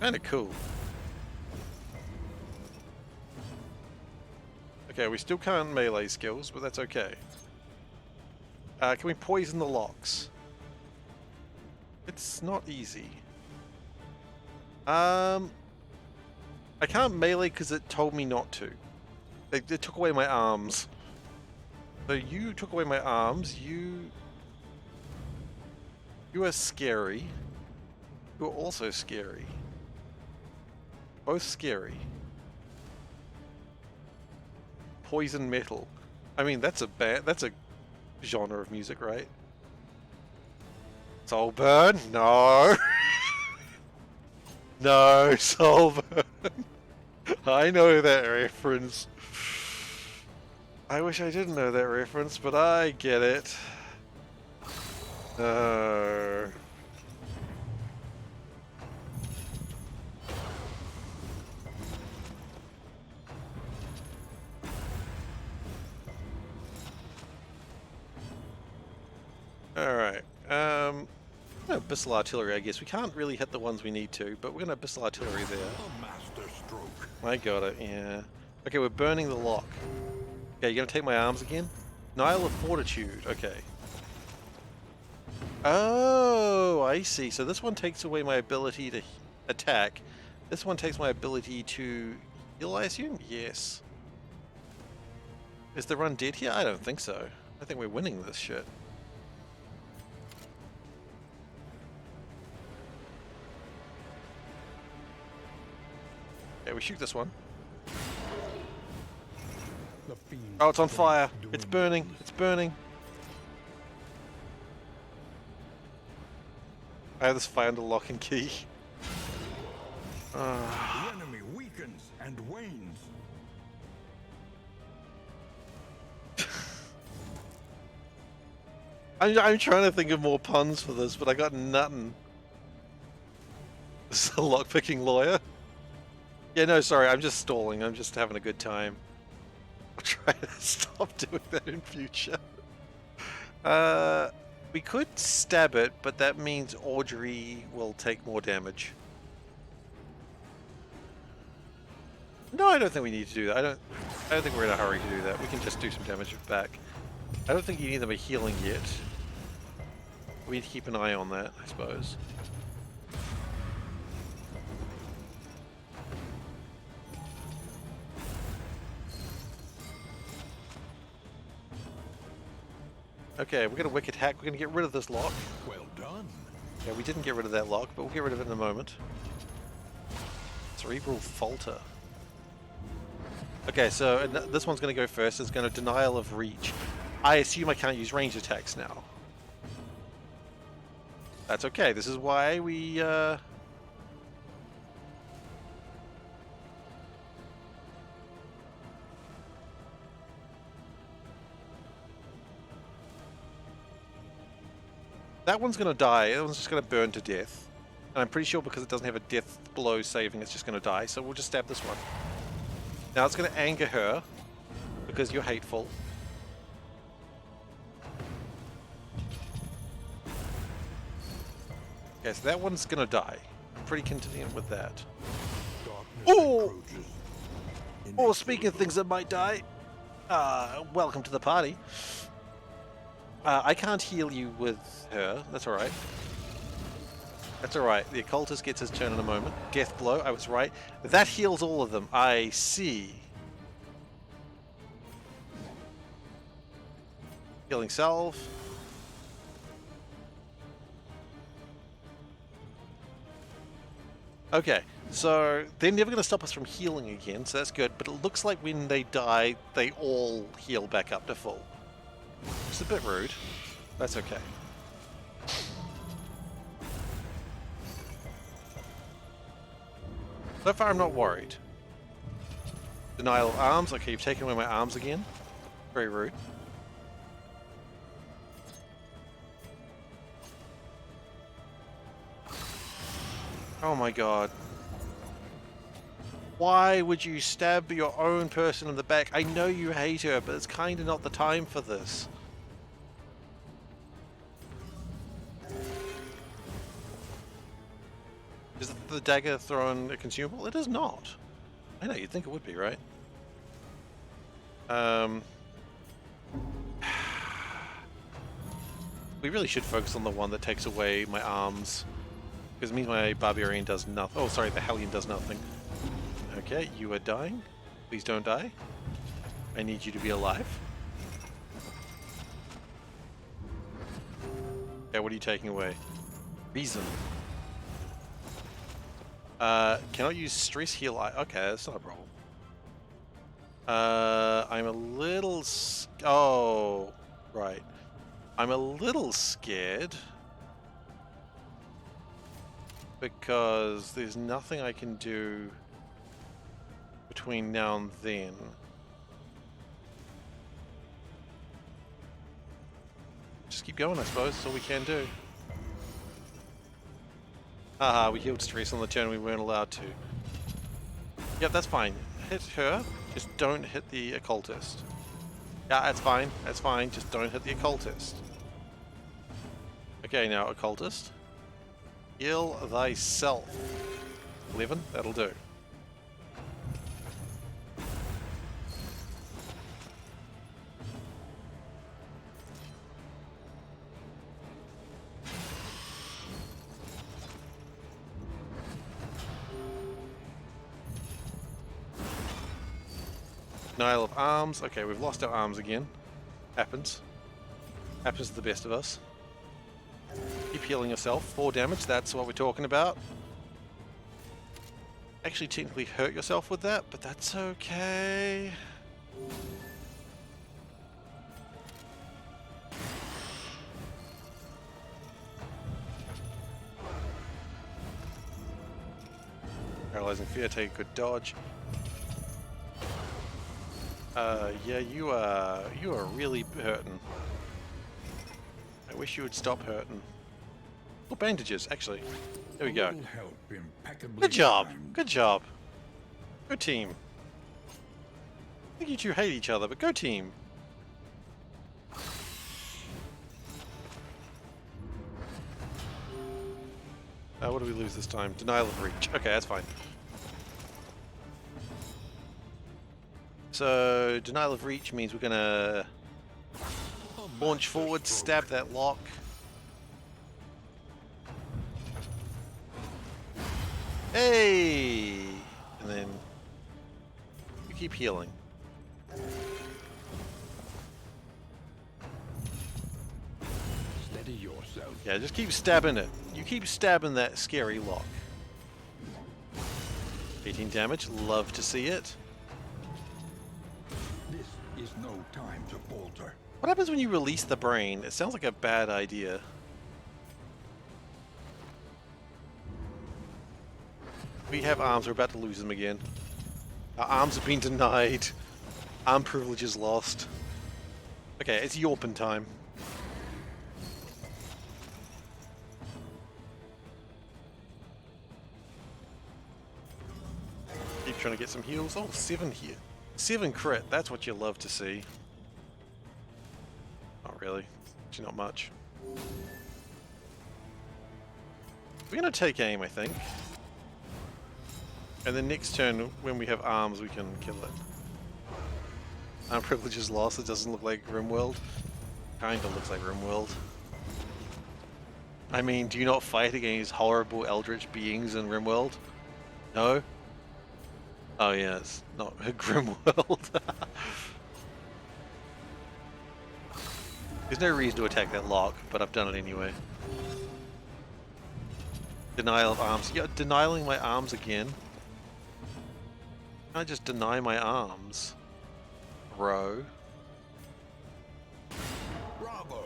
Kinda cool. Okay, we still can't melee skills, but that's okay. Can we poison the locks? It's not easy. I can't melee because it told me not to. It took away my arms. So you took away my arms. You are scary. You are also scary. Both scary. Poison metal. I mean, that's a genre of music, right? Soulburn? No. No, Soulburn. I know that reference. I wish I didn't know that reference, but I get it. No. Alright. Abyssal artillery, I guess. We can't really hit the ones we need to, but we're gonna abyssal artillery there. A master stroke. I got it, yeah. Okay, we're burning the lock. Okay, you gonna take my arms again? Nile of Fortitude, okay. Oh, I see. So this one takes away my ability to attack. This one takes my ability to heal, I assume? Yes. Is the run dead here? I don't think so. I think we're winning this shit. Okay, we shoot this one. Oh, it's on fire. It's burning. It's burning. I have this fire under lock and key. The enemy weakens and wanes. I'm trying to think of more puns for this, but I got nothing. This is a lockpicking lawyer. Yeah, no, sorry, I'm just stalling. I'm just having a good time. I'll try to stop doing that in future. We could stab it, but that means Audrey will take more damage. No, I don't think we need to do that. I don't think we're in a hurry to do that. We can just do some damage back. I don't think any of them are healing yet. We need to keep an eye on that, I suppose. Okay, we're gonna wicked hack. We're gonna get rid of this lock. Well done. Yeah, we didn't get rid of that lock, but we'll get rid of it in a moment. Cerebral falter. Okay, so this one's gonna go first. It's gonna denial of reach. I assume I can't use range attacks now. That's okay. This is why we that one's gonna die. That one's just gonna burn to death. And I'm pretty sure because it doesn't have a death blow saving, it's just gonna die. So we'll just stab this one. Now it's gonna anger her because you're hateful. Okay, so that one's gonna die. I'm pretty content with that. Oh! Oh, speaking of things that might die, welcome to the party. I can't heal you with her. That's alright. That's alright. The occultist gets his turn in a moment. Death blow, I was right. That heals all of them. I see. Healing salve. Okay, so they're never going to stop us from healing again, so that's good. But it looks like when they die, they all heal back up to full. It's a bit rude. That's okay. So far, I'm not worried. Denial of arms. Okay, you've taken away my arms again. Very rude. Oh my god. Why would you stab your own person in the back? I know you hate her, but it's kind of not the time for this. Is the dagger thrown a consumable? It is not. I know, you'd think it would be, right? Um, we really should focus on the one that takes away my arms, because it means my barbarian does nothing. Oh, sorry, the Hellion does nothing. Okay, you are dying. Please don't die. I need you to be alive. Okay, what are you taking away? Reason. Cannot use stress heal. Okay, that's not a problem. I'm a little. Oh, right. I'm a little scared because there's nothing I can do between now and then. Just keep going, I suppose. That's all we can do. Haha, we healed stress on the turn we weren't allowed to. Yep, that's fine. Hit her, just don't hit the occultist. Yeah, that's fine, just don't hit the occultist. Okay, now occultist. Heal thyself. 11, that'll do. Denial of arms. Okay, we've lost our arms again. Happens. Happens to the best of us. Keep healing yourself. 4 damage, that's what we're talking about. Actually technically hurt yourself with that, but that's okay. Paralyzing fear, take a good dodge. Yeah, you are really hurting. I wish you would stop hurting. Oh, bandages, actually. There we go. Good job, good job. Good team. I think you two hate each other, but go team. What do we lose this time? Denial of reach. Okay, that's fine. So, denial of reach means we're gonna launch forward, stab that lock. Hey! And then you keep healing. Steady yourself. Yeah, just keep stabbing it. You keep stabbing that scary lock. 18 damage, love to see it. This is no time to falter. What happens when you release the brain? It sounds like a bad idea. We have arms, we're about to lose them again. Our arms have been denied. Arm privileges lost. Okay, it's Yorpin time. Keep trying to get some heals. Oh, 7 here. 7 crit, that's what you love to see. Not really. Actually, not much. We're going to take aim, I think. And then next turn, when we have arms, we can kill it. Arm privileges lost, it doesn't look like RimWorld. Kinda looks like RimWorld. I mean, do you not fight against horrible eldritch beings in RimWorld? No? Oh yeah, it's not a RimWorld. There's no reason to attack that lock, but I've done it anyway. Denial of arms. Yeah, denying my arms again. Can I just deny my arms? Bro. Bravo.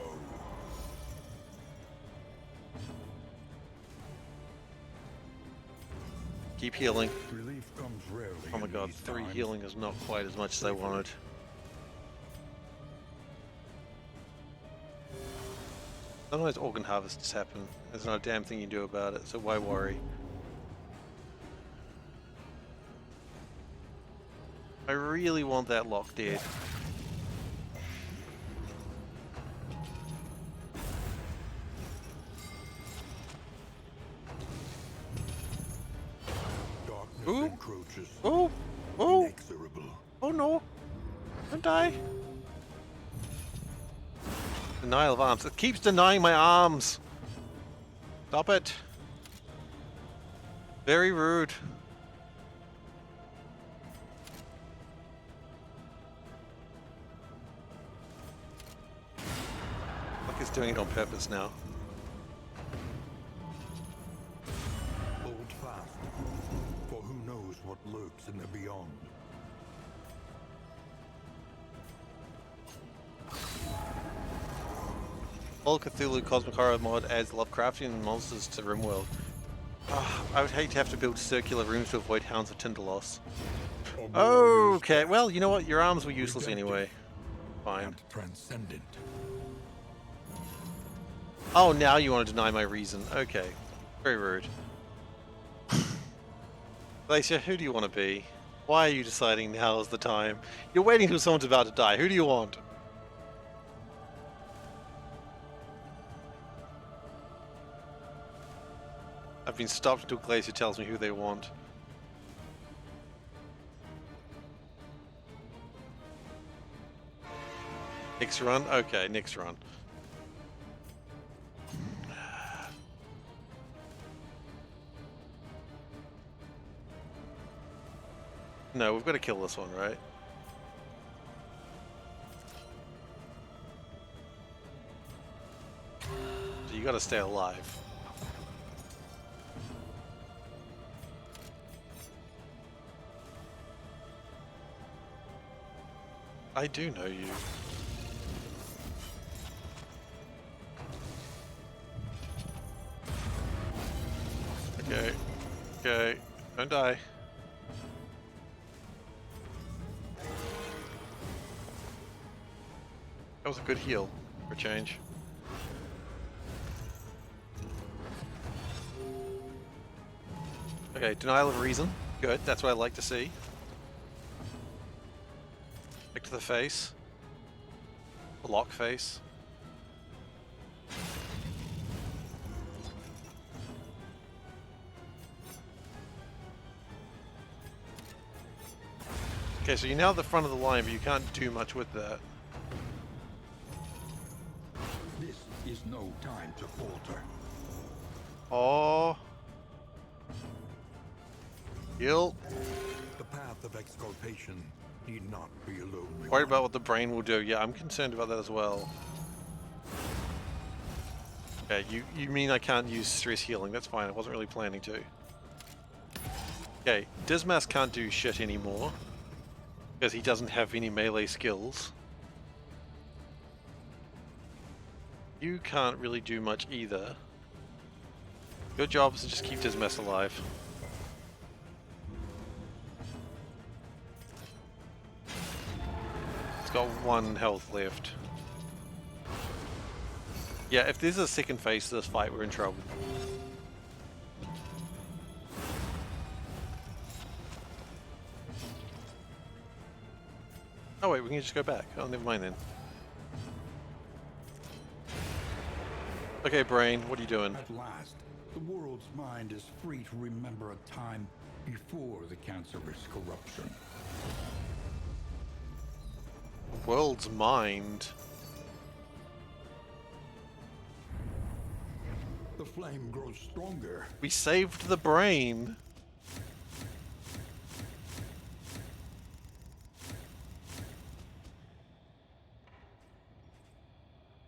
Keep healing. Relief comes rarely. Oh my god, 3 healing is not quite as much as I wanted. Sometimes organ harvests happen. There's not a damn thing you can do about it, so why worry? I really want that lock dead. Darkness Ooh. encroaches. Oh! Oh! Inexorable. Oh no! Don't die. Denial of arms. It keeps denying my arms. Stop it. Very rude. Like it's doing it on purpose now. Hold fast, for who knows what lurks in the beyond. All Cthulhu Cosmic Horror mod adds Lovecraftian monsters to RimWorld. I would hate to have to build circular rooms to avoid Hounds of Tindalos. Okay, well, you know what? Your arms were useless anyway. Fine. And transcendent. Oh, now you want to deny my reason. Okay. Very rude. Glacier, who do you want to be? Why are you deciding now is the time? You're waiting till someone's about to die. Who do you want? I've been stopped until Glacier tells me who they want. Next run? Okay, next run. No, we've got to kill this one, right? So you got to stay alive. I do know you. Okay. Okay. Don't die. That was a good heal for change. Okay, denial of reason. Good, that's what I like to see. Back to the face. Block face. Okay, so you're now at the front of the line, but you can't do much with that. This is no time to falter. Oh. Heal. The path of exculpation need not be alone. Worried about what the brain will do. Yeah, I'm concerned about that as well. Okay, you mean I can't use stress healing. That's fine. I wasn't really planning to. Okay, Dismas can't do shit anymore. Because he doesn't have any melee skills. You can't really do much either. Your job is to just keep Dismas alive. It's got 1 health left. Yeah, if there's a second phase to this fight, we're in trouble. Oh wait, we can just go back. Oh, never mind then. Okay, brain, what are you doing? At last, the world's mind is free to remember a time before the cancerous corruption. World's mind. The flame grows stronger. We saved the brain.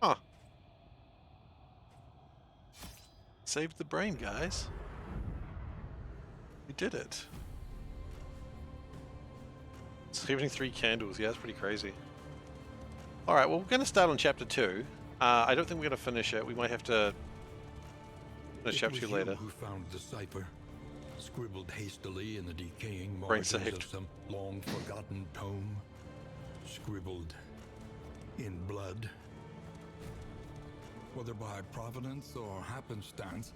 Huh. Saved the brain, guys. We did it. Saving 3 candles, yeah, that's pretty crazy. Alright, well, we're going to start on chapter 2. I don't think we're going to finish it. We might have to finish chapter 2 later. Who found the cipher, scribbled hastily in the decaying Brain margins saved. of some long-forgotten tome, scribbled in blood. Whether by providence or happenstance,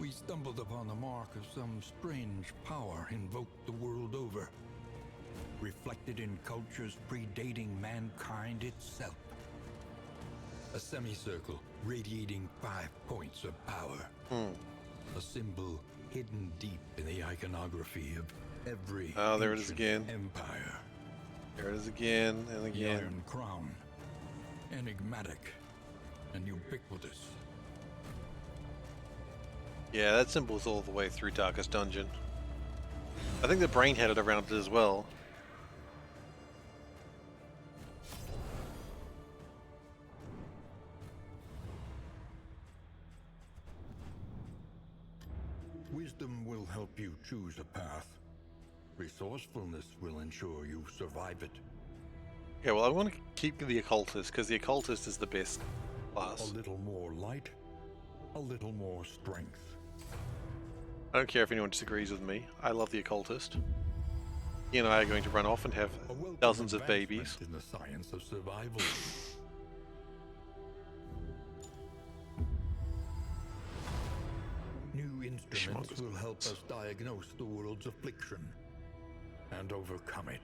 we stumbled upon the mark of some strange power invoked the world over, reflected in cultures predating mankind itself. A semicircle radiating 5 points of power. A symbol hidden deep in the iconography of every Oh, there it is ancient again. empire. There it is again and The again. Iron Crown. Enigmatic and ubiquitous. Yeah, that symbol's all the way through Darkest Dungeon. I think the brain had it around it as well. Wisdom will help you choose a path. Resourcefulness will ensure you survive it. Yeah, well, I want to keep the Occultist, because the Occultist is the best A class. little more light, a little more strength. I don't care if anyone disagrees with me. I love the Occultist. He and I are going to run off and have A welcome dozens of advancement babies. in the science of survival. New instruments will help us diagnose the world's affliction and overcome it.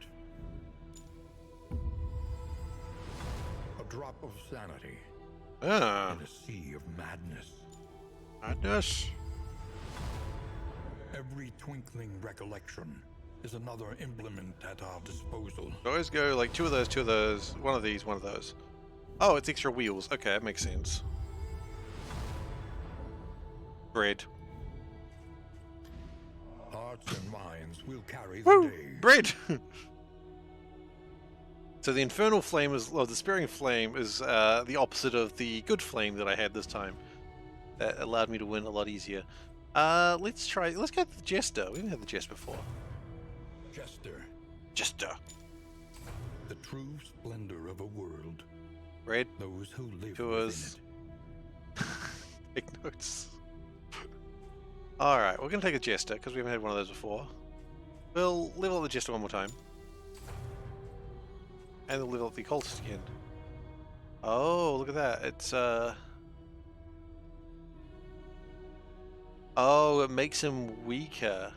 A drop of sanity Ah, in a sea of madness. madness. Every twinkling recollection is another implement at our disposal. So always go like two of those, one of these, one of those. Oh, it's extra wheels. Okay, that makes sense. Bread. Hearts and minds will carry the Woo! day. Bread! So the Infernal Flame is, or the Sparing Flame is the opposite of the Good Flame that I had this time. That allowed me to win a lot easier. Let's get the Jester. We haven't had the Jester before. Jester, Jester. the true splendor of a world. Bread. Those who live To within us. it. Take notes. Alright, we're going to take a Jester, because we haven't had one of those before. We'll level up the Jester one more time. And we'll level up the Cultist again. Oh, look at that. It's, oh, it makes him weaker.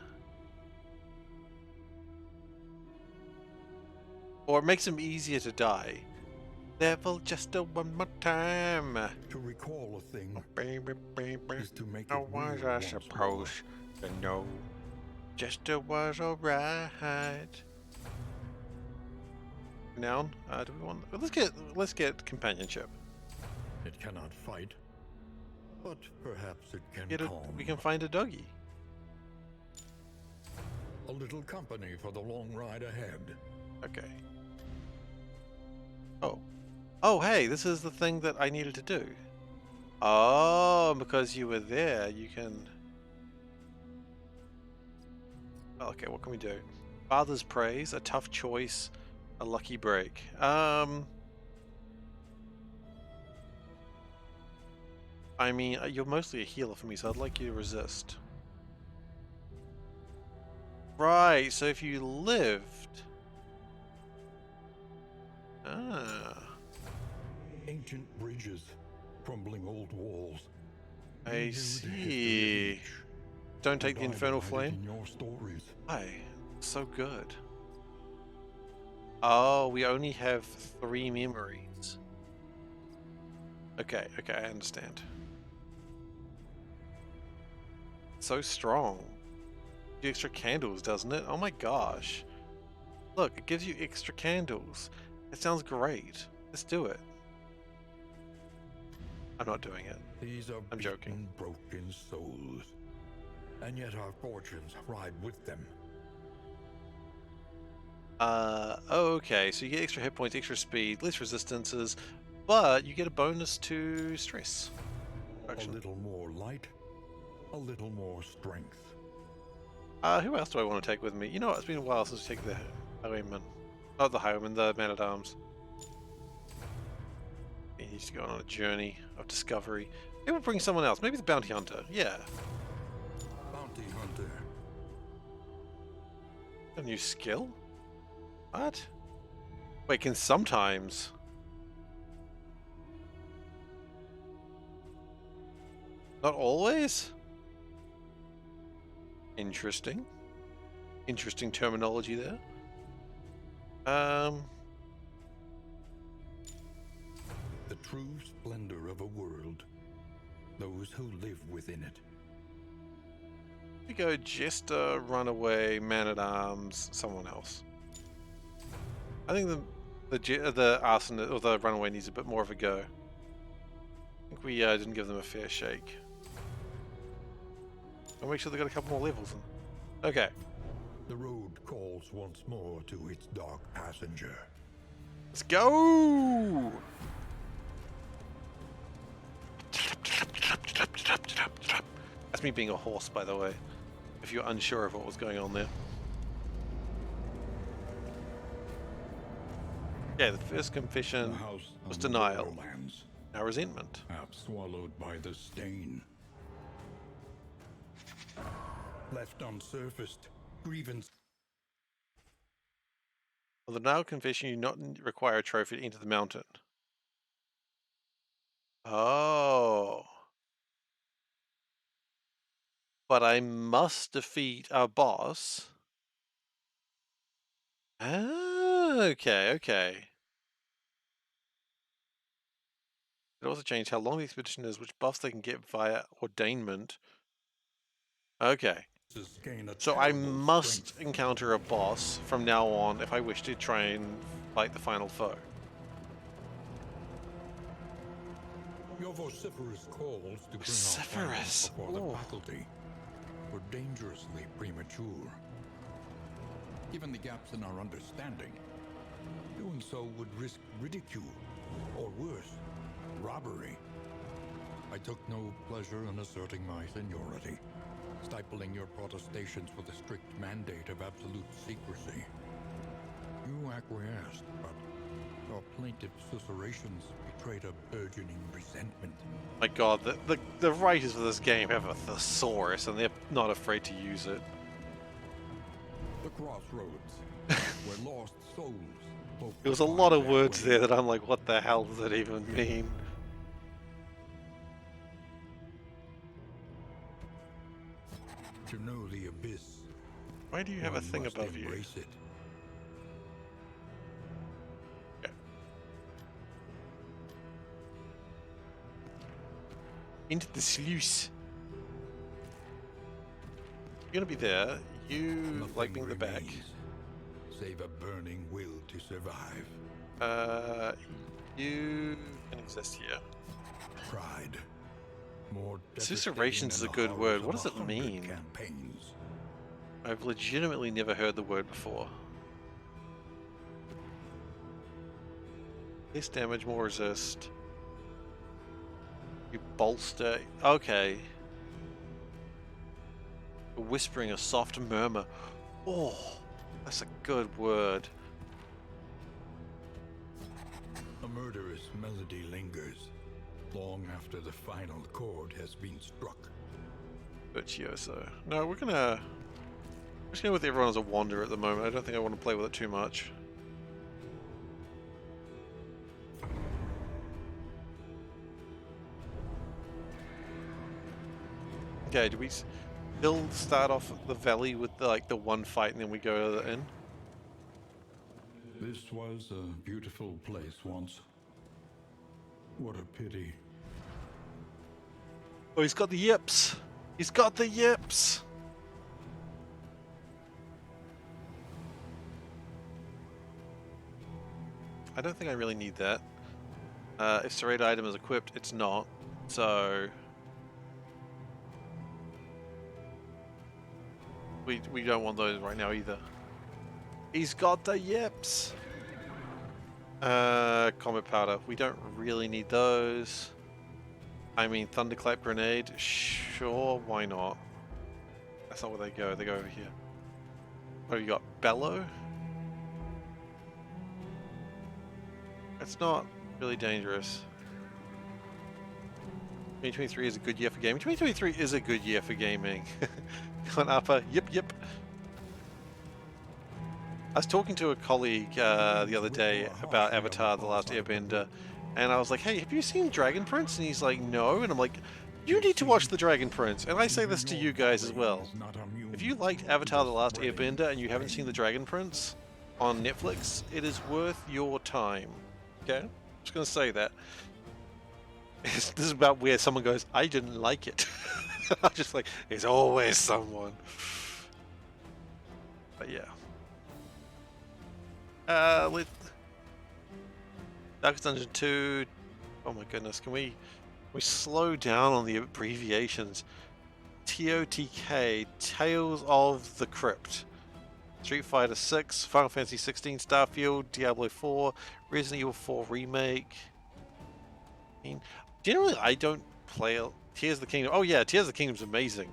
Or it makes him easier to die. Level Jester one more time. To recall a thing Baby, baby. is to make How it was real I once supposed to know? Jester was alright. Noun? Do we want? Let's get companionship. more. It cannot fight, but perhaps it can Get calm. we can find a doggy. A little company for the long ride ahead. Okay. Oh. Oh, hey, this is the thing that I needed to do. Oh, because you were there, you can... Oh, okay, what can we do? Father's Praise, a tough choice, a lucky break. I mean, you're mostly a healer for me, so I'd like you to resist. Right, so if you lived... Ah... Ancient bridges, crumbling old walls. I You knew the history of see. each, Don't take the and I Infernal divided Flame? in your stories. Why? So good. Oh, we only have 3 memories. Okay, okay, I understand. So strong. The extra candles, doesn't it? Oh my gosh. Look, it gives you extra candles. It sounds great. Let's do it. I'm not doing it. These are I'm joking. beaten, broken souls, and yet our fortunes ride with them. Okay, so you get extra hit points, extra speed, less resistances, but you get a bonus to stress. A little more light, a little more strength. Who else do I want to take with me? You know what, it's been a while since we take the highwayman. Not the highwayman, the man-at-arms. He needs to go on a journey of discovery. Maybe we'll bring someone else, maybe the bounty hunter, yeah. Bounty hunter. A new skill? What? Wait, can sometimes... Not always? Interesting. Interesting terminology there. The true splendor of a world. Those who live within it. We go Jester, Runaway, Man-at-Arms, someone else. I think the arson or the runaway needs a bit more of a go. I think we didn't give them a fair shake. I'll make sure they got a couple more levels in. Okay. The road calls once more to its dark passenger. Let's go! That's me being a horse, by the way, if you're unsure of what was going on there. Yeah, the first confession was denial. Now resentment. Perhaps swallowed by the stain. Left unsurfaced, grievance. For the denial confession, you not require a trophy to enter the mountain. Oh. But I must defeat our boss. Ah, okay, okay. It also changed how long the expedition is, which buffs they can get via ordainment. Okay. So I must encounter a boss from now on if I wish to try and fight the final foe. Your vociferous calls to bring Vociferous. our before the faculty were dangerously premature. Given the gaps in our understanding, doing so would risk ridicule, or worse, robbery. I took no pleasure in asserting my seniority, stifling your protestations for the strict mandate of absolute secrecy. You acquiesced, but your plaintive susurrations betrayed a burgeoning resentment. My god, the writers of this game have a thesaurus and they're not afraid to use it. The crossroads, where lost souls. There was a lot of words there that I'm like, what the hell does it even mean? To know the abyss. Why do you have a thing above you? It. Okay. Into the sluice. You're gonna be there. You Nothing like being the back. remains, save a burning will to survive. You can exist here. Pride. More Susurrations is a devastating good than the word. horrors What of does it 100 mean? Campaigns. I've legitimately never heard the word before. Less damage, more resist. You bolster. Okay. Whispering a soft murmur. Oh, that's a good word. A murderous melody lingers, long after the final chord has been struck. Virtuoso. No, we're gonna just go with everyone as a wanderer at the moment. I don't think I want to play with it too much. Okay, do we still start off the valley with the one fight and then we go to the inn? This was a beautiful place once. What a pity. Oh, he's got the yips! He's got the yips! I don't think I really need that. If serrate item is equipped, it's not. So we don't want those right now either. He's got the yips! Comet powder. We don't really need those. I mean, thunderclap grenade. Sure, why not? That's not where they go. They go over here. What have you got? Bellow? It's not really dangerous. 2023 is a good year for gaming. 2023 is a good year for gaming. Come on, Upper. Yip. I was talking to a colleague the other day about Avatar: The Last Airbender, and I was like, hey, have you seen Dragon Prince? And he's like, no. And I'm like, you need to watch The Dragon Prince. And I say this to you guys as well. If you liked Avatar: The Last Airbender and you haven't seen The Dragon Prince on Netflix, it is worth your time. Okay? I'm just going to say that. This is about where someone goes, I didn't like it. I'm just like, there's always someone. But yeah. With Darkest Dungeon 2. Oh my goodness, can we slow down on the abbreviations? TOTK, Tales of the Crypt. Street Fighter 6, Final Fantasy 16, Starfield, Diablo 4, Resident Evil 4 Remake. I mean, generally, I don't play Tears of the Kingdom. Oh yeah, Tears of the Kingdom's amazing.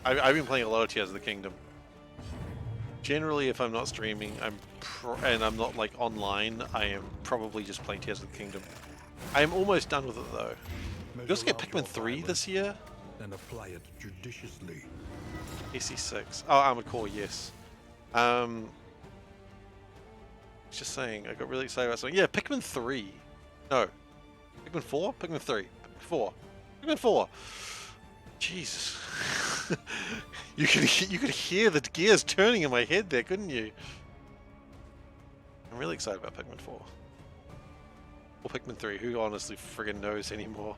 I've been playing a lot of Tears of the Kingdom. Generally, if I'm not streaming, and I'm not like online, I am probably just playing Tears of the Kingdom. I am almost done with it though. We also get Pikmin 3 this year. And apply it judiciously. AC6. Oh, Armored Core, yes. Just saying, I got really excited about something. Yeah, Pikmin 3. No. Pikmin 4? Pikmin 3. Pikmin 4. Pikmin 4. Jesus. you could hear the gears turning in my head there, couldn't you? I'm really excited about Pikmin 4. Or Pikmin 3. Who honestly friggin' knows anymore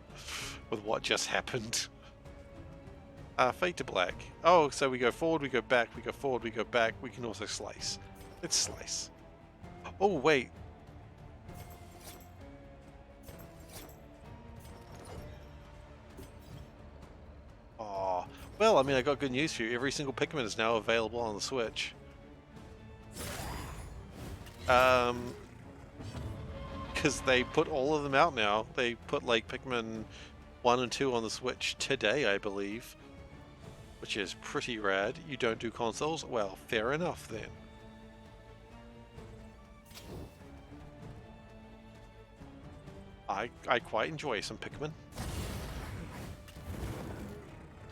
with what just happened? Fade to black. Oh, so we go forward, we go back, we go forward, we go back. We can also slice. Let's slice. Oh, wait. Oh, well, I mean, I got good news for you. Every single Pikmin is now available on the Switch. Because they put all of them out now. They put, like, Pikmin 1 and 2 on the Switch today, I believe. Which is pretty rad. You don't do consoles? Well, fair enough then. I quite enjoy some Pikmin.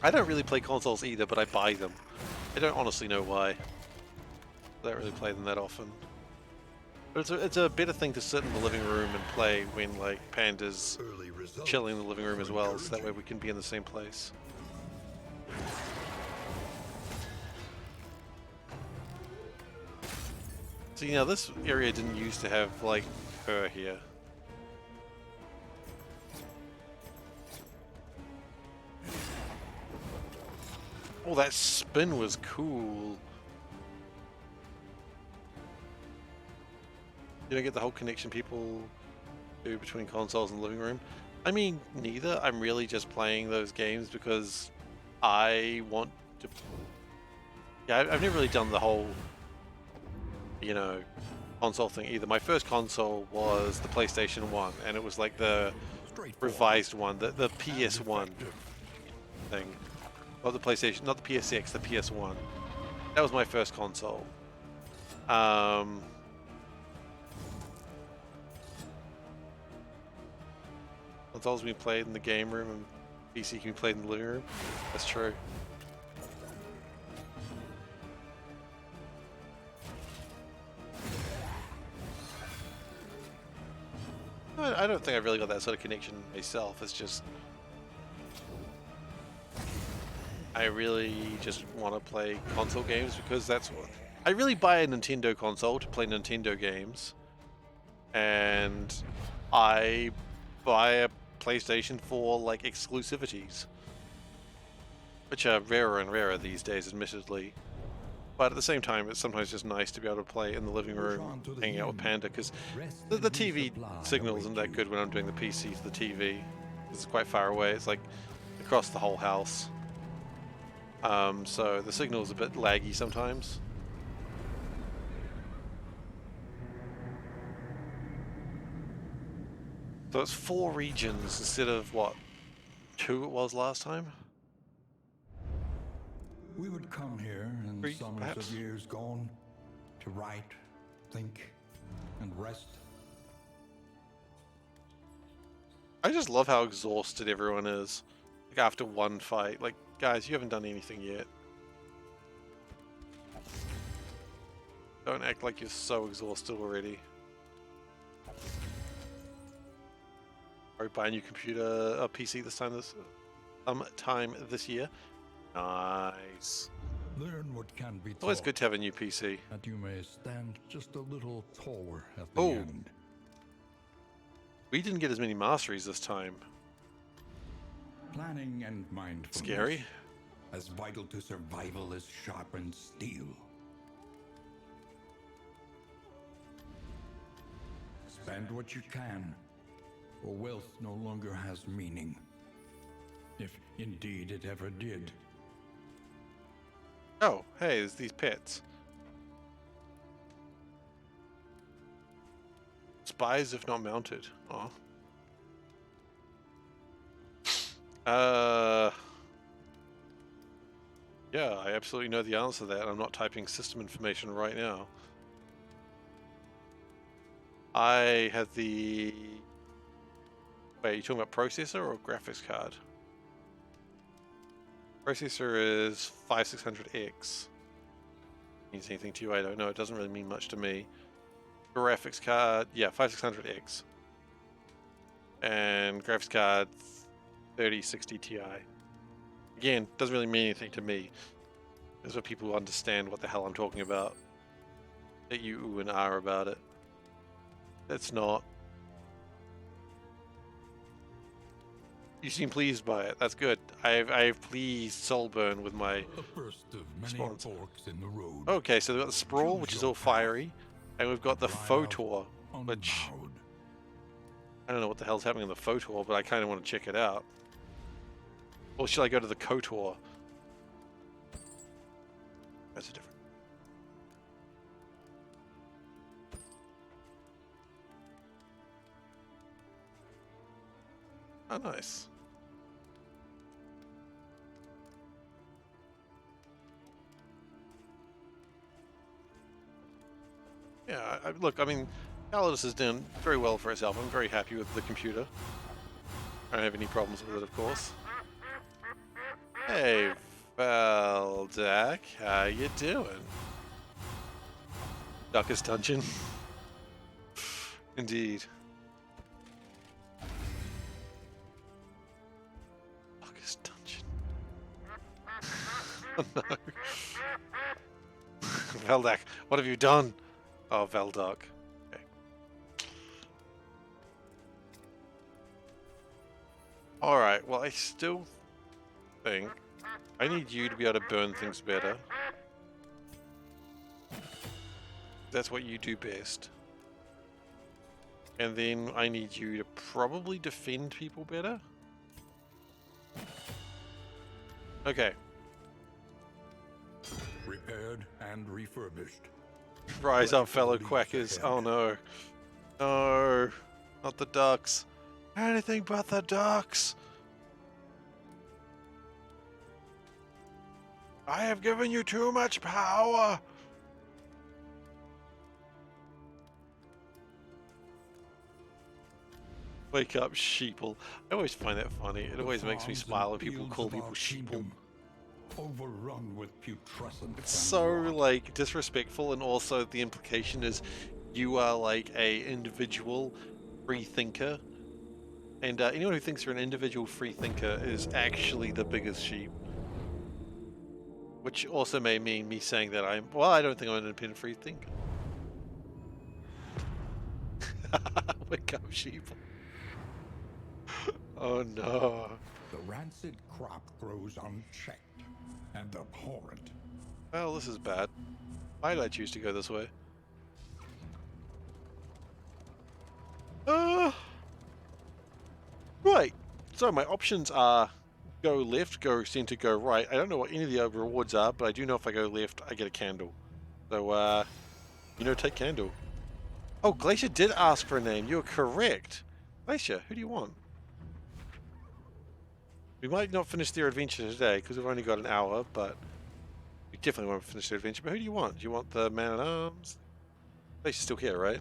I don't really play consoles either, but I buy them. I don't honestly know why. I don't really play them that often. But it's a better thing to sit in the living room and play when like Panda's chilling in the living room as well, so that way we can be in the same place. See, now this area didn't used to have like her here. Oh, that spin was cool. You don't get the whole connection people do between consoles and living room. I mean, neither. I'm really just playing those games because I want to. Yeah, I've never really done the whole, you know, console thing either. My first console was the PlayStation 1, and it was like the revised one, the PS1 thing. Not the PlayStation, not the PSX, the PS1. That was my first console. Consoles can be played in the game room and PC can be played in the living room. That's true. I don't think I've really got that sort of connection myself. It's just I really just want to play console games because that's what I really buy a Nintendo console to play Nintendo games, and I buy a PlayStation for like exclusivities, which are rarer and rarer these days, admittedly. But at the same time, it's sometimes just nice to be able to play in the living room, hanging out with Panda, because the TV signal isn't that good when I'm doing the PC to the TV. It's quite far away. It's like across the whole house. So the signal is a bit laggy sometimes. So it's 4 regions instead of what, 2 it was last time? We would come here in 3, summers perhaps? of years gone to write, think, and rest. I just love how exhausted everyone is. Like after one fight. Like, guys, you haven't done anything yet. Don't act like you're so exhausted already. Or buy a new computer, a PC this time this year. Nice. Learn what can be It's always taught, good to have a new PC. that you may stand just a little taller at the end. We didn't get as many masteries this time. Planning and mindfulness. Scary. As vital to survival as sharpened steel. Spend what you can, for wealth no longer has meaning. If indeed it ever did. Oh, hey, there's these pets. Spies if not mounted. Oh. Yeah, I absolutely know the answer to that. I'm not typing system information right now. I have the... Wait, are you talking about processor or graphics card? Processor is 5600X. Means anything to you? I don't know. It doesn't really mean much to me. Graphics card, yeah, 5600X. And graphics card 3060 Ti. Again, doesn't really mean anything to me. Those are people who understand what the hell I'm talking about. That you ooh and ah about it. It's not. You seem pleased by it. That's good. I've pleased Soulburn with my A first of many response. forks in the road. Okay, so we've got the Sprawl, which is all fiery, and we've got the Photor, which Unbowed. I don't know what the hell's happening in the Photor, but I kind of want to check it out. Or should I go to the Kotor? That's a different. Oh, nice. Yeah, look, I mean, Calidus has done very well for herself. I'm very happy with the computer. I don't have any problems with it, of course. Hey, Valdak, how you doing? Darkest Dungeon. Indeed. Darkest Dungeon. Oh no. Valdak, what have you done? Oh, Veldark. Okay. Alright, well, I still think I need you to be able to burn things better. That's what you do best. And then I need you to probably defend people better. Okay. Repaired and refurbished. Rise up, fellow quackers. Oh no. No. Not the ducks. Anything but the ducks. I have given you too much power. Wake up, sheeple. I always find that funny. It always makes me smile when people call people sheeple. Overrun with putrescence. It's so like disrespectful, and also the implication is you are like a individual free thinker, and anyone who thinks you're an individual free thinker is actually the biggest sheep. Which also may mean me saying that I don't think I'm an independent free thinker. Wake up, sheep. Oh no. The rancid crop grows unchecked and abhorrent. Well, this is bad. Why did I choose to go this way? Right. So my options are go left, go center, go right. I don't know what any of the other rewards are, but I do know if I go left, I get a candle. So, take candle. Oh, Glacier did ask for a name. You're correct. Glacier, who do you want? We might not finish their adventure today because we've only got an hour, but we definitely want to finish their adventure. But who do you want? Do you want the man-at-arms? Glacier's still here, right?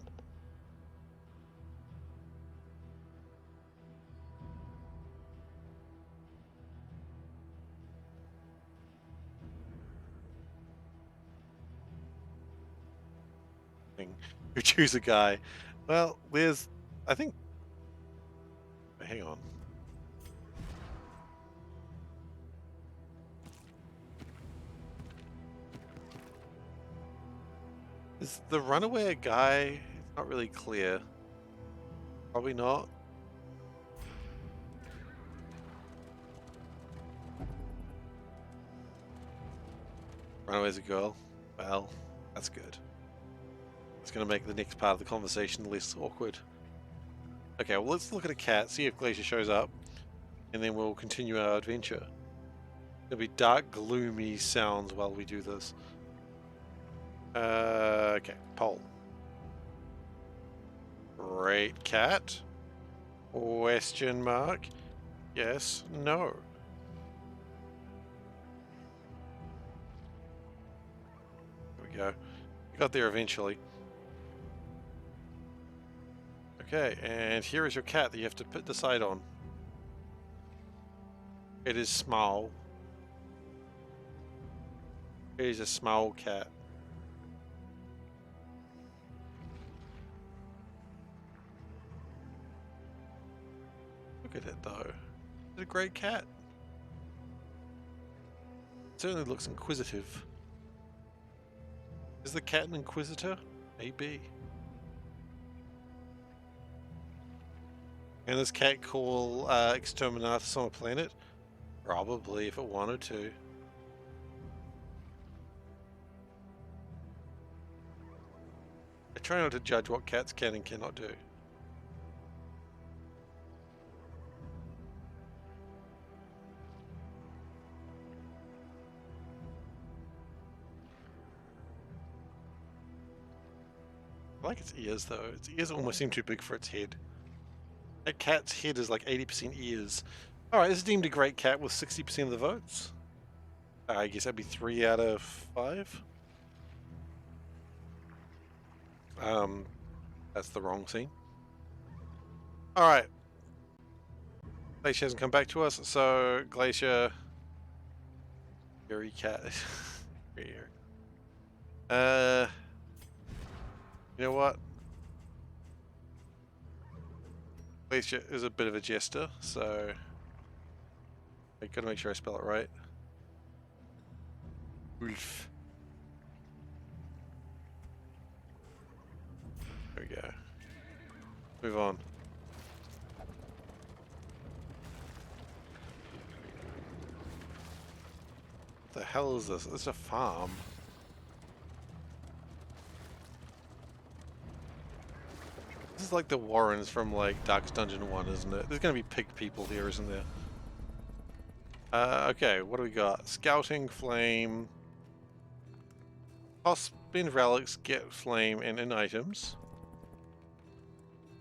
You choose a guy. Well, there's... I think... Hang on. Is the runaway a guy? It's not really clear. Probably not. Runaway's a girl. Well, that's good. It's going to make the next part of the conversation less awkward. Okay, well let's look at a cat, see if Glacier shows up, and then we'll continue our adventure. There'll be dark, gloomy sounds while we do this. Okay, poll. Great cat? Question mark? Yes, no. There we go. We got there eventually. Okay, and here is your cat that you have to decide on. It is small. It is a small cat. Look at it though. It's a great cat. It certainly looks inquisitive. Is the cat an inquisitor? Maybe. Can this cat call Exterminatus on a planet? Probably, if it wanted to. I try not to judge what cats can and cannot do. I like its ears though. Its ears almost seem too big for its head. That cat's head is like 80% ears. Alright, this is deemed a great cat with 60% of the votes. I guess that'd be 3 out of 5. That's the wrong scene. Alright. Glacier hasn't come back to us, so Glacier... Very cat. Here. You know what? Glacier is a bit of a jester, so I gotta make sure I spell it right. Wolf. There we go. Move on. What the hell is this? This is a farm. This is like the Warrens from like Darkest Dungeon 1, isn't it? There's gonna be pig people here, isn't there? Okay, what do we got? Scouting, flame. Spend relics, get flame, and in items.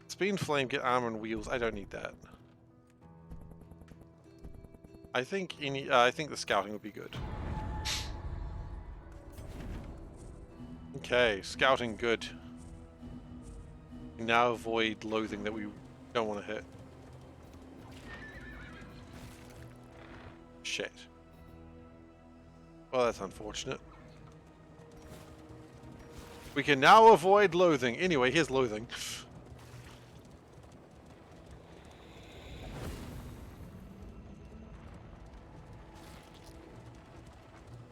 Spend flame, get armor and wheels. I don't need that. I think I think the scouting would be good. Okay, scouting good. Now avoid loathing that we don't want to hit. Shit. Well, that's unfortunate. We can now avoid loathing. Anyway, here's loathing.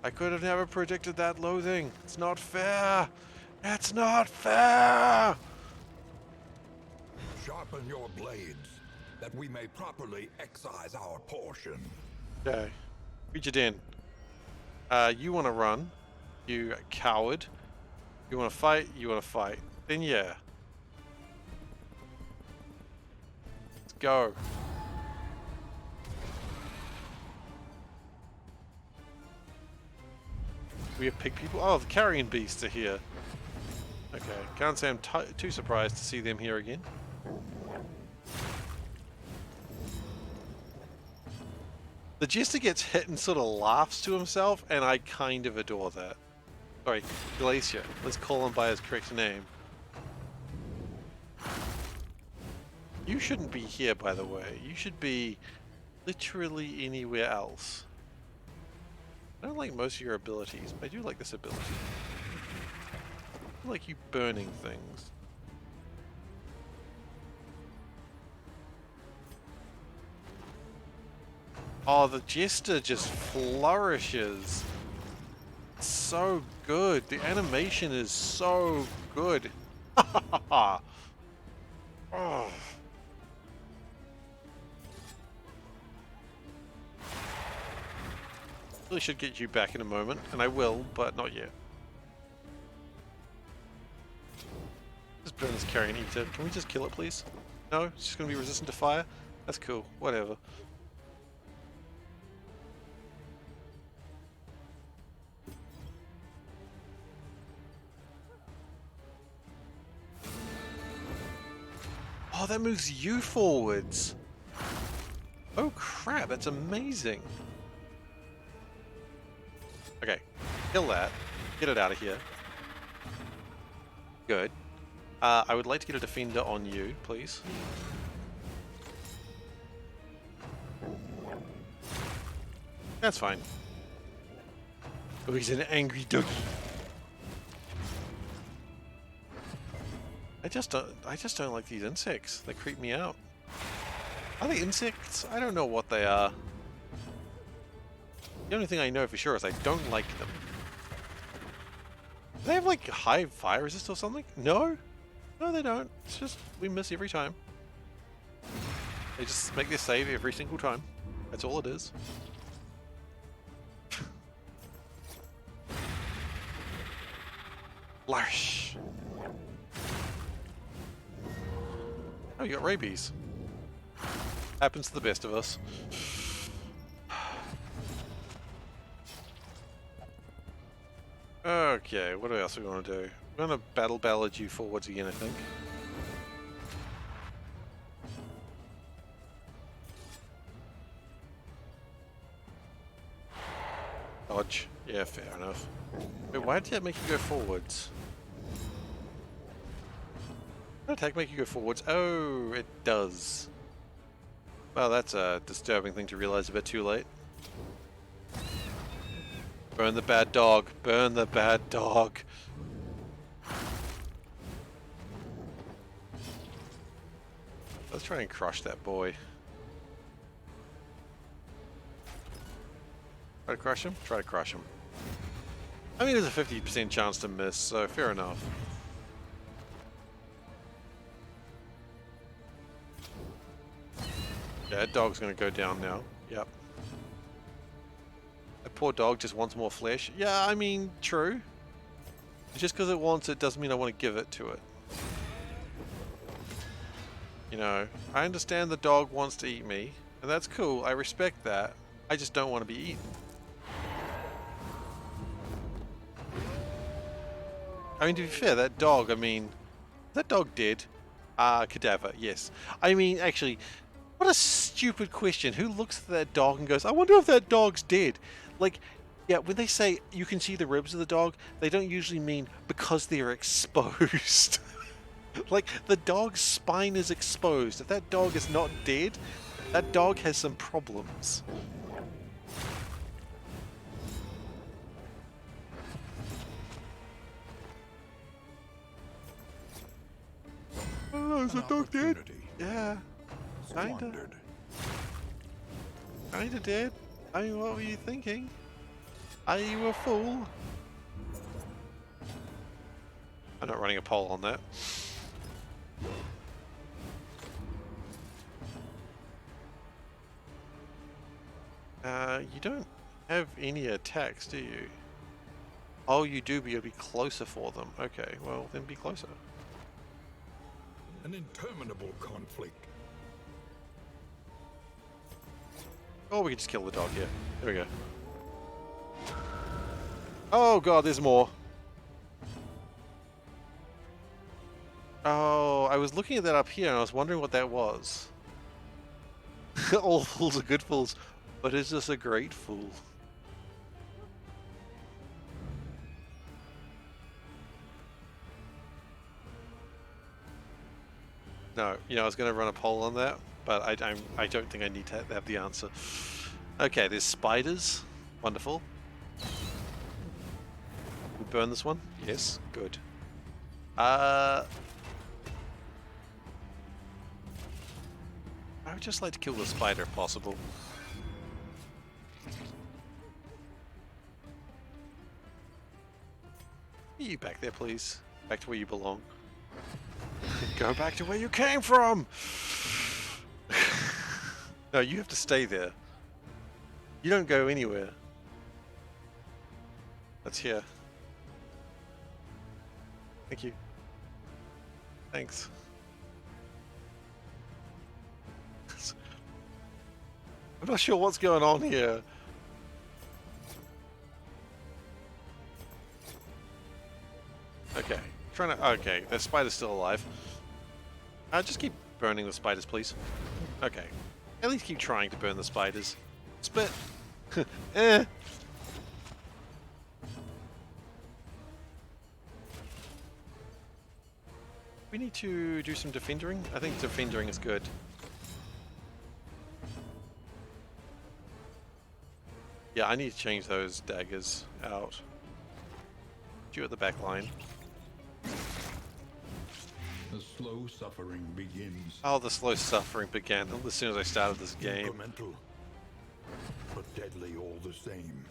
I could have never predicted that loathing. It's not fair. It's not fair. Sharpen your blades, that we may properly excise our portion. Okay. Reach it in. You want to run. You coward. You want to fight. You want to fight. Then yeah. Let's go. We have pig people? Oh, the carrion beasts are here. Okay. Can't say I'm too surprised to see them here again. The jester gets hit and sort of laughs to himself, and I kind of adore that. Sorry, Glacier. Let's call him by his correct name. You shouldn't be here, by the way. You should be literally anywhere else. I don't like most of your abilities, but I do like this ability. I like you burning things. Oh, the jester just flourishes. It's so good. The animation is so good. Oh. Really should get you back in a moment, and I will, but not yet. Just burn this carrion eater. Can we just kill it, please? No, it's just going to be resistant to fire? That's cool. Whatever. Oh, that moves you forwards. Oh crap, that's amazing. Okay, kill that. Get it out of here. Good. I would like to get a defender on you, please. That's fine. Oh, he's an angry doggy. I just don't like these insects. They creep me out. Are they insects? I don't know what they are. The only thing I know for sure is I don't like them. Do they have like high fire resist or something? No? No, they don't. It's just we miss every time. They just make their save every single time. That's all it is. Larsh. Oh, you got rabies. Happens to the best of us. Okay, what else are we going to do? We're going to battle ballad you forwards again, I think. Dodge. Yeah, fair enough. Wait, why did that make you go forwards? Did attack make you go forwards? Oh, it does. Well, that's a disturbing thing to realize a bit too late. Burn the bad dog. Burn the bad dog. Let's try and crush that boy. Try to crush him? Try to crush him. I mean, there's a 50% chance to miss, so fair enough. Yeah, that dog's gonna go down now. Yep. That poor dog just wants more flesh. Yeah, I mean, true. Just because it wants it doesn't mean I want to give it to it. You know, I understand the dog wants to eat me, and that's cool. I respect that. I just don't want to be eaten. I mean, to be fair, that dog, that dog dead? Cadaver, yes. I mean, actually, what a stupid question. Who looks at that dog and goes, I wonder if that dog's dead? Like, yeah, when they say you can see the ribs of the dog, they don't usually mean because they're exposed. Like, the dog's spine is exposed. If that dog is not dead, that dog has some problems. Oh, is the dog dead? Yeah. Kinda. Kinda dead. I mean, what were you thinking? Are you a fool? I'm not running a poll on that. You don't have any attacks, do you? Oh, you do, but you'll be closer for them. Okay, well, then be closer. An interminable conflict. Oh, we can just kill the dog, yeah. There we go. Oh god, there's more. Oh, I was looking at that up here and I was wondering what that was. All fools are good fools, but is this a great fool? No, you know, I was going to run a poll on that, but I don't think I need to have the answer. Okay, there's spiders. Wonderful. We burn this one? Yes, good. I would just like to kill the spider if possible. You back there, please. Back to where you belong. Go back to where you came from! No, you have to stay there. You don't go anywhere. That's here. Thank you. Thanks. I'm not sure what's going on here. Okay. Trying to... Okay, the spider's still alive. Just keep burning the spiders, please. Okay. At least keep trying to burn the spiders. Spit! Eh! We need to do some defendering. I think defendering is good. Yeah, I need to change those daggers out. You at the back line. The slow suffering begins. Oh, the slow suffering began as soon as I started this game. Incremental, but deadly all the same.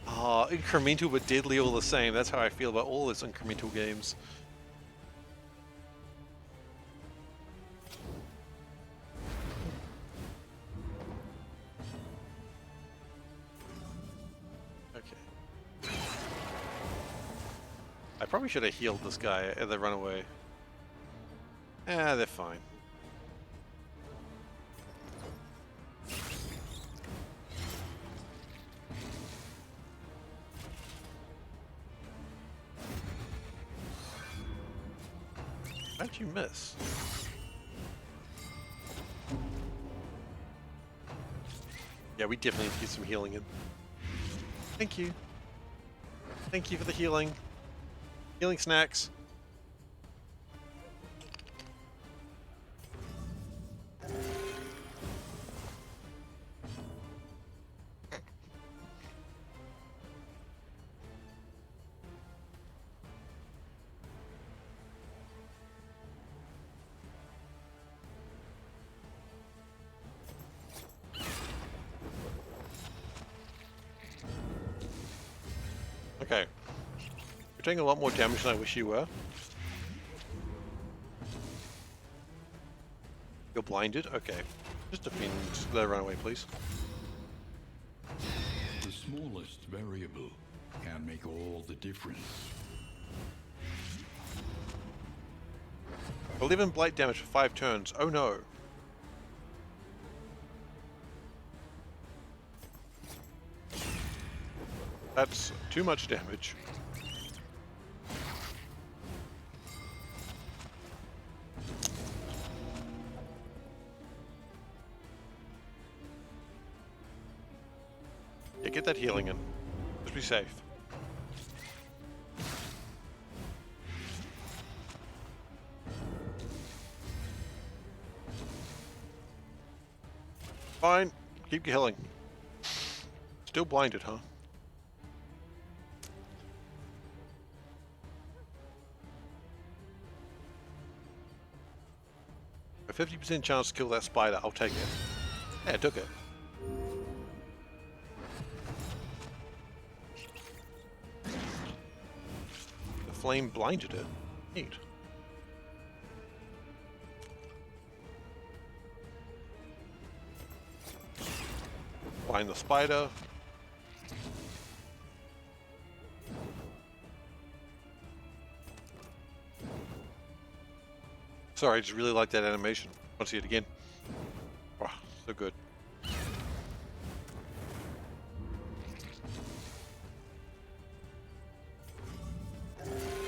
Oh, incremental but deadly all the same. That's how I feel about all these incremental games. Okay. I probably should have healed this guy at the runaway. Ah, they're fine. How'd you miss? Yeah, we definitely need to get some healing in. Thank you. Thank you for the healing. Healing snacks. Okay. You're taking a lot more damage than I wish you were. You're blinded? Okay. Just defend the runaway, please. The smallest variable can make all the difference. 11 blight damage for 5 turns. Oh no. That's too much damage. Yeah, get that healing in. Just be safe. Fine. Keep healing. Still blinded, huh? A 50% chance to kill that spider. I'll take it. Yeah, I took it. The flame blinded it. Neat. Blind the spider. Sorry, I just really like that animation. Want to see it again? Wow, so good.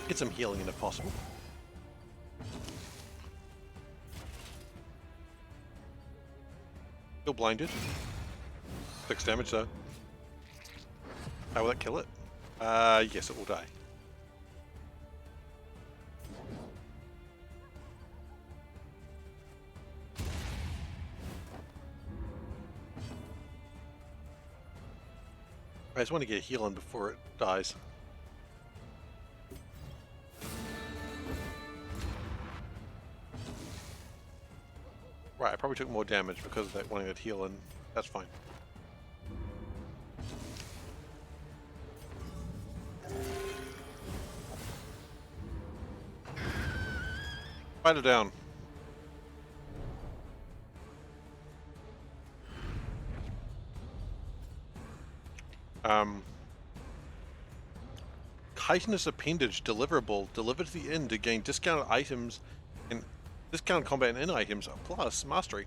Get some healing in if possible. Still blinded. 6 damage though. How will that kill it? Yes, it will die. I just want to get a heal in before it dies. Right, I probably took more damage because of that wanting that heal in. That's fine. Spider down. Chitinous appendage deliverable delivered to the inn to gain discounted items and discounted combat and inn items plus mastery.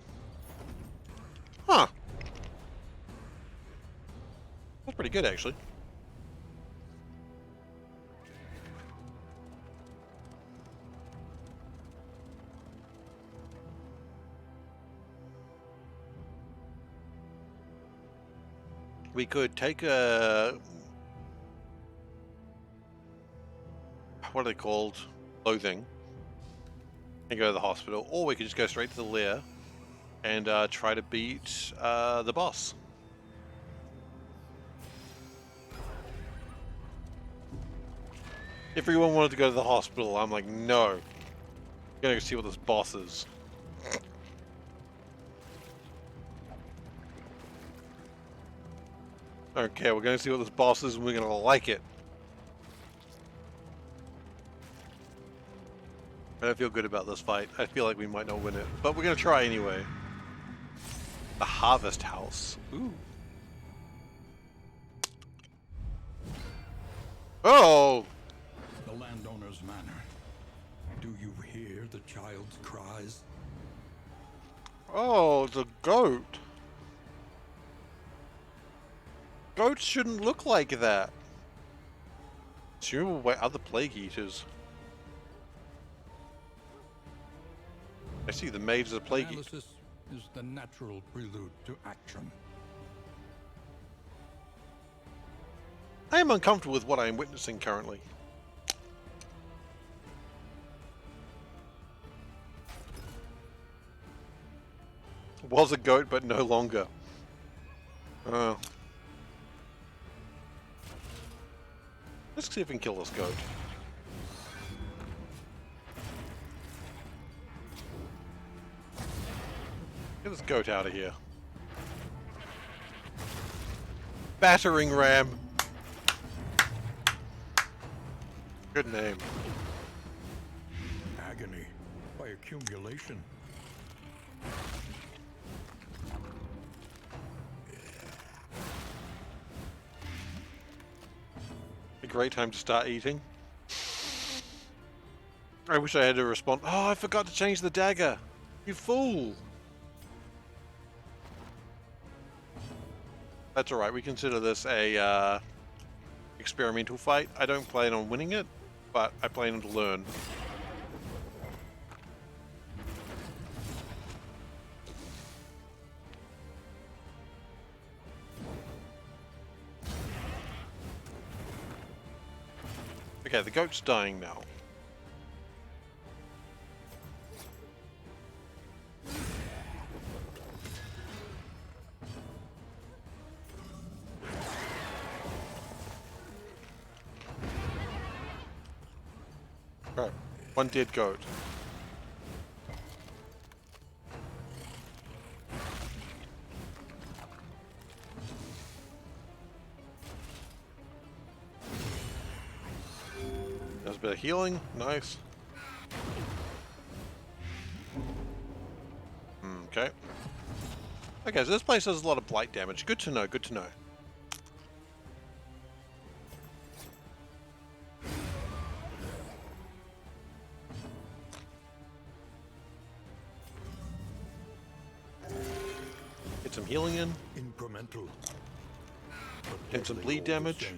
Huh. That's pretty good, actually. We could take a... what are they called? Clothing. And go to the hospital. Or we could just go straight to the lair and try to beat the boss. If everyone wanted to go to the hospital, I'm like, no. I'm gonna go see what this boss is. Okay, we're gonna see what this boss is and we're gonna like it. I don't feel good about this fight. I feel like we might not win it, but we're gonna try anyway. The Harvest House. Ooh. Oh! The landowner's manor. Do you hear the child's cries? Oh, the goat. Goats shouldn't look like that. Assumable by other plague eaters. I see the maids are plague eaters. Analysis is the natural prelude to action. I am uncomfortable with what I am witnessing currently. Was a goat, but no longer. Oh. Let's see if we can kill this goat. Get this goat out of here. Battering ram. Good name. Agony by accumulation. A great time to start eating. I wish I had a response. Oh, I forgot to change the dagger. You fool. That's alright, we consider this a experimental fight. I don't plan on winning it, but I plan to learn. Okay, the goat's dying now. Right, one dead goat. There's a bit of healing, nice. Okay. Okay, so this place does a lot of blight damage. Good to know, good to know. Get some healing in. Incremental. Get some bleed damage.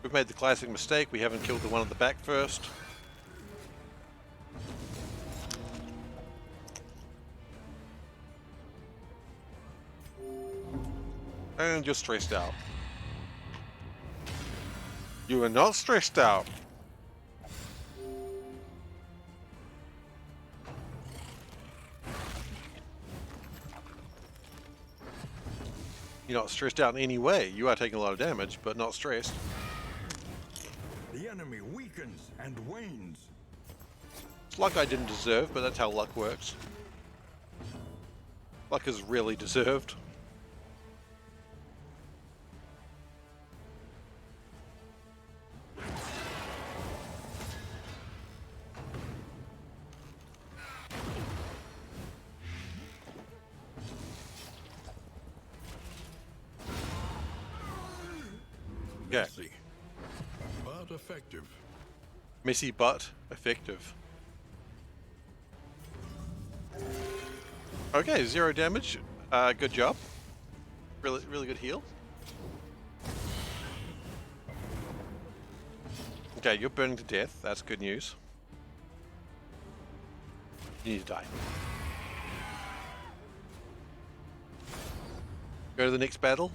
We've made the classic mistake. We haven't killed the one at the back first. And you're stressed out. You are not stressed out. You're not stressed out in any way. You are taking a lot of damage, but not stressed. The enemy weakens and wanes. It's luck I didn't deserve, but that's how luck works. Luck is really deserved. Okay. Messy, but effective. Messy but effective. Okay, 0 damage. Good job. Really, really good heal. Okay, you're burning to death. That's good news. You need to die. Go to the next battle?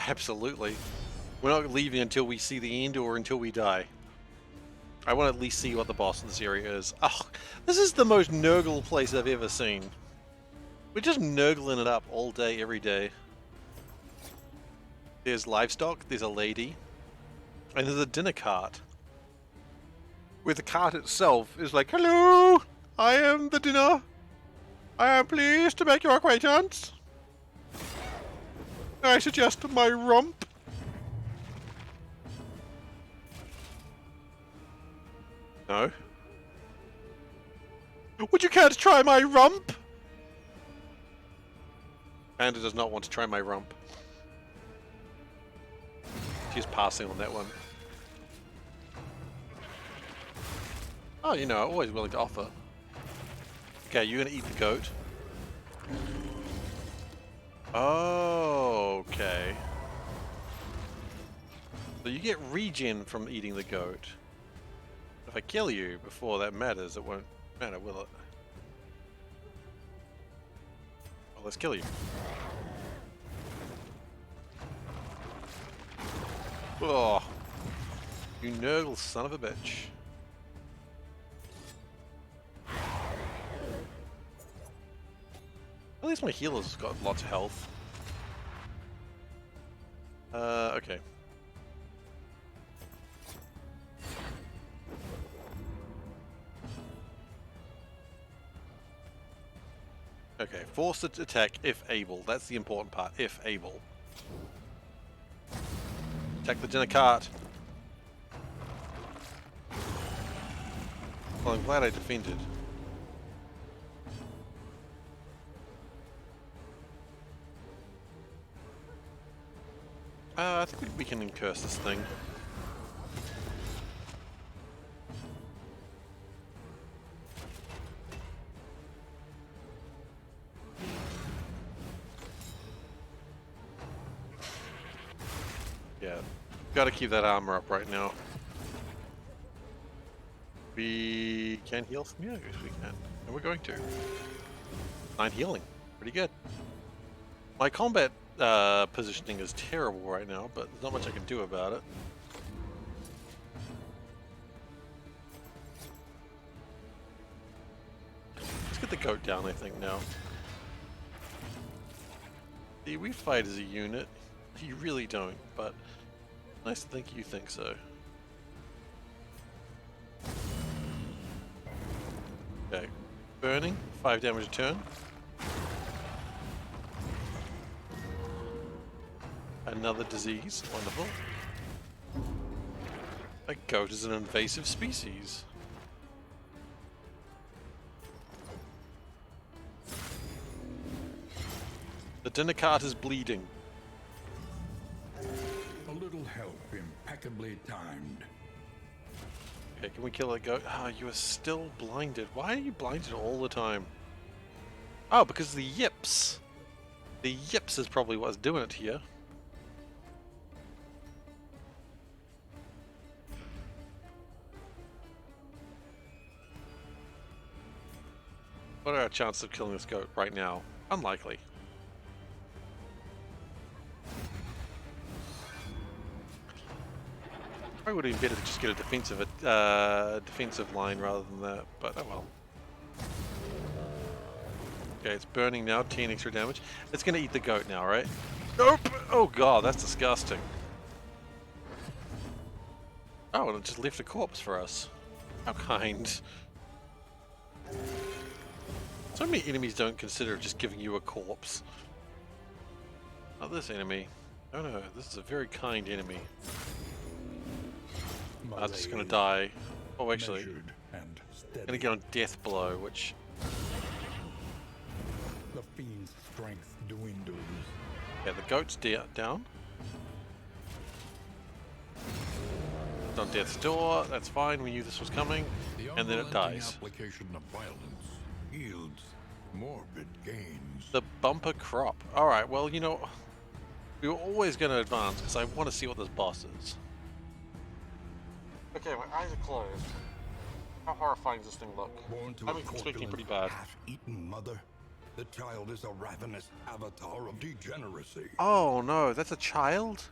Absolutely. We're not leaving until we see the end or until we die. I want to at least see what the boss in this area is. Oh, this is the most Nurgle place I've ever seen. We're just Nurgling it up all day, every day. There's livestock, there's a lady, and there's a dinner cart. Where the cart itself is like, hello, I am the dinner. I am pleased to make your acquaintance. I suggest my rump. No. Would you care to try my rump? Panda does not want to try my rump. She's passing on that one. Oh, you know, always willing to offer. Okay, you're gonna eat the goat. Oh, okay. So you get regen from eating the goat. If I kill you before that matters, it won't matter, will it? Well, let's kill you. Oh, you Nurgle son of a bitch. At least my healer's got lots of health. Okay. Okay, force it to attack if able. That's the important part, if able. Attack the dinner cart. Well, I'm glad I defended. I think we can incurse this thing. Yeah, gotta keep that armor up right now. We can heal from here, yes we can. And we're going to. 9 healing, pretty good. My combat positioning is terrible right now, but there's not much I can do about it. Let's get the goat down, I think, now. See, we fight as a unit. You really don't, but nice to think you think so. Okay, burning, 5 damage a turn. Another disease, wonderful. A goat is an invasive species. The dinner cart is bleeding. A little help, impeccably timed. Okay, can we kill a goat? Ah, you are still blinded. Why are you blinded all the time? Oh, because of the yips. The yips is probably what's doing it here. What are our chances of killing this goat right now? Unlikely. Probably would have been better to just get a defensive line rather than that, but oh well. Okay, it's burning now, 10 extra damage. It's gonna eat the goat now, right? Nope! Oh god, that's disgusting. Oh, and it just left a corpse for us. How kind. So many enemies don't consider just giving you a corpse. Not this enemy. Oh no, this is a very kind enemy. I'm just gonna die. Oh, actually, gonna get on death blow, which. The fiend's strength dwindles. Yeah, the goat's down. It's on death's door. That's fine. We knew this was coming, and then it dies. Application of violence yields morbid gains. The bumper crop. Alright, well, you know, we were always going to advance because I want to see what this boss is. Okay, my eyes are closed. How horrifying does this thing look? Born to I'm a expecting corpulent, pretty bad. half-eaten mother, the child is a ravenous avatar of degeneracy. Oh no, that's a child?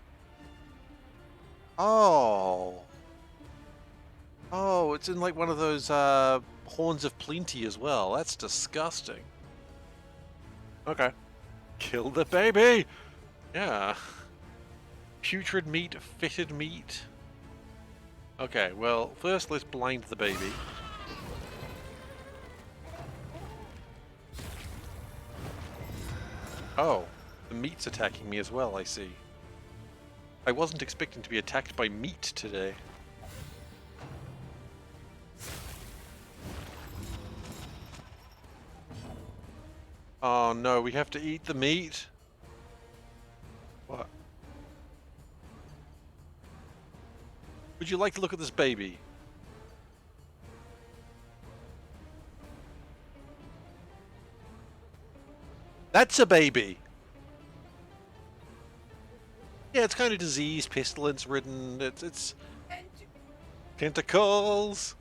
Oh. Oh, it's in like one of those horns of plenty as well. That's disgusting. Okay. Kill the baby! Yeah. Putrid meat, fetid meat. Okay, well, first let's blind the baby. Oh, the meat's attacking me as well, I see. I wasn't expecting to be attacked by meat today. Oh no, we have to eat the meat? What? Would you like to look at this baby? That's a baby! Yeah, it's kind of diseased, pestilence-ridden. It's tentacles.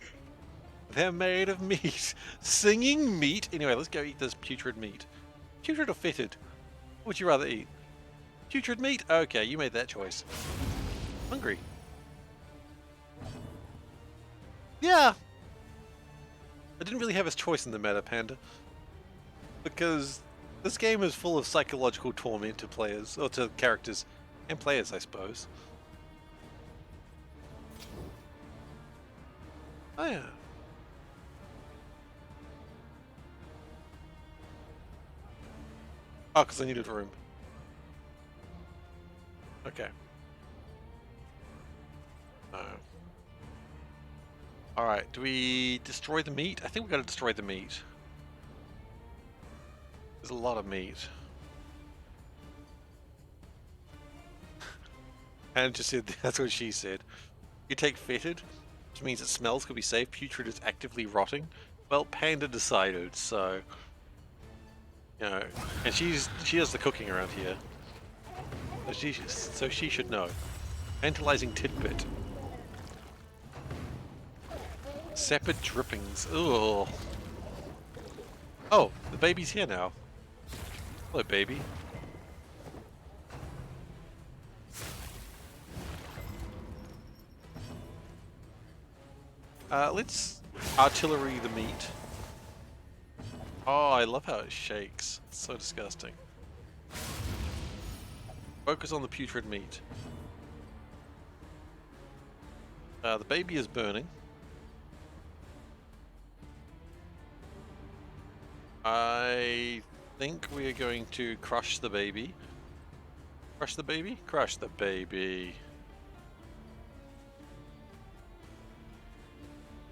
They're made of meat. Singing meat. Anyway, let's go eat this putrid meat. Putrid or fetid? What would you rather eat? Putrid meat? Okay, you made that choice. Hungry. Yeah. I didn't really have a choice in the matter, Panda. Because this game is full of psychological torment to players, or to characters. And players, I suppose. Oh yeah. Oh, because I needed room. Okay. Alright, do we destroy the meat? I think we gotta destroy the meat. There's a lot of meat. And just said, that's what she said. You take fetid, which means it smells, could be safe. Putrid is actively rotting. Well, Panda decided, so... You know, and she does the cooking around here. So she should know. Tantalizing tidbit. Sapid drippings. Ugh. Oh, the baby's here now. Hello, baby. Let's artillery the meat. Oh, I love how it shakes. It's so disgusting. Focus on the putrid meat. The baby is burning. I think we are going to crush the baby. Crush the baby? Crush the baby.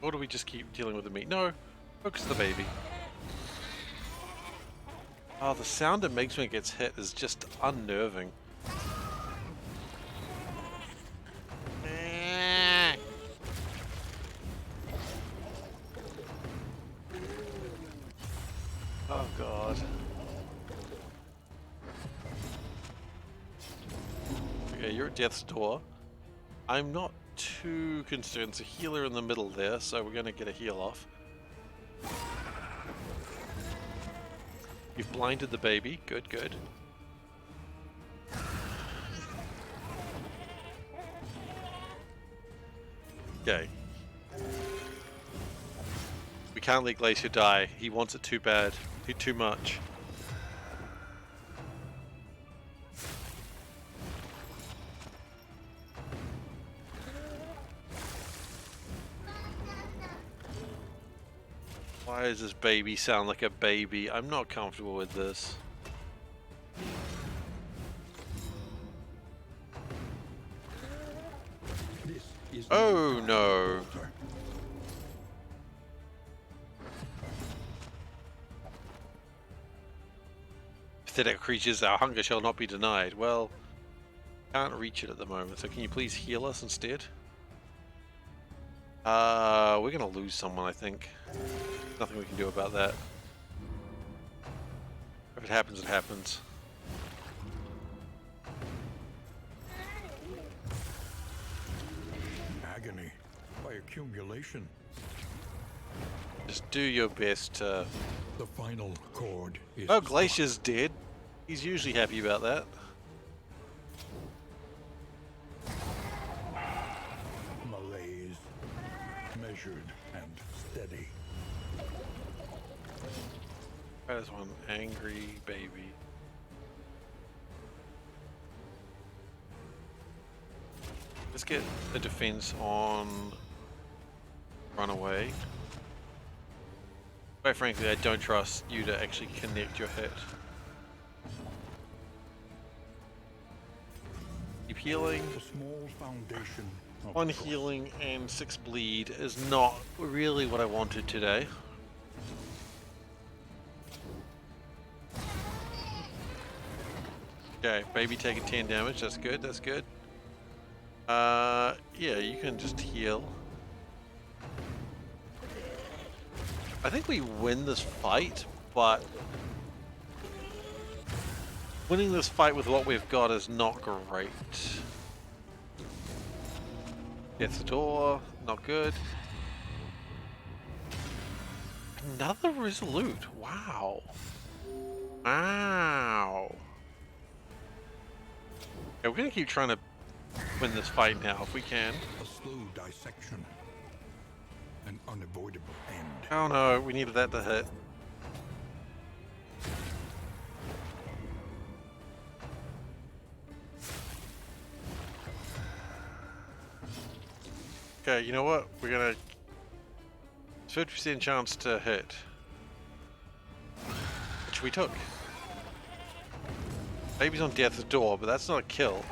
Or do we just keep dealing with the meat? No, focus the baby. Oh, the sound it makes when it gets hit is just unnerving. Oh god. Okay, you're at death's door. I'm not too concerned. There's a healer in the middle there, so we're gonna get a heal off. You've blinded the baby. Good, good. Okay. We can't let Glacier die. He wants it too bad. Too much. Why does this baby sound like a baby? I'm not comfortable with this. Oh no. Pathetic creatures, our hunger shall not be denied. Well, can't reach it at the moment, so can you please heal us instead? We're gonna lose someone, I think. Nothing we can do about that. If it happens, it happens. Agony by accumulation. Just do your best to... The final chord is Oh, struck. Glacier's dead. He's usually happy about that. Malaise, measured and steady. That is one angry baby. Let's get a defense on Runaway. Quite frankly, I don't trust you to actually connect your hit. Keep healing. A small foundation of 1 trust. healing and 6 bleed is not really what I wanted today. Okay, baby taking 10 damage. That's good. That's good. Yeah, you can just heal. I think we win this fight, but winning this fight with what we've got is not great. Death's door, not good. Another resolute. Wow. Wow. Yeah, we're gonna keep trying to win this fight now if we can. A slow dissection. An unavoidable end. Oh no, we needed that to hit. Okay, you know what? We're gonna 50% chance to hit, which we took. Baby's on death's door, but that's not a kill.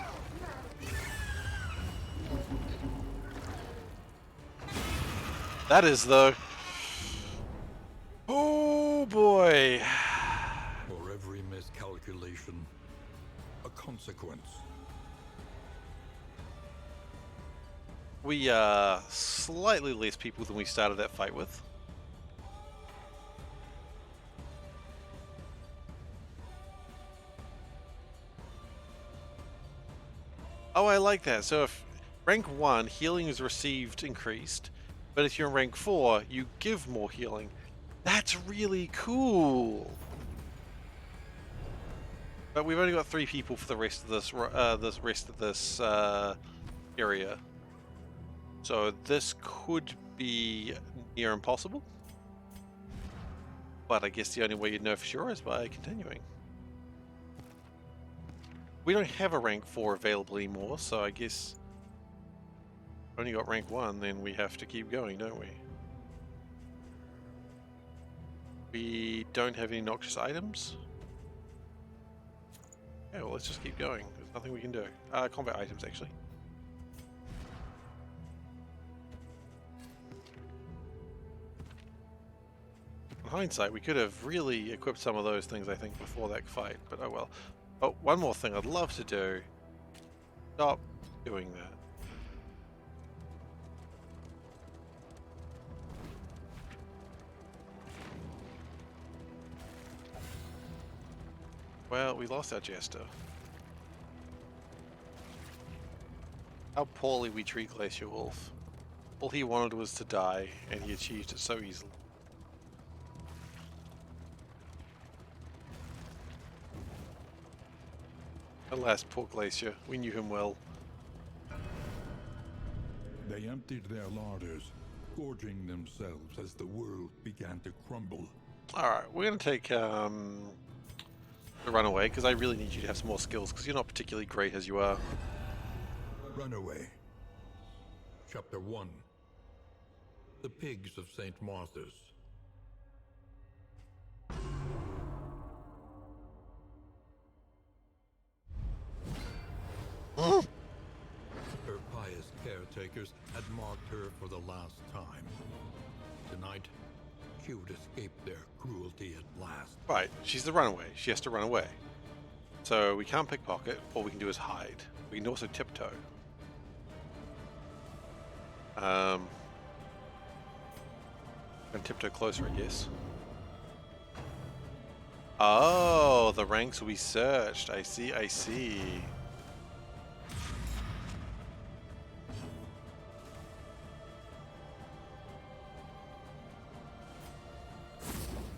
That is though. Oh boy. For every miscalculation, a consequence. We are slightly less people than we started that fight with. Oh, I like that. So if rank 1, healing is received increased, but if you're in rank 4, you give more healing. That's really cool. But we've only got 3 people for the rest of this area. So this could be near impossible. But I guess the only way you'd know for sure is by continuing. We don't have a rank 4 available anymore, so I guess only got rank 1, then we have to keep going, don't we? We don't have any noxious items. Yeah, well, let's just keep going. There's nothing we can do. Combat items, actually. In hindsight, we could have really equipped some of those things, I think, before that fight, but oh well. Oh, one more thing I'd love to do. Stop doing that. Well, we lost our jester. How poorly we treat Glacier Wolf. All he wanted was to die, and he achieved it so easily. Alas, poor Glacier. We knew him well. They emptied their larders, gorging themselves as the world began to crumble. Alright, we're going to take the Runaway, because I really need you to have some more skills, because you're not particularly great as you are. Runaway. Chapter 1. The Pigs of St. Martha's. Her pious caretakers had marked her for the last time. Tonight, she would escape their cruelty at last. Right, she's the Runaway. She has to run away. So we can't pickpocket, all we can do is hide. We can also tiptoe. I'm gonna tiptoe closer, I guess. Oh, the ranks will be searched. I see, I see.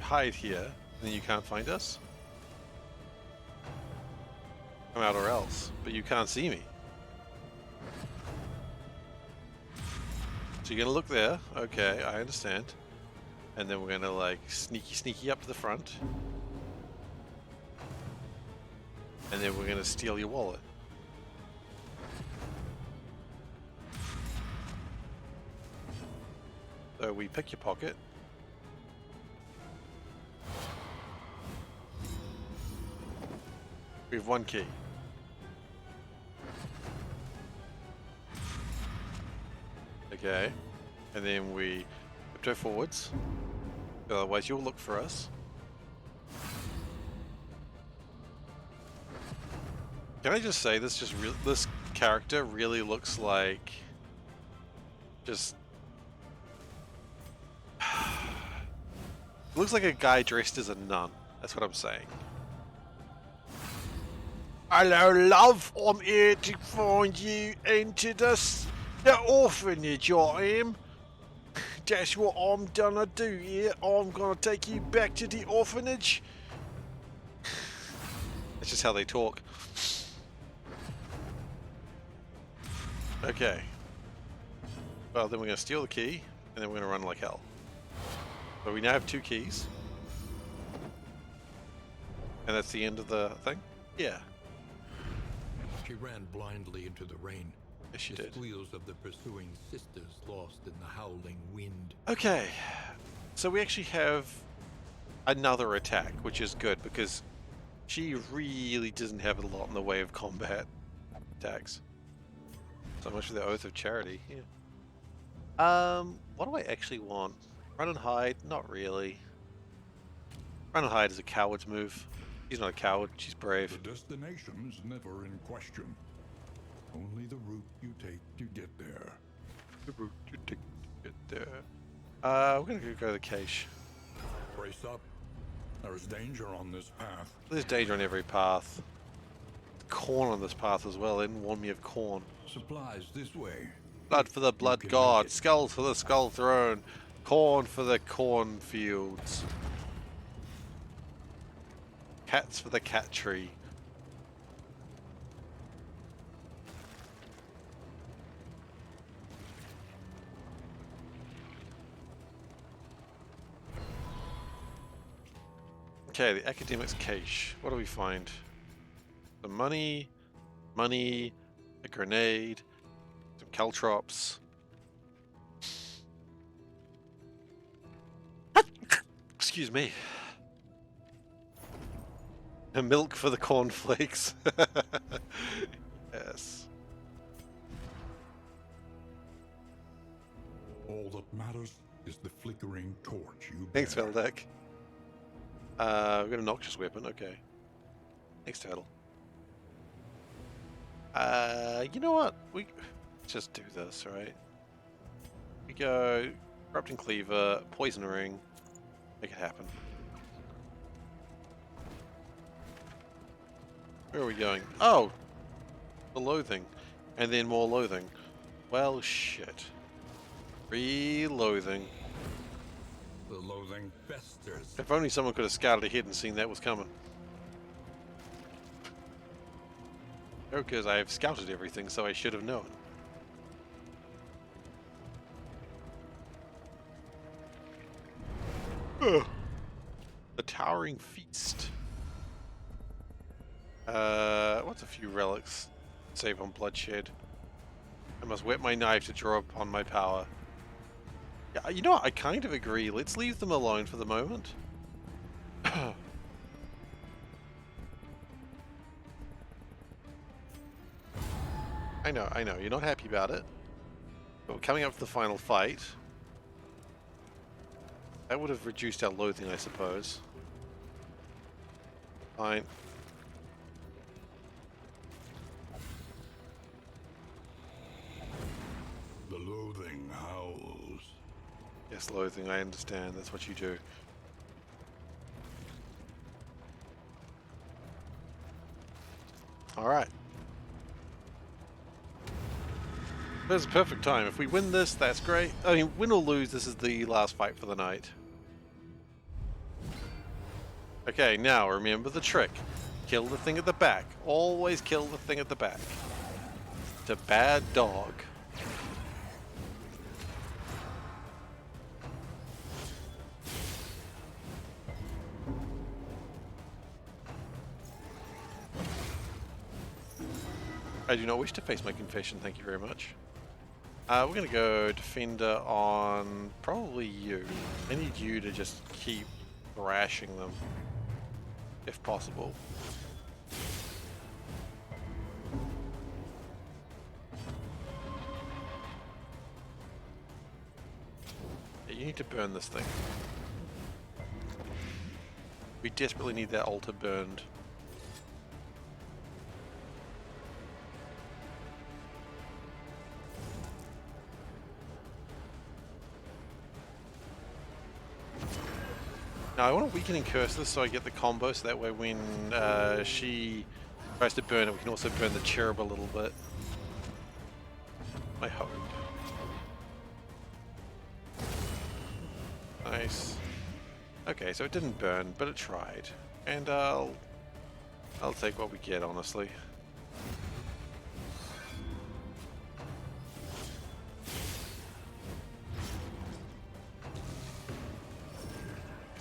Hide here, and then you can't find us? Come out or else, but you can't see me. So you're gonna look there, okay, I understand. And then we're gonna like sneaky up to the front. And then we're gonna steal your wallet. So we pick your pocket. We have one key. Okay. And then we tiptoe forwards. Otherwise you'll look for us. Can I just say this this character really looks like just looks like a guy dressed as a nun. That's what I'm saying. Hello, love. I'm here to find you into the orphanage. I am. That's what I'm gonna do here. I'm gonna take you back to the orphanage. That's just how they talk. Okay. Well, then we're gonna steal the key, and then we're gonna run like hell. So we now have 2 keys. And that's the end of the thing? Yeah. She ran blindly into the rain. Yes, she the did. squeals of the pursuing sisters lost in the howling wind. Okay. So we actually have another attack, which is good because she really doesn't have a lot in the way of combat attacks. So much for the Oath of Charity. Yeah. What do I actually want? Run and hide? Not really. Run and hide is a coward's move. She's not a coward. She's brave. The destination is never in question. Only the route you take to get there. The route you take to get there. We're gonna go to the cache. Brace up. There is danger on this path. There's danger on every path. Corn on this path as well. They didn't warn me of corn. Supplies this way. Blood for the blood can god. make it. Skull for the skull throne. Corn for the cornfields. Cats for the cat tree. Okay, the academic's cache. What do we find? Some money, a grenade, some caltrops. Excuse me. Milk for the cornflakes. Yes. All that matters is the flickering torch you Thanks, bear. Veldek. We've got a noxious weapon, okay. Thanks, Turtle. You know what? Let's just do this, right? We go Corrupting Cleaver, Poison Ring, make it happen. Where are we going? Oh! The loathing. And then more loathing. Well, shit. Reloathing. The loathing festers. If only someone could have scouted ahead and seen that was coming. Oh, because I have scouted everything, so I should have known. Ugh. The Towering Feast. What's a few relics? Save on bloodshed. I must wet my knife to draw upon my power. Yeah, you know what? I kind of agree. Let's leave them alone for the moment. I know. You're not happy about it. But we're coming up to the final fight. That would have reduced our loathing, I suppose. Fine. The loathing howls. Yes, loathing, I understand. That's what you do. Alright. This is a perfect time. If we win this, that's great. I mean, win or lose, this is the last fight for the night. Okay, now remember the trick. Kill the thing at the back. Always kill the thing at the back. It's a bad dog. I do not wish to face my confession, thank you very much. We're going to go Defender on probably you. I need you to just keep thrashing them, if possible. Yeah, you need to burn this thing. We desperately need that altar burned. Now I want to weaken and curse this so I get the combo, so that way when she tries to burn it, we can also burn the cherub a little bit. I hope. Nice. Okay, so it didn't burn, but it tried. And I'll take what we get, honestly.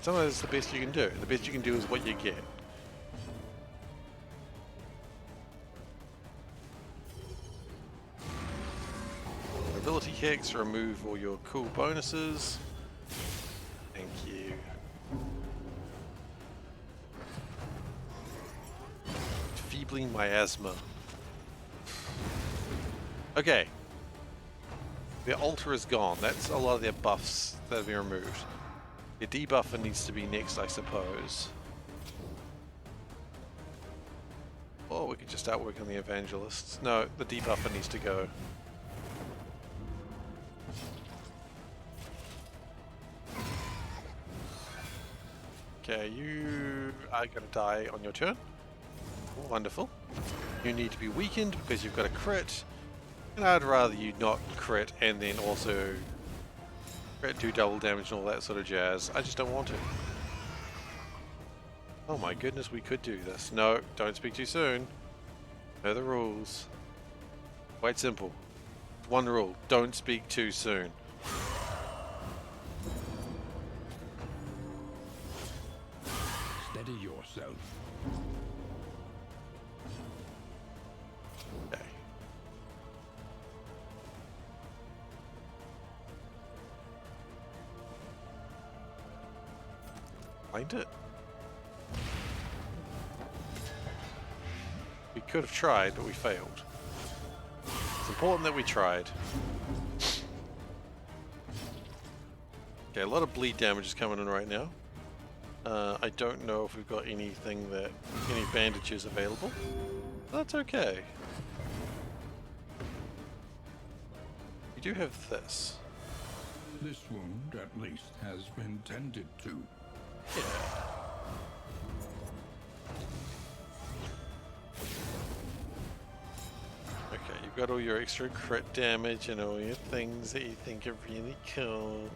Sometimes it's the best you can do. The best you can do is what you get. Ability hacks, remove all your cool bonuses. Thank you. Feebling miasma. Okay. The altar is gone. That's a lot of their buffs that have been removed. The debuffer needs to be next, I suppose. Or we could just start working on the evangelists. No, the debuffer needs to go. Okay, you are going to die on your turn. Wonderful. You need to be weakened because you've got a crit. And I'd rather you not crit and then also do double damage and all that sort of jazz. I just don't want to. Oh my goodness, we could do this. No, don't speak too soon. Know the rules. Quite simple. One rule, don't speak too soon. Steady yourself. Okay. Find it. We could have tried, but we failed. It's important that we tried. Okay, a lot of bleed damage is coming in right now. I don't know if we've got anything that, any bandages available. That's okay. We do have this. This wound, at least, has been tended to. Yeah. Okay, you've got all your extra crit damage and all your things that you think are really cool.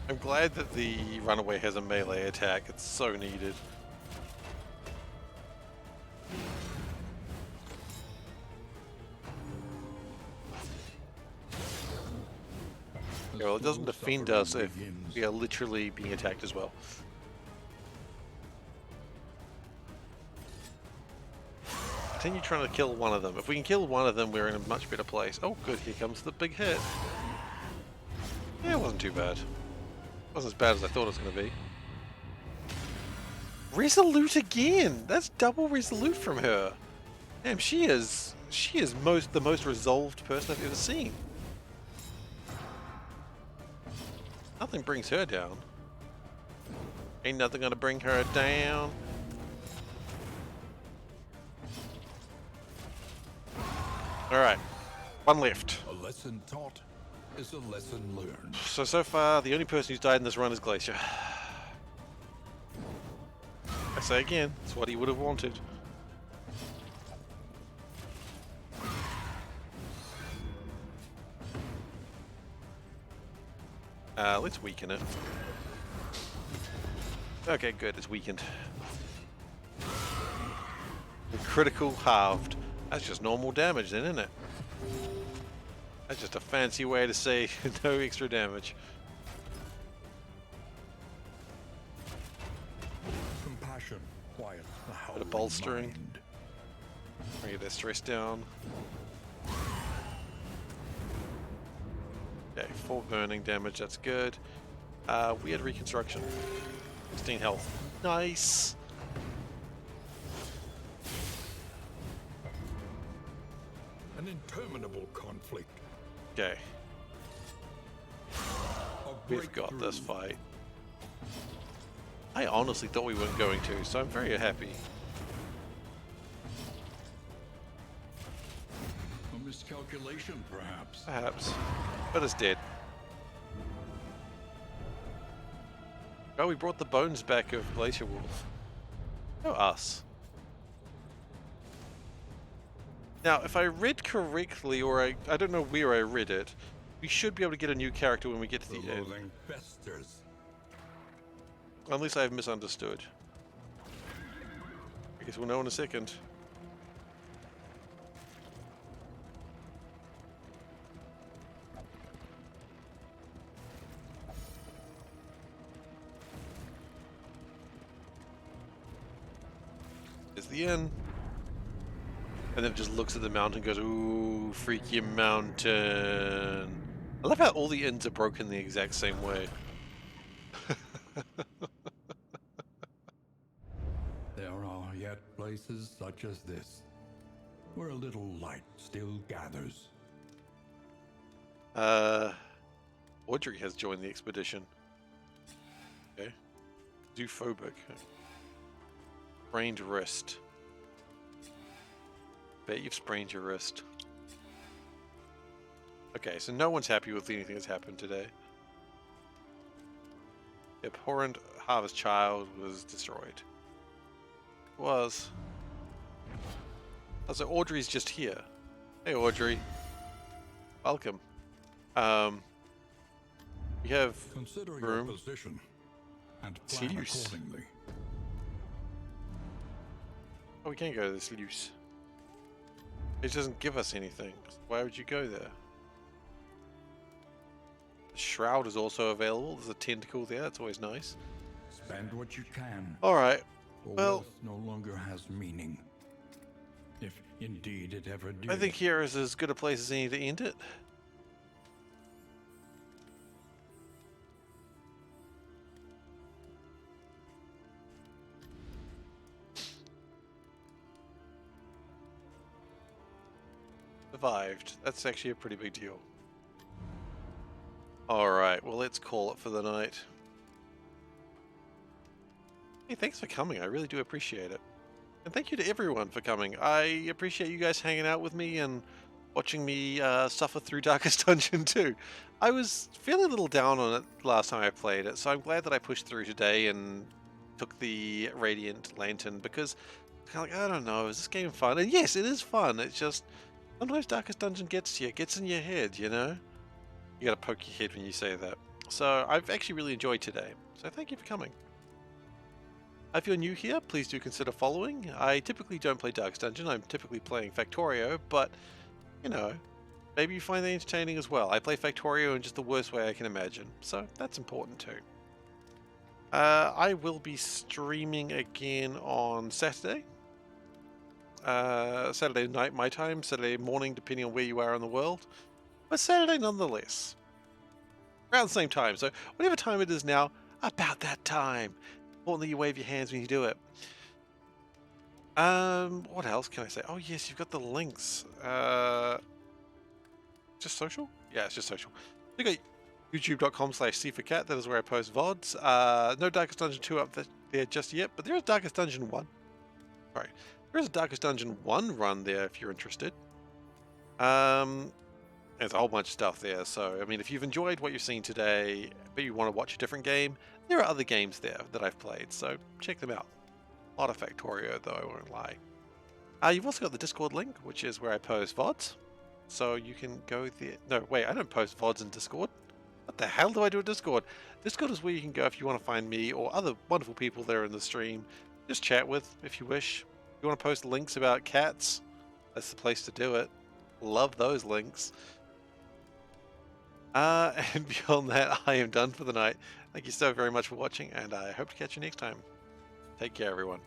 I'm glad that the runaway has a melee attack, it's so needed. Yeah, well, it doesn't defend us if we are literally being attacked as well. Continue trying to kill one of them. If we can kill one of them, we're in a much better place. Oh good, here comes the big hit. Yeah, it wasn't too bad. It wasn't as bad as I thought it was going to be. Resolute again! That's double resolute from her. Damn, she is the most resolved person I've ever seen. Nothing brings her down. Ain't nothing gonna bring her down. Alright. One left. A lesson taught, is a lesson learned. So far, the only person who's died in this run is Glacier. I say again, it's what he would have wanted. Let's weaken it. Okay, good, it's weakened. The critical halved. That's just normal damage then, isn't it? That's just a fancy way to say no extra damage. Compassion quiets the howling Bit of bolstering. mind. Bring their stress down. Okay, 4 burning damage, that's good. Weird reconstruction. 16 health. Nice! An interminable conflict. Okay, A we've got this breakthrough. fight. I honestly thought we weren't going to, so I'm very happy. A miscalculation, perhaps. Perhaps. But it's dead. Oh, we brought the bones back of Glacier Wolf. Oh, us. Now, if I read correctly, or I don't know where I read it, we should be able to get a new character when we get to The the end. loathing festers. Unless I've misunderstood. I guess we'll know in a second. There's the inn. And then it just looks at the mountain and goes, ooh, freaky mountain. I love how all the inns are broken the exact same way. There are yet places such as this, where a little light still gathers. Audrey has joined the expedition. Okay. Zoophobic. Sprained wrist. Bet you've sprained your wrist. Okay, so no one's happy with anything that's happened today. The abhorrent harvest child was destroyed. Was. Oh, so Audrey's just here. Hey Audrey. Welcome. We have Consider room. your position and plan Sluice. accordingly. Oh, we can't go to this sluice. It doesn't give us anything. Why would you go there? The shroud is also available. There's a tentacle there. That's always nice. Spend what you can, Alright. for Well- wealth no longer has meaning. If indeed it ever did. I think here is as good a place as any to end it. Survived. That's actually a pretty big deal. Alright, well let's call it for the night. Hey, thanks for coming. I really do appreciate it. And thank you to everyone for coming. I appreciate you guys hanging out with me and watching me suffer through Darkest Dungeon 2. I was feeling a little down on it last time I played it, so I'm glad that I pushed through today and took the Radiant Lantern, because kind of like, I don't know, is this game fun? And yes, it is fun. It's just sometimes Darkest Dungeon gets to you, gets in your head, you know? You gotta poke your head when you say that. So I've actually really enjoyed today, so thank you for coming. If you're new here, please do consider following. I typically don't play Darkest Dungeon, I'm typically playing Factorio, but, you know, maybe you find that entertaining as well. I play Factorio in just the worst way I can imagine, so that's important too. I will be streaming again on Saturday. Saturday night my time, Saturday morning depending on where you are in the world. But Saturday nonetheless. Around the same time, so whatever time it is now, about that time. Importantly, you wave your hands when you do it. What else can I say? Oh yes, you've got the links. Just social? Yeah, it's just social. You got youtube.com/SeiferKatt. That is where I post VODs. No Darkest Dungeon 2 up there just yet, but there is Darkest Dungeon 1. Sorry. There is a Darkest Dungeon 1 run there if you're interested. And There's a whole bunch of stuff there. So, I mean, if you've enjoyed what you've seen today, but you want to watch a different game, there are other games there that I've played. So check them out. A lot of Factorio, though, I won't lie. You've also got the Discord link, which is where I post VODs. So you can go there. No, wait, I don't post VODs in Discord. What the hell do I do in Discord? Discord is where you can go if you want to find me or other wonderful people there in the stream. Just chat with if you wish. If you want to post links about cats, that's the place to do it. Love those links. And beyond that, I am done for the night. Thank you so very much for watching, and I hope to catch you next time. Take care, everyone.